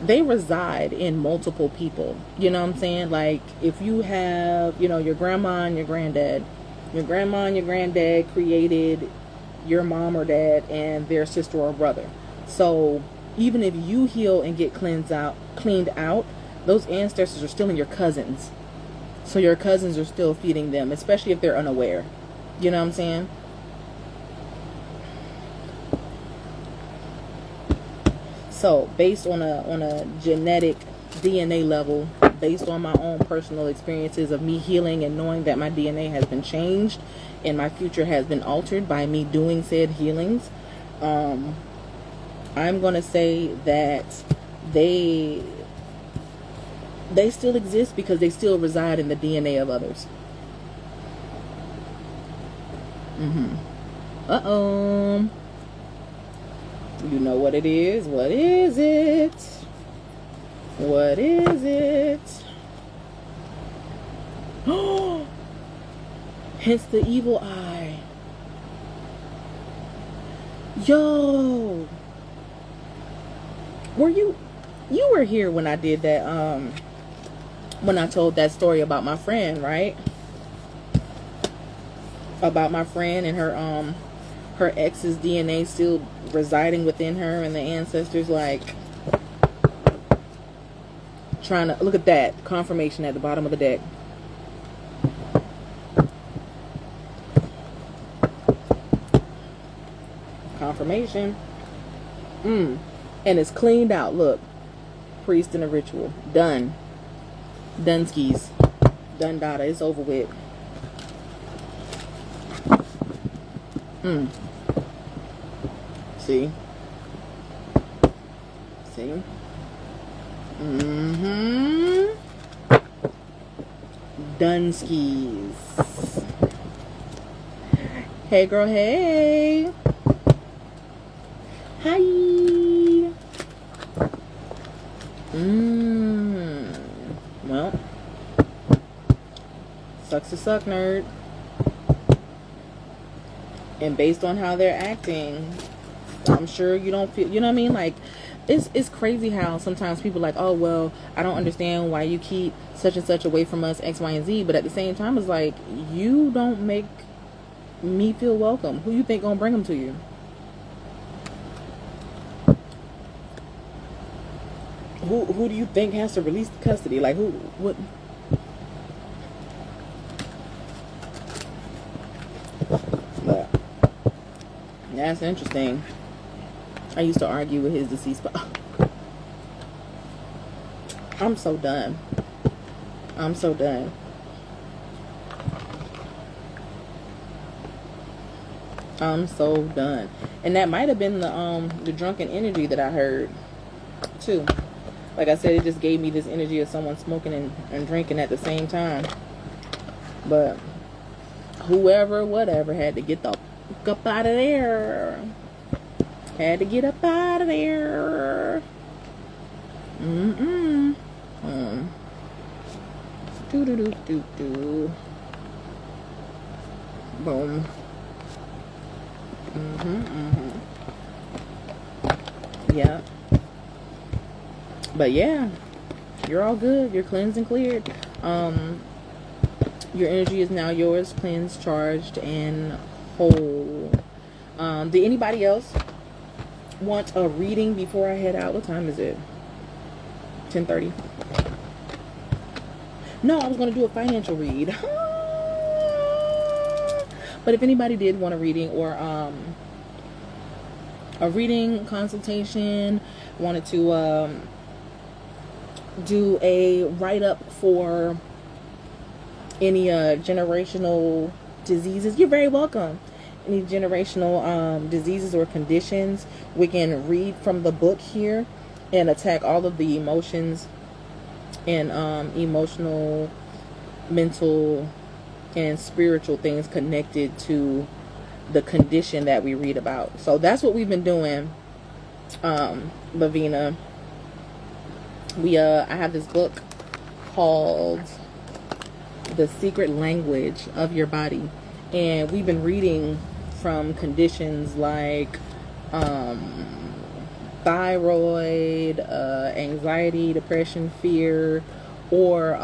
reside in multiple people. You know what I'm saying? Like, if you have, you know, your grandma and your granddad created your mom or dad and their sister or brother. So even if you heal and get cleaned out, those ancestors are still in your cousins. So your cousins are still feeding them, especially if they're unaware. You know what I'm saying? So based on a genetic DNA level, based on my own personal experiences of me healing and knowing that my DNA has been changed and my future has been altered by me doing said healings, I'm going to say that they still exist because they still reside in the DNA of others. Uh-oh. You know what it is? What is it? What is it? Hence the evil eye. Yo, were you were here when I did that, when I told that story about my friend, right? About my friend and her ex's DNA still residing within her, and the ancestors like trying to look at that confirmation at the bottom of the deck. Confirmation. And it's cleaned out. Look, priest in a ritual. Done. Done skis. Done data. It's over with. See? See? Done skis. Hey girl, hey. Hi. Well, sucks to suck, nerd. And based on how they're acting, I'm sure you don't feel, you know what I mean? Like, it's crazy how sometimes people are like, oh, well, I don't understand why you keep such and such away from us, X, Y, and Z. But at the same time, it's like, you don't make me feel welcome. Who you think gonna bring them to you? Who do you think has to release the custody? Like, who? What? But that's interesting. I used to argue with his deceased, but I'm so done. I'm so done. I'm so done. And that might have been the drunken energy that I heard too. Like I said, it just gave me this energy of someone smoking and drinking at the same time. But whoever, whatever, had to get the fuck up out of there. Had to get up out of there. Do do do do do. Boom. Yeah. But yeah, you're all good. You're cleansed and cleared. Your energy is now yours, cleansed, charged, and whole. Did anybody else want a reading before I head out? What time is it? 10:30. No, I was going to do a financial read. But if anybody did want a reading or a reading consultation, wanted to do a write-up for any generational diseases, you're very welcome. Any generational diseases or conditions, we can read from the book here and attack all of the emotions and emotional, mental, and spiritual things connected to the condition that we read about. So that's what we've been doing, Lavina. I have this book called The Secret Language of Your Body, and we've been reading from conditions like thyroid, anxiety, depression, fear, or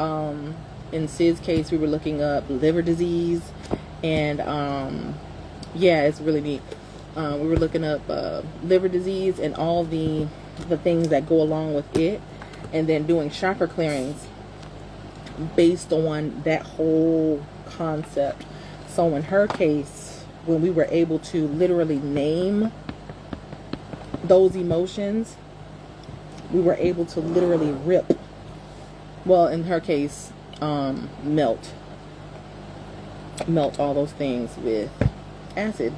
in Sid's case we were looking up liver disease, and yeah, it's really neat. We were looking up liver disease and all the things that go along with it, and then doing chakra clearings based on that whole concept. So in her case, when we were able to literally name those emotions, we were able to literally rip, well, in her case, melt all those things with acid.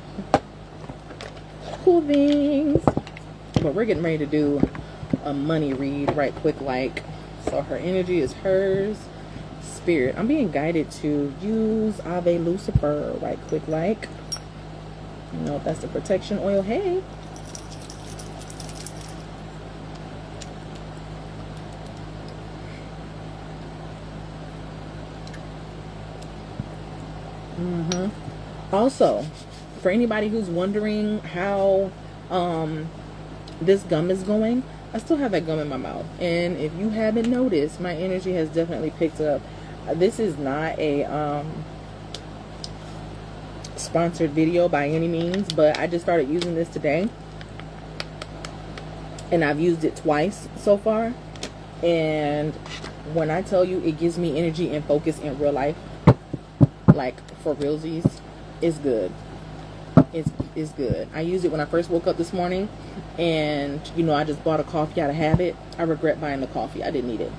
Cool things. But we're getting ready to do a money read right quick, like, so her energy is hers. Spirit, I'm being guided to use Ave Lucifer right quick, like, you know, if that's the protection oil. Hey, Also, for anybody who's wondering how this gum is going, I still have that gum in my mouth. And if you haven't noticed, my energy has definitely picked up. This is not a sponsored video by any means, but I just started using this today. And I've used it twice so far. And when I tell you it gives me energy and focus in real life, like for realsies, it's good. It's good. I used it when I first woke up this morning, and you know, I just bought a coffee out of habit. I regret buying the coffee. I didn't need it.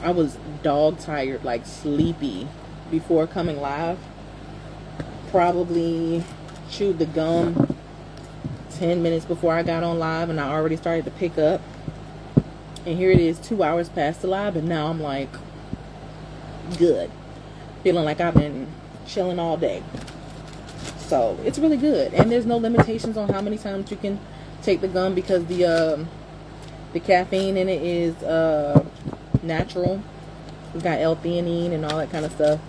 I was dog tired, like sleepy before coming live. Probably chewed the gum 10 minutes before I got on live, and I already started to pick up. And here it is, 2 hours past the live, and now I'm like good, feeling like I've been chilling all day. So it's really good, and there's no limitations on how many times you can take the gum, because the caffeine in it is natural. We've got L-theanine and all that kind of stuff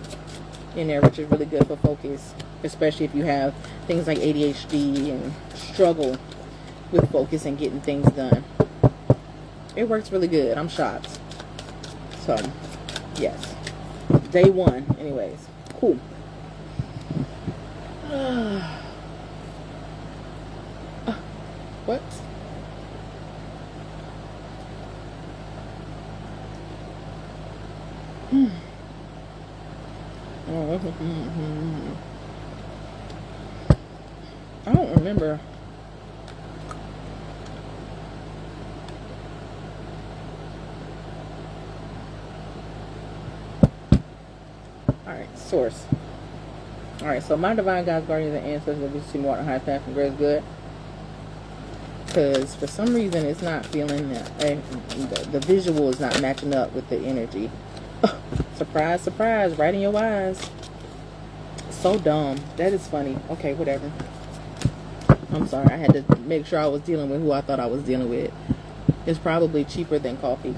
in there, which is really good for focus, especially if you have things like ADHD and struggle with focus and getting things done. It works really good. I'm shocked. So yes, day one anyways. Cool. What? I don't remember. Alright, source. Alright, so my divine guides, guardians, and ancestors, we see more high path and grace good. Because for some reason it's not feeling that the visual is not matching up with the energy. Surprise, surprise, right in your eyes. So dumb. That is funny. Okay, whatever. I'm sorry. I had to make sure I was dealing with who I thought I was dealing with. It's probably cheaper than coffee.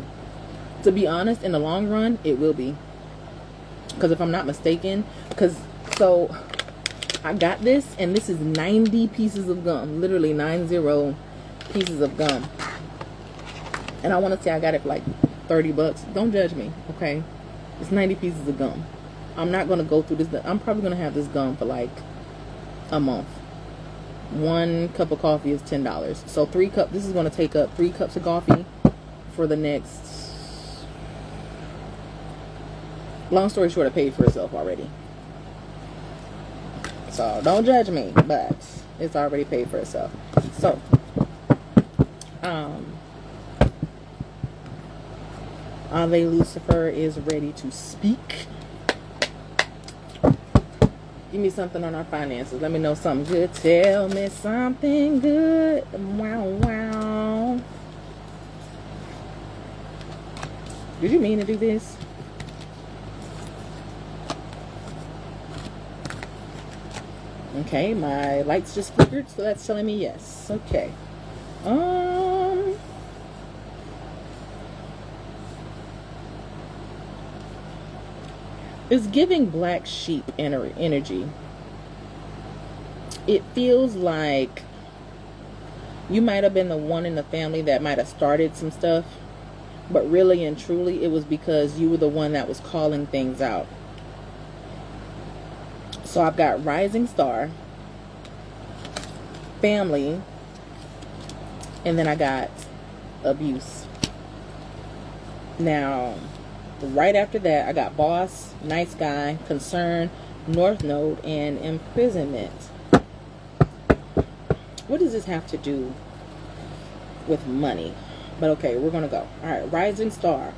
To be honest, in the long run, it will be. Because if I'm not mistaken, so I got this, and this is 90 pieces of gum. Literally 90 pieces of gum. And I want to say I got it for like $30. Don't judge me, okay? It's 90 pieces of gum. I'm not going to go through this. I'm probably going to have this gum for like a month. 1 cup of coffee is $10. So 3 cups. This is going to take up 3 cups of coffee for the next. Long story short, it paid for itself already. So don't judge me, but it's already paid for itself. So, Ave Lucifer is ready to speak. Give me something on our finances. Let me know something good. Tell me something good. Wow, wow. Did you mean to do this? Okay, my lights just flickered, so that's telling me yes. Okay. It's giving black sheep energy. It feels like you might have been the one in the family that might have started some stuff, but really and truly it was because you were the one that was calling things out. So I've got rising star, family, and then I got abuse. Now, right after that, I got boss, nice guy, concern, north node, and imprisonment. What does this have to do with money? But okay, we're gonna go. All right, rising star.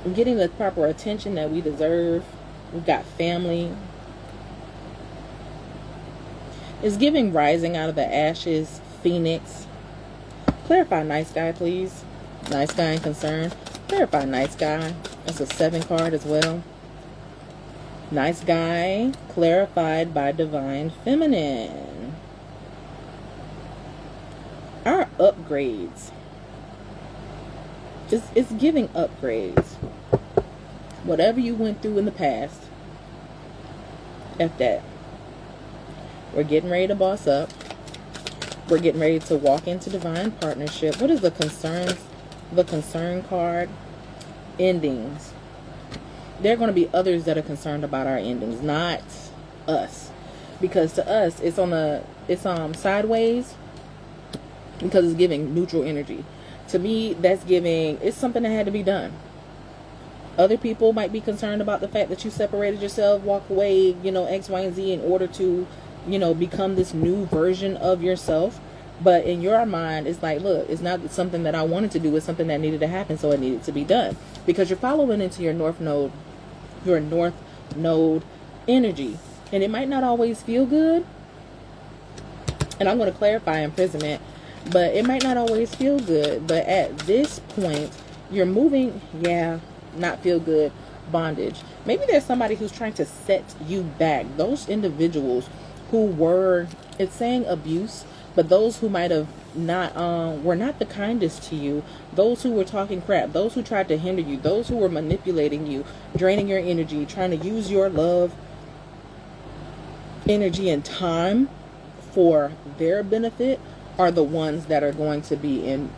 I'm getting the proper attention that we deserve. We've got family. It's giving rising out of the ashes, phoenix. Clarify nice guy, please. Nice guy and concern. Clarify nice guy. That's a 7 card as well. Nice guy, clarified by divine feminine. Our upgrades. It's giving upgrades. Whatever you went through in the past, F that. We're getting ready to boss up. We're getting ready to walk into divine partnership. What is the concerns? The concern card. Endings. There are going to be others that are concerned about our endings, not us. Because to us, it's sideways, because it's giving neutral energy. To me, that's giving, it's something that had to be done. Other people might be concerned about the fact that you separated yourself, walk away, X, Y, and Z in order to, become this new version of yourself. But in your mind, it's like, look, it's not something that I wanted to do. It's something that needed to happen, so it needed to be done. Because you're following into your north node energy. And it might not always feel good. And I'm going to clarify imprisonment. But it might not always feel good. But at this point, you're moving, not feel good, bondage. Maybe there's somebody who's trying to set you back. Those individuals who were, it's saying abuse, but those who might have not, were not the kindest to you, those who were talking crap, those who tried to hinder you, those who were manipulating you, draining your energy, trying to use your love, energy, and time for their benefit, are the ones that are going to be in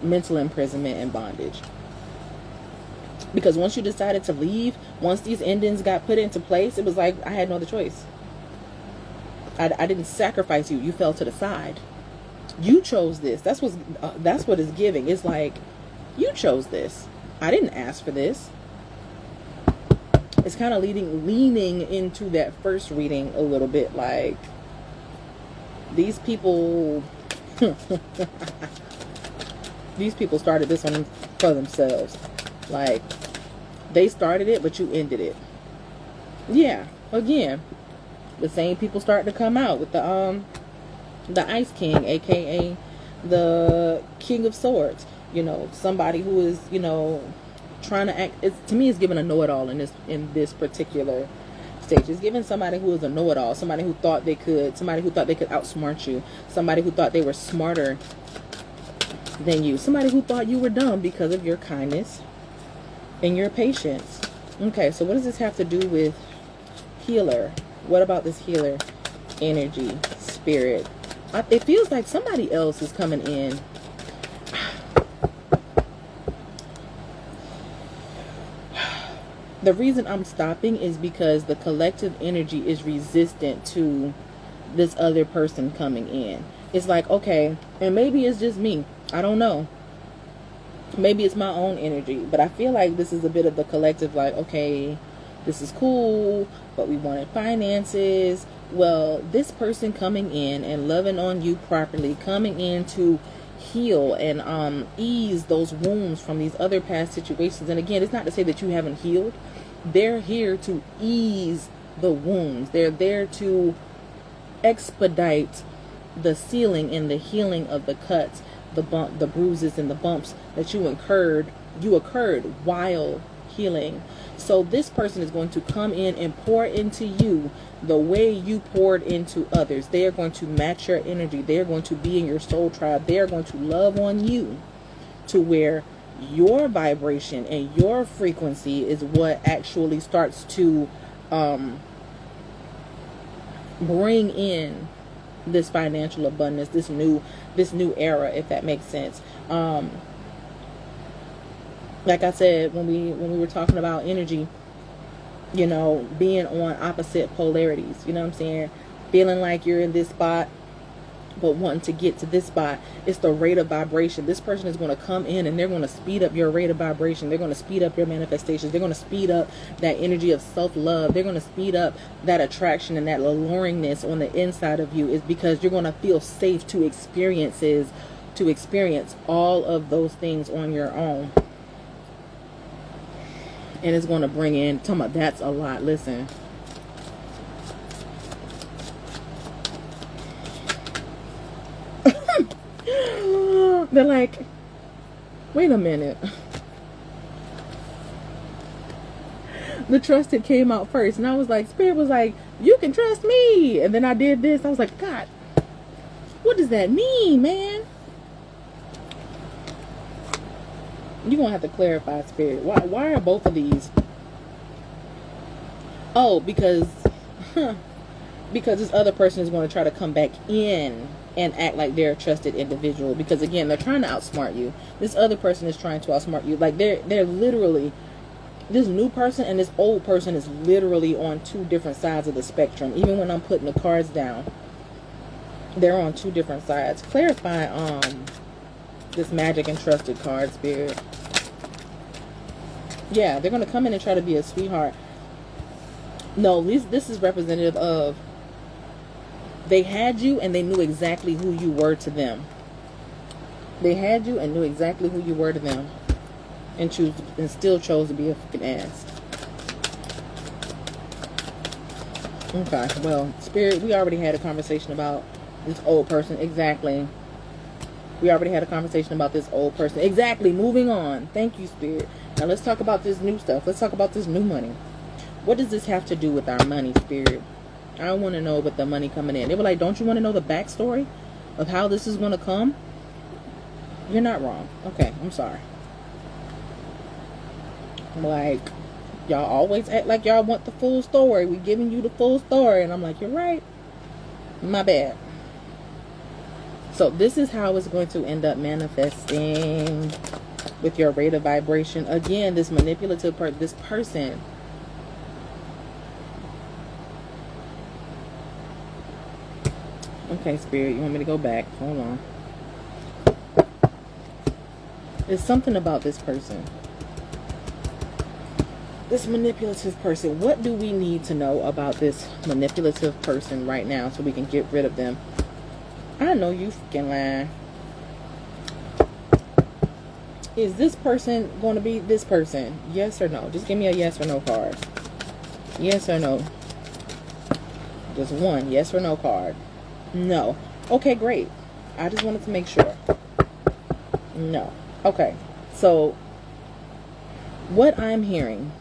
mental imprisonment and bondage. Because once you decided to leave, once these endings got put into place, it was like I had no other choice. I didn't sacrifice you. You fell to the side. You chose this. That's what it's giving. It's like, you chose this. I didn't ask for this. It's kind of leaning into that first reading a little bit, like these people these people started this one for themselves. Like, they started it, but you ended it. Yeah, again, the same people starting to come out with the Ice King, aka the King of Swords. Somebody who is, trying to act. To me, it's giving a know-it-all in this particular stage. It's giving somebody who is a know-it-all, somebody who thought they could outsmart you, somebody who thought they were smarter than you, somebody who thought you were dumb because of your kindness and your patience. Okay, so what does this have to do with healer? What about this healer energy, spirit? It feels like somebody else is coming in. The reason I'm stopping is because the collective energy is resistant to this other person coming in. It's like, okay, and maybe it's just me. I don't know. Maybe it's my own energy. But I feel like this is a bit of the collective, like, okay, this is cool, but we wanted finances. Well, this person coming in and loving on you properly, coming in to heal and ease those wounds from these other past situations. And again, it's not to say that you haven't healed. They're here to ease the wounds. They're there to expedite the sealing and the healing of the cuts, the bruises and the bumps that you occurred while healing. So this person is going to come in and pour into you the way you poured into others. They are going to match your energy. They are going to be in your soul tribe. They are going to love on you to where your vibration and your frequency is what actually starts to bring in this financial abundance, this new era, if that makes sense. Like I said, when we were talking about energy, being on opposite polarities, you know what I'm saying? Feeling like you're in this spot, but wanting to get to this spot. It's the rate of vibration. This person is going to come in and they're going to speed up your rate of vibration. They're going to speed up your manifestations. They're going to speed up that energy of self-love. They're going to speed up that attraction and that alluringness on the inside of you, is because you're going to feel safe to experience all of those things on your own. And it's going to bring in, talking about that's a lot. Listen. They're like, wait a minute. The trusted came out first. And I was like, Spirit was like, you can trust me. And then I did this. I was like, God, what does that mean, man? You're going to have to clarify, Spirit. Why are both of these? Oh, because this other person is going to try to come back in and act like they're a trusted individual. Because again, they're trying to outsmart you. This other person is trying to outsmart you. Like they're literally, this new person and this old person is literally on two different sides of the spectrum. Even when I'm putting the cards down, they're on two different sides. Clarify this magic and trusted card, Spirit. Yeah, they're going to come in and try to be a sweetheart. No, this is representative of they had you and they knew exactly who you were to them. They had you and knew exactly who you were to them, and still chose to be a fucking ass. Okay, well, Spirit, we already had a conversation about this old person. Exactly. We already had a conversation about this old person. Exactly. Moving on. Thank you, Spirit. Now let's talk about this new stuff. Let's talk about this new money. What does this have to do with our money, Spirit? I want to know about the money coming in. They were like, don't you want to know the backstory of how this is going to come? You're not wrong. Okay, I'm sorry. Like, y'all always act like y'all want the full story. We giving you the full story. And I'm like, you're right. My bad. So this is how it's going to end up manifesting with your rate of vibration. Again, this manipulative part, this person. Okay, Spirit, you want me to go back? Hold on. There's something about this person. This manipulative person. What do we need to know about this manipulative person right now so we can get rid of them? I know you fucking lying. Is this person going to be this person? Yes or no? Just give me a yes or no card. Yes or no? Just one yes or no card. No. Okay, great. I just wanted to make sure. No. Okay. So, what I'm hearing,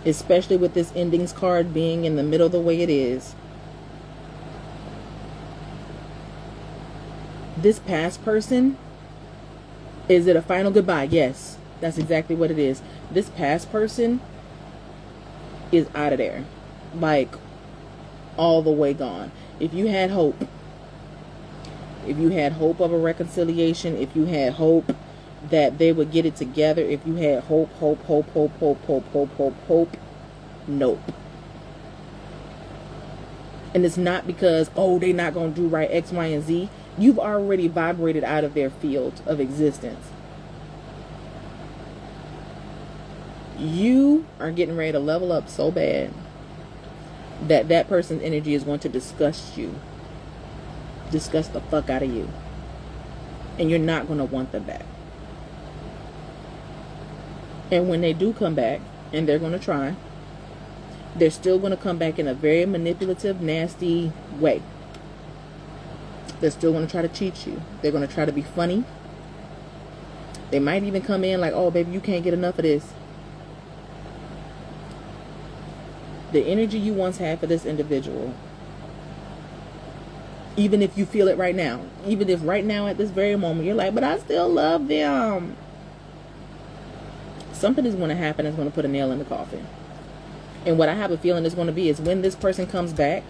especially with this endings card being in the middle the way it is, this past person, is it a final goodbye? Yes. That's exactly what it is. This past person is out of there. Like, all the way gone. If you had hope of a reconciliation, if you had hope that they would get it together, if you had hope, nope. And it's not because, oh, they're not going to do right X, Y, and Z. You've already vibrated out of their field of existence. You are getting ready to level up so bad that person's energy is going to disgust you. Disgust the fuck out of you. And you're not going to want them back. And when they do come back, and they're going to try, they're still going to come back in a very manipulative, nasty way. They're still going to try to cheat you. They're going to try to be funny. They might even come in like, oh, baby, you can't get enough of this. The energy you once had for this individual, even if you feel it right now, even if right now at this very moment you're like, but I still love them, something is going to happen that's going to put a nail in the coffin. And what I have a feeling is going to be is when this person comes back,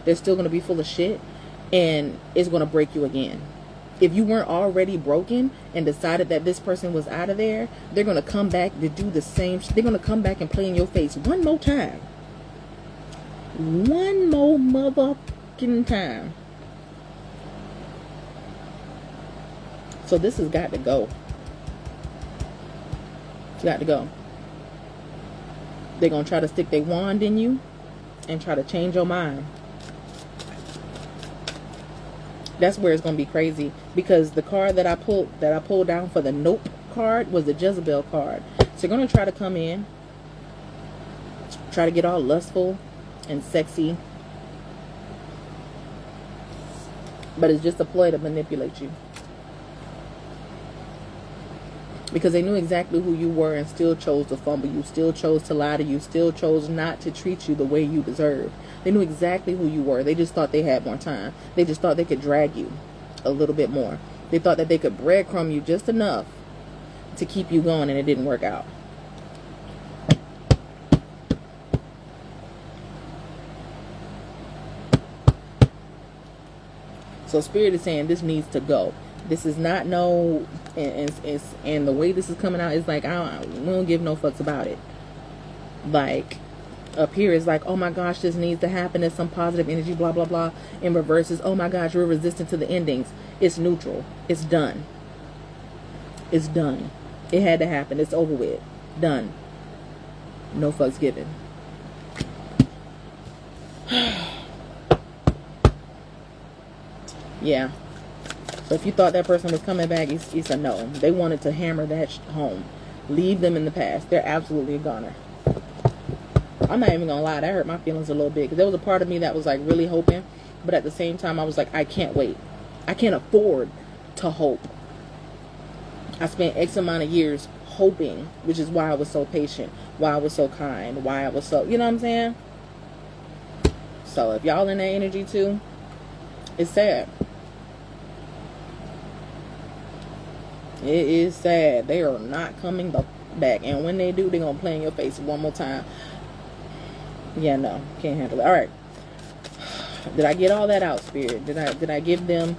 they're still going to be full of shit, and it's going to break you again. If you weren't already broken and decided that this person was out of there, they're going to come back to do the same. They're going to come back and play in your face one more time. One more motherfucking time. So this has got to go. It's got to go. They're going to try to stick their wand in you and try to change your mind. That's where it's going to be crazy, because the card that I pulled down for the nope card was the Jezebel card. So they're going to try to come in, try to get all lustful and sexy, but it's just a ploy to manipulate you, because they knew exactly who you were and still chose to fumble you, still chose to lie to you, still chose not to treat you the way you deserve. They knew exactly who you were. They just thought they had more time. They just thought they could drag you a little bit more. They thought that they could breadcrumb you just enough to keep you going, and it didn't work out. So Spirit is saying this needs to go. This is not no, and the way this is coming out is like, we don't give no fucks about it. Like, up here is like, oh my gosh, this needs to happen. There's some positive energy, blah, blah, blah. In reverse is, oh my gosh, you're resistant to the endings. It's neutral. It's done. It's done. It had to happen. It's over with. Done. No fucks given. Yeah. So if you thought that person was coming back, it's a no. They wanted to hammer that home. Leave them in the past. They're absolutely a goner. I'm not even gonna lie, that hurt my feelings a little bit, because there was a part of me that was like really hoping, but at the same time I was like, I can't wait. I can't afford to hope. I spent X amount of years hoping, which is why I was so patient, why I was so kind, why I was so, you know what I'm saying? So if y'all in that energy too, it's sad. It is sad. They are not coming back, and when they do, they're gonna play in your face one more time. Yeah, no, can't handle it. All right, did I get all that out, Spirit? Did I give them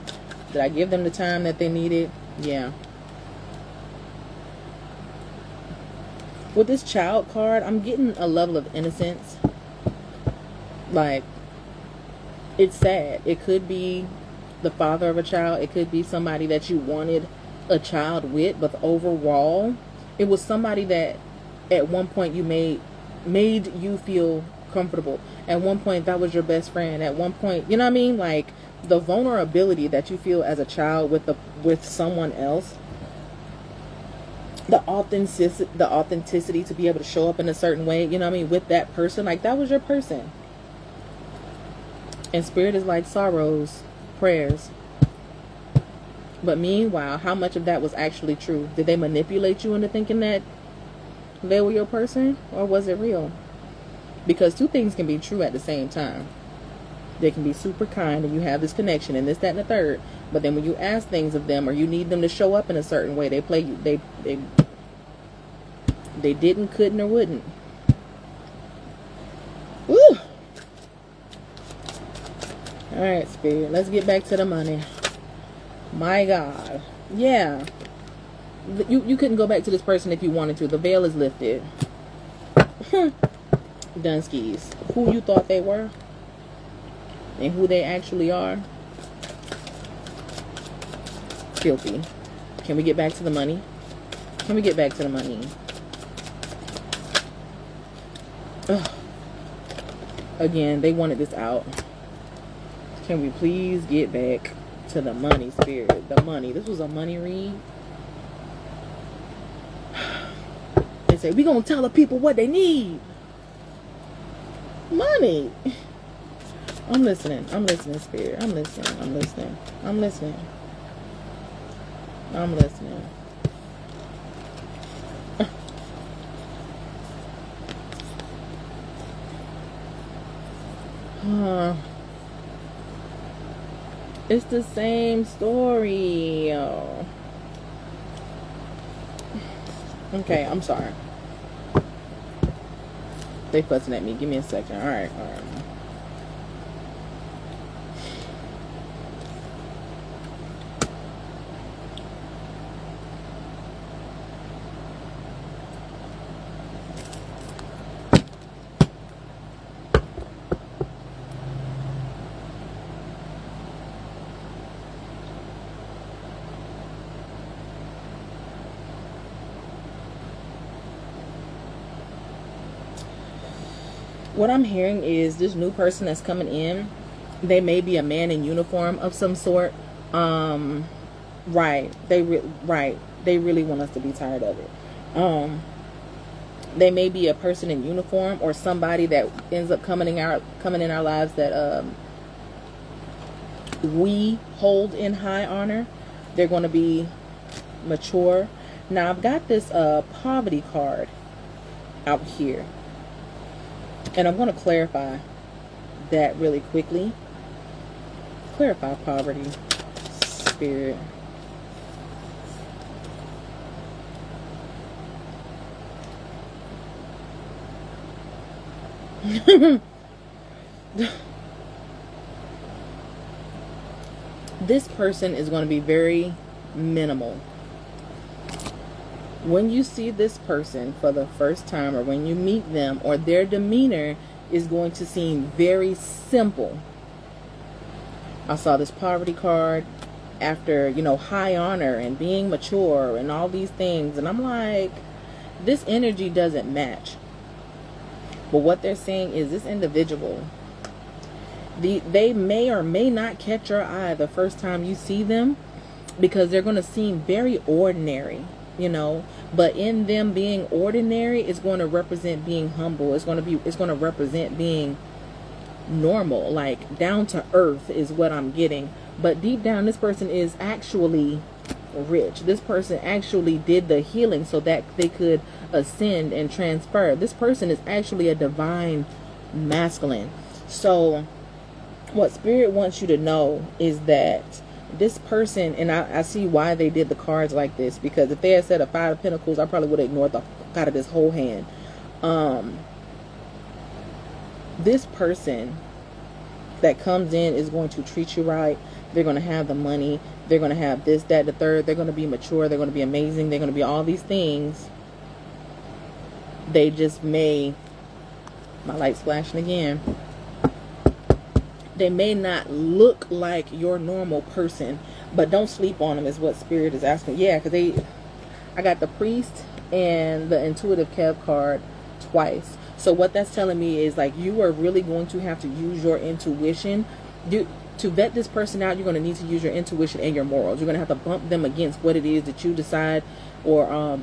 the time that they needed? Yeah. With this child card, I'm getting a level of innocence. Like, it's sad. It could be the father of a child. It could be somebody that you wanted a child with, but overall, it was somebody that at one point you made you feel comfortable. At one point, that was your best friend. At one point, you know what I mean? Like, the vulnerability that you feel as a child with someone else, the authenticity to be able to show up in a certain way, you know what I mean, with that person, like, that was your person. And Spirit is like, sorrows, prayers. But meanwhile, how much of that was actually true? Did they manipulate you into thinking that they were your person, or was it real? Because two things can be true at the same time. They can be super kind and you have this connection and this, that, and the third. But then when you ask things of them, or you need them to show up in a certain way, they play you. They didn't, couldn't, or wouldn't. Woo! All right, Spirit. Let's get back to the money. My God. Yeah. You couldn't go back to this person if you wanted to. The veil is lifted. Dunskies. Who you thought they were and who they actually are. Filthy. Can we get back to the money? Can we get back to the money? Ugh. Again, they wanted this out. Can we please get back to the money, Spirit? The money. This was a money read. They say, we gonna tell the people what they need. Money. I'm listening. I'm listening, Spirit. I'm listening. I'm listening. I'm listening. I'm listening. It's the same story. Okay, I'm sorry. They fussing at me. Give me a second. All right, all right. What I'm hearing is this new person that's coming in, they may be a man in uniform of some sort. Right. They really want us to be tired of it. They may be a person in uniform or somebody that ends up coming in our lives that we hold in high honor. They're going to be mature. Now I've got this poverty card out here. And I'm going to clarify that really quickly. Clarify poverty, Spirit. This person is going to be very minimal. When you see this person for the first time, or when you meet them, or their demeanor is going to seem very simple. I saw this poverty card after, high honor and being mature and all these things. And I'm like, this energy doesn't match. But what they're saying is this individual, they may or may not catch your eye the first time you see them, because they're going to seem very ordinary, but in them being ordinary, it's going to represent being humble. It's going to represent being normal, like down to earth is what I'm getting. But deep down, this person is actually rich. This person actually did the healing so that they could ascend and transfer. This person is actually a divine masculine. So what Spirit wants you to know is that this person, and I see why they did the cards like this, because if they had said a 5 of Pentacles, I probably would have ignored the out of this whole hand. This person that comes in is going to treat you right. They're going to have the money. They're going to have this, that, the third. They're going to be mature. They're going to be amazing. They're going to be all these things. They just may, my light's flashing again. They may not look like your normal person, but don't sleep on them is what Spirit is asking. Yeah, because I got the Priest and the Intuitive Kev card twice. So what that's telling me is, like, you are really going to have to use your intuition. To vet this person out, you're going to need to use your intuition and your morals. You're going to have to bump them against what it is that you decide, or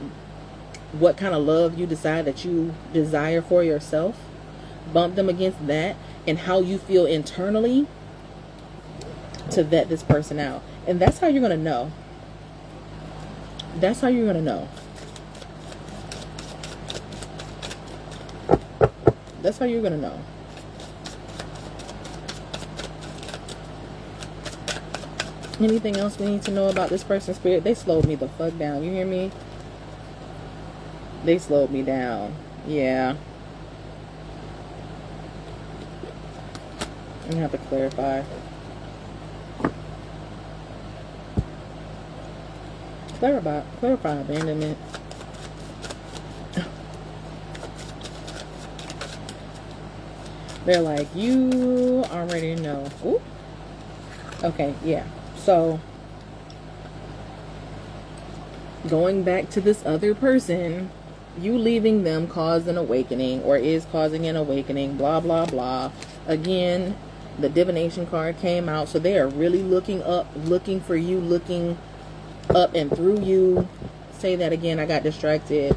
what kind of love you decide that you desire for yourself. Bump them against that and how you feel internally to vet this person out. And that's how you're going to know. That's how you're going to know. That's how you're going to know. Anything else we need to know about this person's Spirit? They slowed me the fuck down. You hear me? They slowed me down. Yeah. I'm going to have to clarify. Clarify abandonment. They're like, you already know. Ooh. Okay, yeah. So, going back to this other person, you leaving them caused an awakening, or is causing an awakening, blah, blah, blah. Again, the divination card came out, so they are really looking up, looking for you, looking up and through you. Say that again, I got distracted.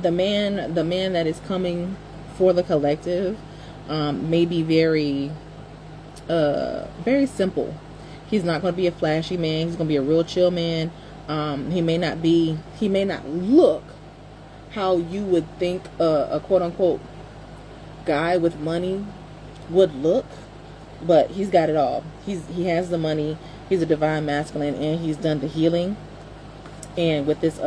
The man that is coming for the collective may be very simple. He's not going to be a flashy man. He's going to be a real chill man. He may not look how you would think a quote unquote guy with money would look, but he's got it all. He has the money. He's a divine masculine, and he's done the healing. And with this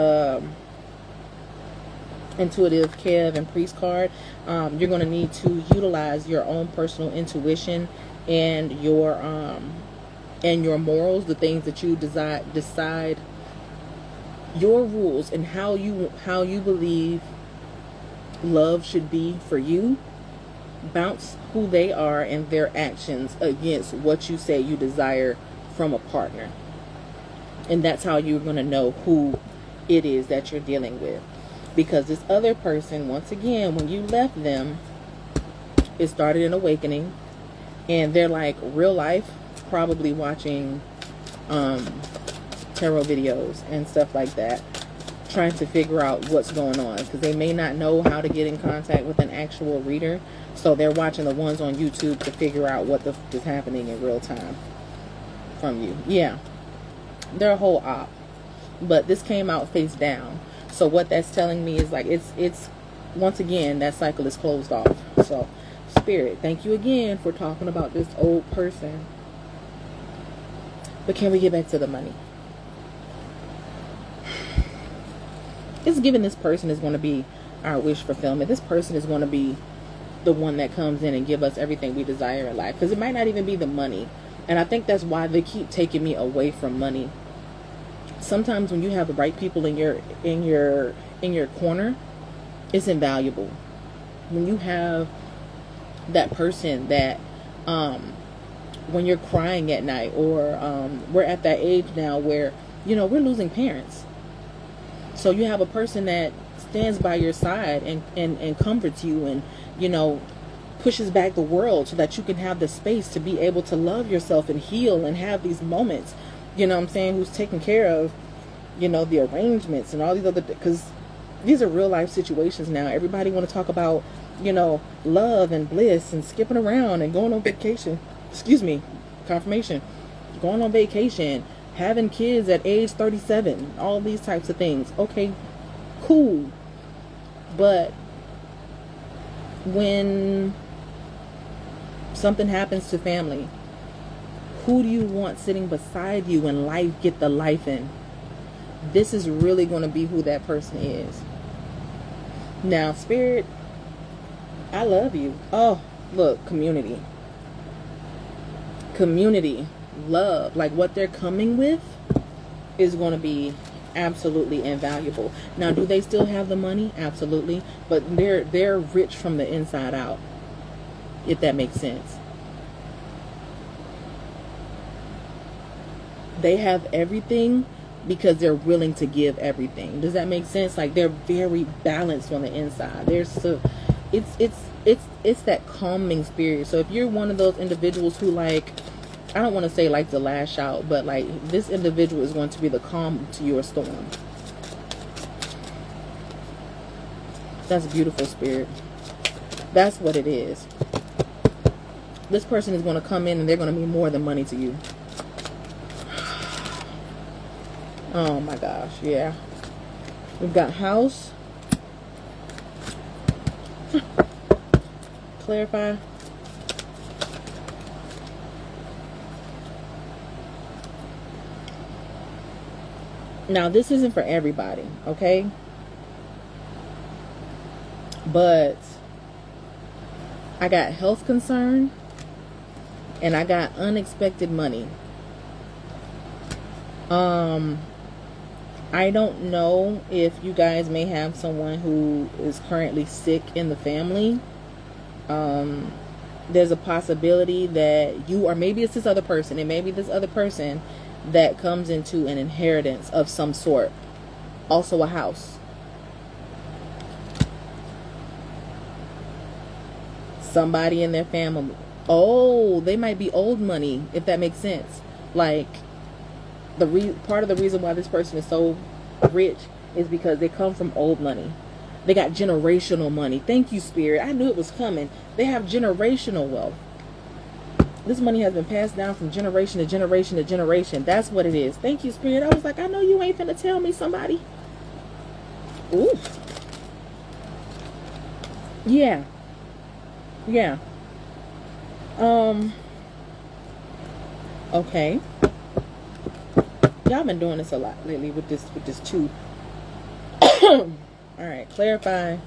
Intuitive Kev and Priest card, you're going to need to utilize your own personal intuition and your morals, the things that you decide your rules, and how you believe love should be for you. Bounce who they are and their actions against what you say you desire from a partner, and that's how you're going to know who it is that you're dealing with. Because this other person, once again, when you left them, it started an awakening, and they're like real life, probably watching tarot videos and stuff like that, trying to figure out what's going on, because they may not know how to get in contact with an actual reader, so they're watching the ones on YouTube to figure out what the f is happening in real time from you. Yeah, they're a whole op, but this came out face down. So what that's telling me is, like, it's once again, that cycle is closed off. So Spirit, thank you again for talking about this old person. But can we get back to the money? it's given this person is going to be our wish fulfillment. This person is going to be the one that comes in and give us everything we desire in life, because it might not even be the money. And I think that's why they keep taking me away from money. Sometimes when you have the right people in your corner, it's invaluable. When you have that person that when you're crying at night, or we're at that age now where, you know, we're losing parents, so you have a person that stands by your side and comforts you, and, you know, pushes back the world so that you can have the space to be able to love yourself and heal and have these moments, you know what I'm saying, who's taking care of, you know, the arrangements and all these other, because these are real life situations now. Everybody want to talk about, you know, love and bliss and skipping around and going on vacation, confirmation, going on vacation, having kids at age 37, all these types of things. Okay, cool. But when something happens to family, who do you want sitting beside you when life get the life in? This is really going to be who that person is. Now, Spirit, I love you. Oh, look, community, love, like what they're coming with is going to be absolutely invaluable. Now, do they still have the money? Absolutely. But they're rich from the inside out, if that makes sense. They have everything because they're willing to give everything. Does that make sense? Like, they're very balanced on the inside. They're so, it's that calming spirit. So if you're one of those individuals who, like, I don't want to say like the lash out, but like this individual is going to be the calm to your storm. That's beautiful, Spirit. That's what it is. This person is going to come in and they're going to mean more than money to you. Oh my gosh, yeah. We've got house. Clarify. Now, this isn't for everybody, okay? But I got health concern and I got unexpected money. I don't know if you guys may have someone who is currently sick in the family. There's a possibility that you, or maybe it's this other person, and maybe this other person that comes into an inheritance of some sort. Also a house. Somebody in their family. Oh, they might be old money, if that makes sense. Like, part of the reason why this person is so rich is because they come from old money. They got generational money. Thank you, Spirit. I knew it was coming. They have generational wealth. This money has been passed down from generation to generation to generation. That's what it is. Thank you, Spirit. I was like, I know you ain't finna tell me, somebody. Ooh. Yeah. Yeah. Okay. Y'all been doing this a lot lately with this too. All right. Clarify.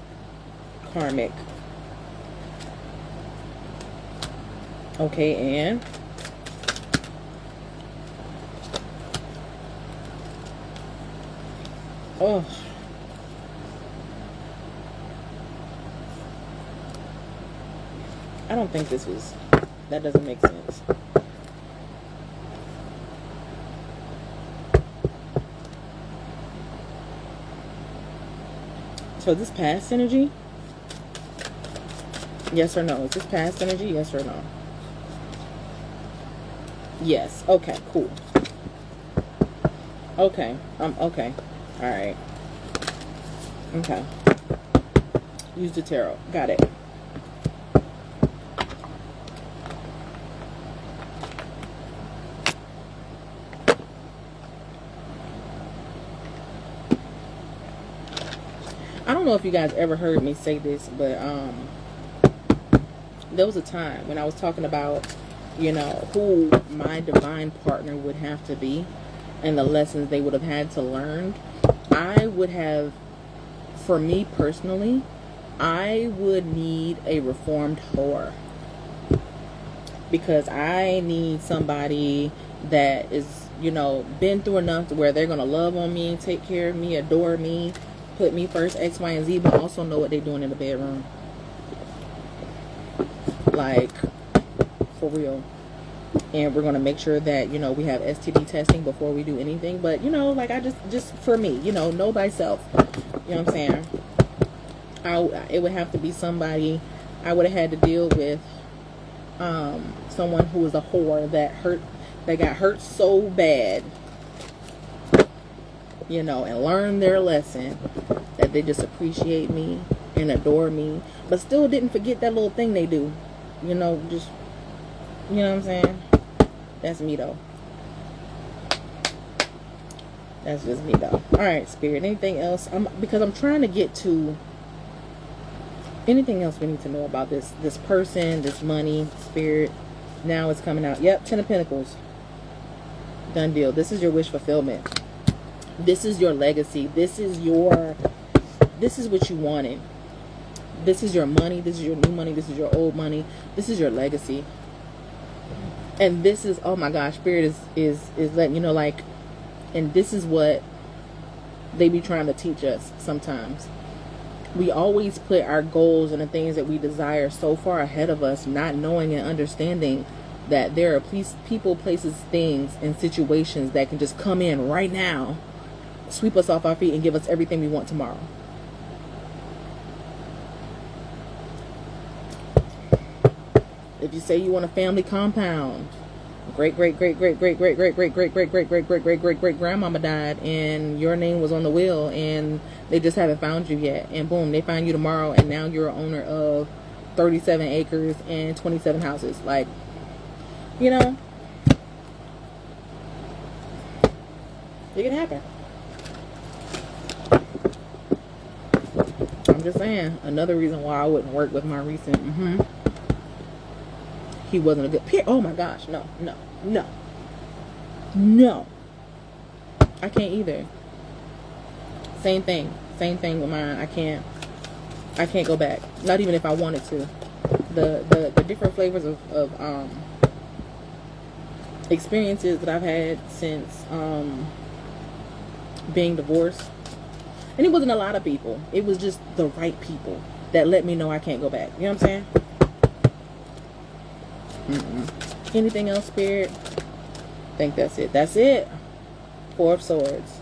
Karmic. Okay, and oh, I don't think this was, that doesn't make sense. So is this past energy? Yes or no? Is this past energy? Yes or no? Yes. Okay, cool. Okay. Okay. All right. Okay. Use the tarot. Got it. I don't know if you guys ever heard me say this, but there was a time when I was talking about, you know, who my divine partner would have to be and the lessons they would have had to learn. I would have for me personally, I would need a reformed whore, because I need somebody that is, you know, been through enough to where they're gonna love on me, take care of me, adore me, put me first, X, Y, and Z, but also know what they're doing in the bedroom. Like, for real. And we're gonna make sure that, you know, we have STD testing before we do anything. But, you know, like, I just for me, you know thyself. You know what I'm saying? It would have to be somebody. I would have had to deal with someone who was a whore that got hurt so bad, you know, and learned their lesson, that they just appreciate me and adore me, but still didn't forget that little thing they do, you know, just, you know what I'm saying? That's me though. That's just me though. All right, Spirit, anything else? Because I'm trying to get to anything else we need to know about this person, this money, Spirit. Now it's coming out. Yep, Ten of Pentacles. Done deal. This is your wish fulfillment. This is your legacy. This is what you wanted. This is your money. This is your new money. This is your old money. This is your legacy. And this is, oh my gosh, Spirit is letting you know, like, and this is what they be trying to teach us sometimes. We always put our goals and the things that we desire so far ahead of us, not knowing and understanding that there are people, places, things, and situations that can just come in right now, sweep us off our feet, and give us everything we want tomorrow. If you say you want a family compound, great grandmama died and your name was on the will and they just haven't found you yet, and boom, they find you tomorrow, and now you're an owner of 37 acres and 27 houses. Like, you know, it can happen. I'm just saying, another reason why I wouldn't work with my recent he wasn't a good peer. Oh my gosh, no. I can't either. Same thing with mine. I can't go back. Not even if I wanted to. The different flavors of experiences that I've had since being divorced. And it wasn't a lot of people. It was just the right people that let me know I can't go back. You know what I'm saying? Anything else, Spirit? I think that's it. That's it. Four of Swords.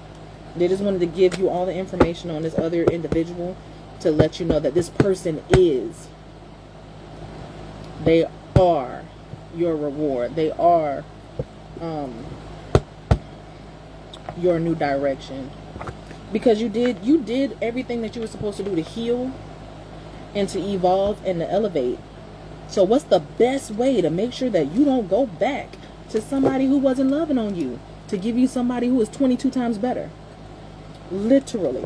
They just wanted to give you all the information on this other individual to let you know that this person they are your reward. They are your new direction. Because you did everything that you were supposed to do to heal and to evolve and to elevate. So what's the best way to make sure that you don't go back to somebody who wasn't loving on you, to give you somebody who is 22 times better? Literally.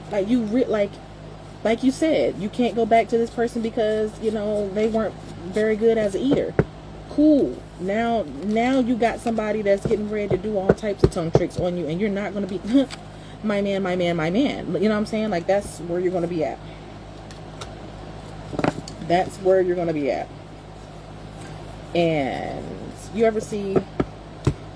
Like like you said, you can't go back to this person because, you know, they weren't very good as an eater. Cool. Now you got somebody that's getting ready to do all types of tongue tricks on you, and you're not going to be my man. You know what I'm saying? Like, that's where you're going to be at. That's where you're going to be at. And you ever see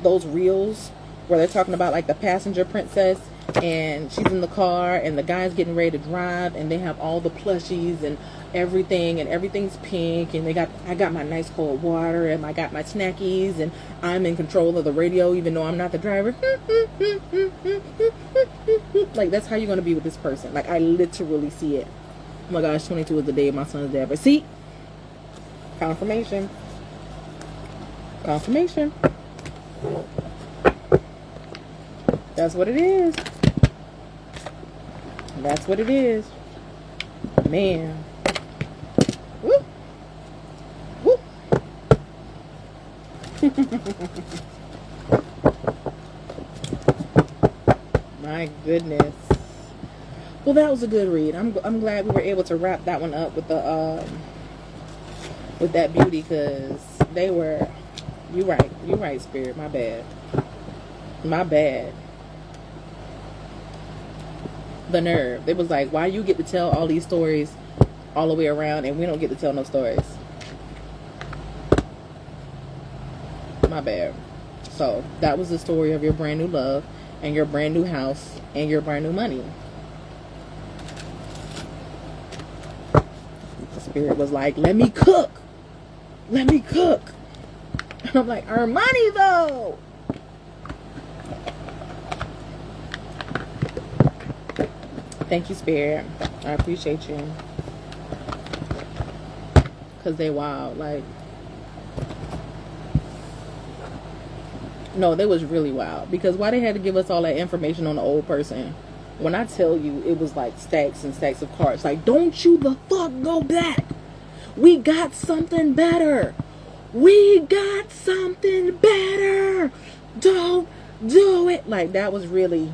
those reels where they're talking about, like, the passenger princess, and she's in the car and the guy's getting ready to drive, and they have all the plushies and everything's pink, and I got my nice cold water, and I got my snackies, and I'm in control of the radio even though I'm not the driver. Like, that's how you're going to be with this person. Like, I literally see it. Oh my gosh, 22 is the day of my son's dad. But see, confirmation. That's what it is. That's what it is. Man. Woo. Woo. My goodness. Well, that was a good read. I'm glad we were able to wrap that one up with the with that beauty, because they were. You right, Spirit. My bad. The nerve. It was like, why you get to tell all these stories all the way around and we don't get to tell no stories? My bad. So that was the story of your brand new love and your brand new house and your brand new money. The spirit was like, let me cook. Let me cook. And I'm like, earn money though. Thank you, Spirit. I appreciate you. Because they wild. Like, no, they was really wild. Because why they had to give us all that information on the old person? When I tell you, it was like stacks and stacks of cards. Like, don't you the fuck go back. We got something better. We got something better. Don't do it. Like, that was really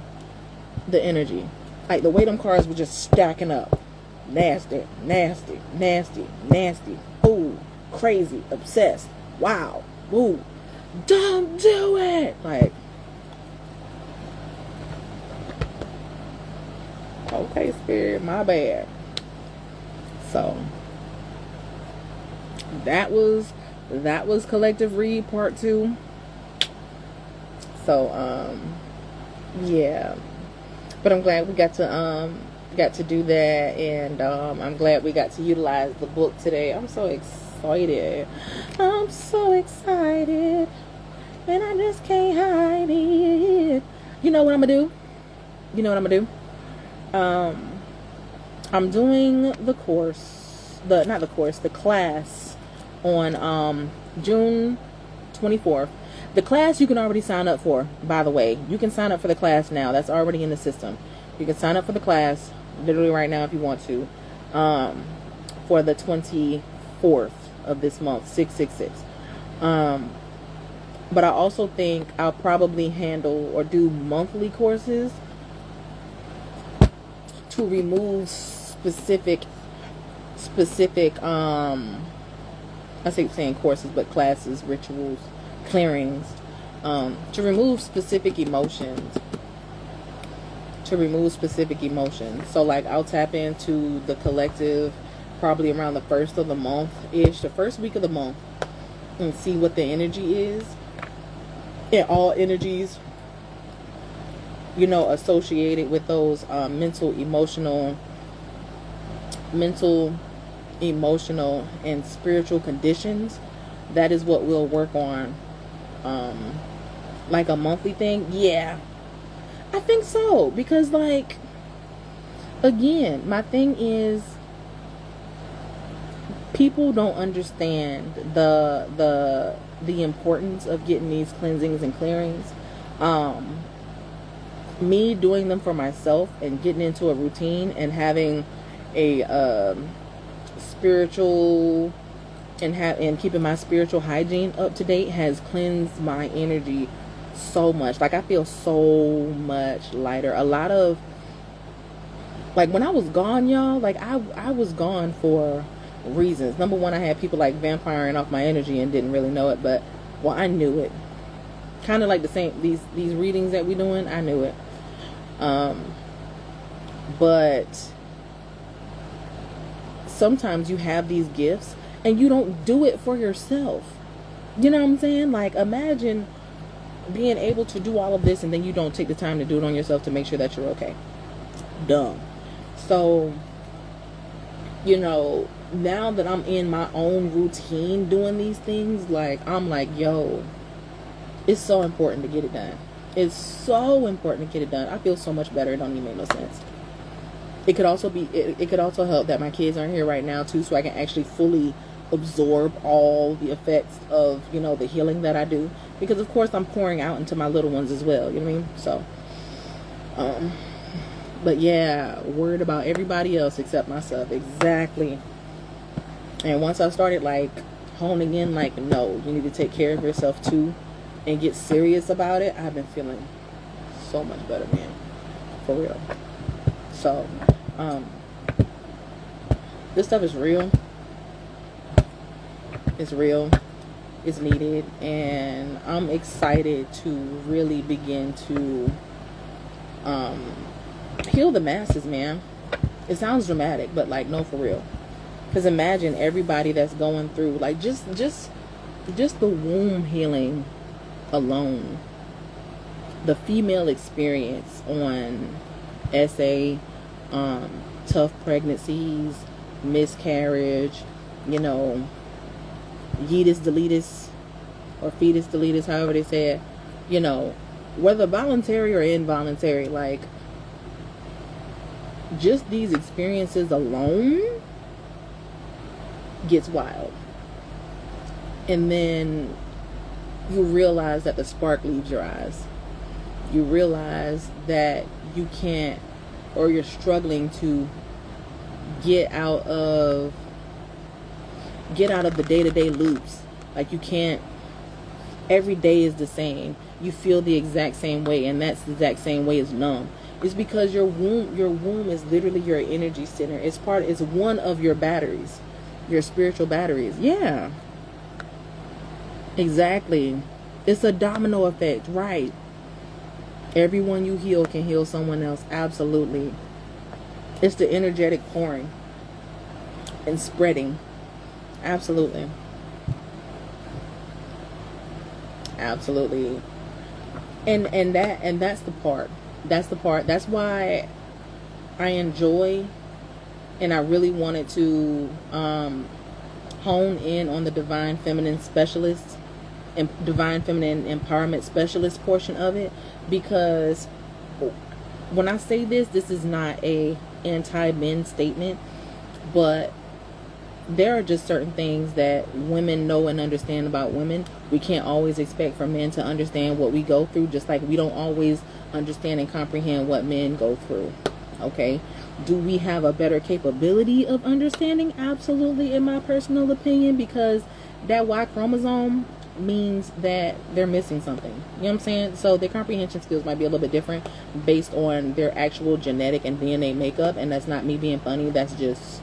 the energy. Like, the way them cards were just stacking up. Nasty, nasty, nasty, nasty. Ooh, crazy, obsessed. Wow. Ooh. Don't do it. Like, okay, Spirit, my bad. So, that was Collective Read Part 2. So, yeah. But I'm glad we got to do that, and I'm glad we got to utilize the book today. I'm so excited. I'm so excited, and I just can't hide it. You know what I'm gonna do? You know what I'm gonna do? I'm doing the course, the class on June 24th. The class you can already sign up for, by the way. You can sign up for the class now. That's already in the system. You can sign up for the class literally right now if you want to, for the 24th of this month, 666. But I also think I'll probably handle or do monthly courses to remove specific I say saying courses, but classes, rituals, clearings, to remove specific emotions. So like, I'll tap into the collective probably around the first of the month ish, the first week of the month, and see what the energy is. And all energies, you know, associated with those mental, emotional, and spiritual conditions. That is what we'll work on. Like a monthly thing. Yeah, I think so. Because, like, again, my thing is, people don't understand the importance of getting these cleansings and clearings. Me doing them for myself and getting into a routine and having a spiritual and keeping my spiritual hygiene up to date has cleansed my energy so much. Like, I feel so much lighter. A lot of, like, when I was gone, y'all, like, I was gone for reasons. Number one, I had people like vampiring off my energy and didn't really know it, but, well, I knew it. Kind of like the same, these readings that we're doing, I knew it. But sometimes you have these gifts and you don't do it for yourself. You know what I'm saying? Like, imagine being able to do all of this and then you don't take the time to do it on yourself to make sure that you're okay. Dumb. So, you know, now that I'm in my own routine doing these things, like, I'm like, yo, it's so important to get it done. It's so important to get it done. I feel so much better. It don't even make no sense. It could also be, it could also help that my kids aren't here right now too, so I can actually fully absorb all the effects of, you know, the healing that I do, because of course I'm pouring out into my little ones as well, you know what I mean? So but yeah, worried about everybody else except myself. Exactly. And once I started like honing in, like, no, you need to take care of yourself too and get serious about it, I've been feeling so much better, man, for real. So this stuff is real. It's real. It's needed. And I'm excited to really begin to Heal the masses, man. It sounds dramatic, but like, no, for real. Because imagine everybody that's going through, like, just the womb healing alone. The female experience on SA, tough pregnancies, miscarriage, you know, yeetus deletus, or fetus deletus, however they say it, you know, whether voluntary or involuntary, like, just these experiences alone gets wild. And then you realize that the spark leaves your eyes. You realize that you can't, or you're struggling to get out of the day-to-day loops. Like, you can't, every day is the same. You feel the exact same way, and that's the exact same way is numb. It's because your womb is literally your energy center. It's one of your batteries, your spiritual batteries. Yeah, exactly. It's a domino effect, right? Everyone you heal can heal someone else. Absolutely. It's the energetic pouring and spreading. Absolutely. Absolutely. And that's the part. That's why I enjoy, and I really wanted to hone in on the divine feminine specialist and divine feminine empowerment specialist portion of it, because when I say this is not a anti-men statement, but there are just certain things that women know and understand about women. We can't always expect for men to understand what we go through, just like we don't always understand and comprehend what men go through. Okay? Do we have a better capability of understanding? Absolutely, in my personal opinion, because that Y chromosome means that they're missing something. You know what I'm saying? So their comprehension skills might be a little bit different based on their actual genetic and DNA makeup, and that's not me being funny, that's just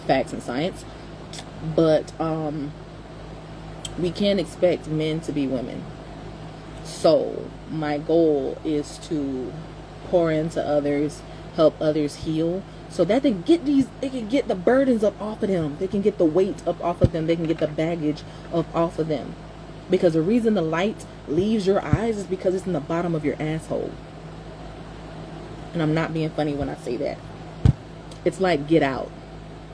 facts and science. But we can't expect men to be women. So my goal is to pour into others, help others heal, so that they can get the burdens up off of them, they can get the weight up off of them, they can get the baggage up off of them. Because the reason the light leaves your eyes is because it's in the bottom of your asshole. And I'm not being funny when I say that. It's like Get Out.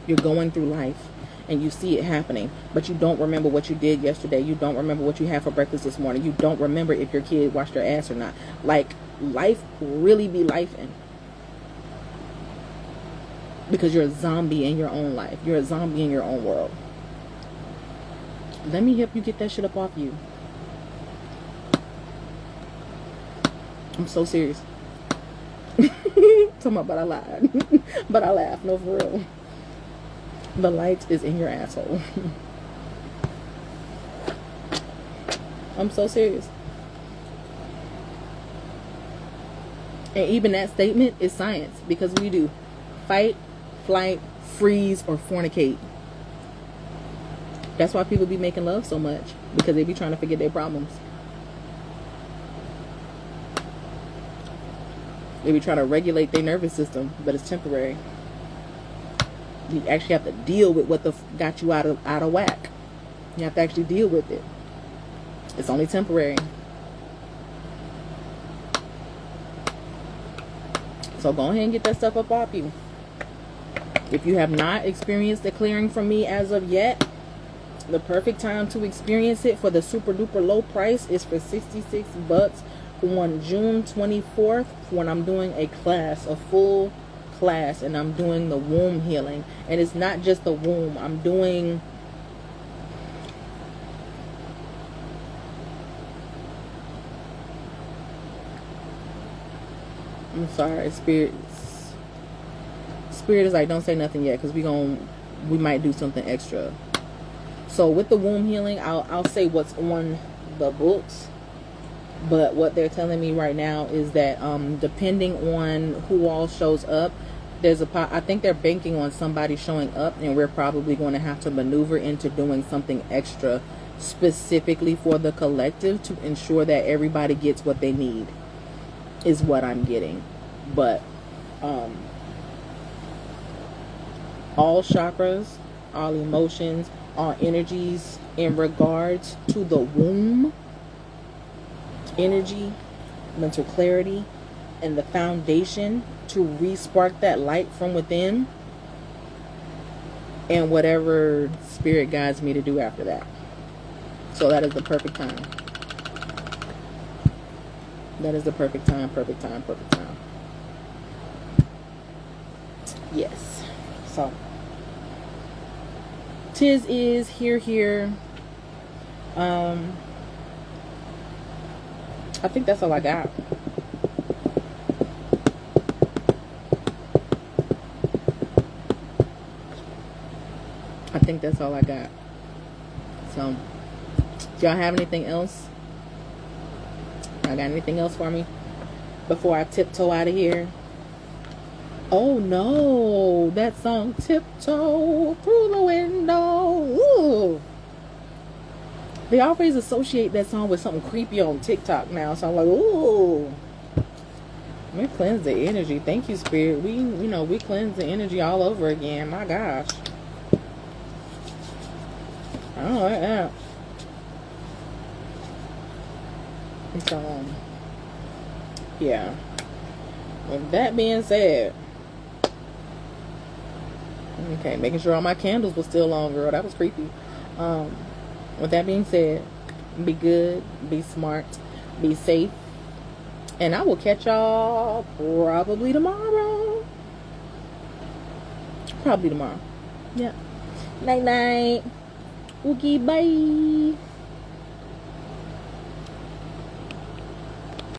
You're going through life and you see it happening, but you don't remember what you did yesterday. You don't remember what you had for breakfast this morning. You don't remember if your kid washed their ass or not. Like, life really be lifing. Because you're a zombie in your own life. You're a zombie in your own world. Let me help you get that shit up off you. I'm so serious. Talking about, but I lied. But I laughed. No, for real. The light is in your asshole. I'm so serious. And even that statement is science, because we do fight, flight, freeze, or fornicate. That's why people be making love so much, because they be trying to forget their problems. They be trying to regulate their nervous system, but it's temporary. You actually have to deal with what got you out of whack. You have to actually deal with it. It's only temporary. So go ahead and get that stuff up off you. If you have not experienced the clearing from me as of yet, the perfect time to experience it for the super duper low price is for $66 on June 24th, when I'm doing a class, a full class, and I'm doing the womb healing. And it's not just the womb. I'm sorry, spirit is like, don't say nothing yet, because we might do something extra. So with the womb healing, I'll say what's on the books. But what they're telling me right now is that depending on who all shows up, I think they're banking on somebody showing up, and we're probably going to have to maneuver into doing something extra specifically for the collective to ensure that everybody gets what they need, is what I'm getting. But Um, all chakras, all emotions, all energies in regards to the womb, energy, mental clarity, and the foundation to re-spark that light from within, and whatever spirit guides me to do after that. So that is the perfect time. That is the perfect time, perfect time, perfect time. Yes. So, tis is here. I think that's all I got. I think that's all I got. So, do y'all have anything else? I got anything else for me before I tiptoe out of here? Oh no, that song Tiptoe Through the Window. Ooh. They always associate that song with something creepy on TikTok now. So I'm like, ooh. We cleanse the energy. Thank you, Spirit. We cleanse the energy all over again. My gosh. I don't like that. So, yeah. With that being said, okay, making sure all my candles were still on, girl. That was creepy. With that being said, be good, be smart, be safe, and I will catch y'all probably tomorrow. Probably tomorrow. Yeah. Night night. Okay, bye.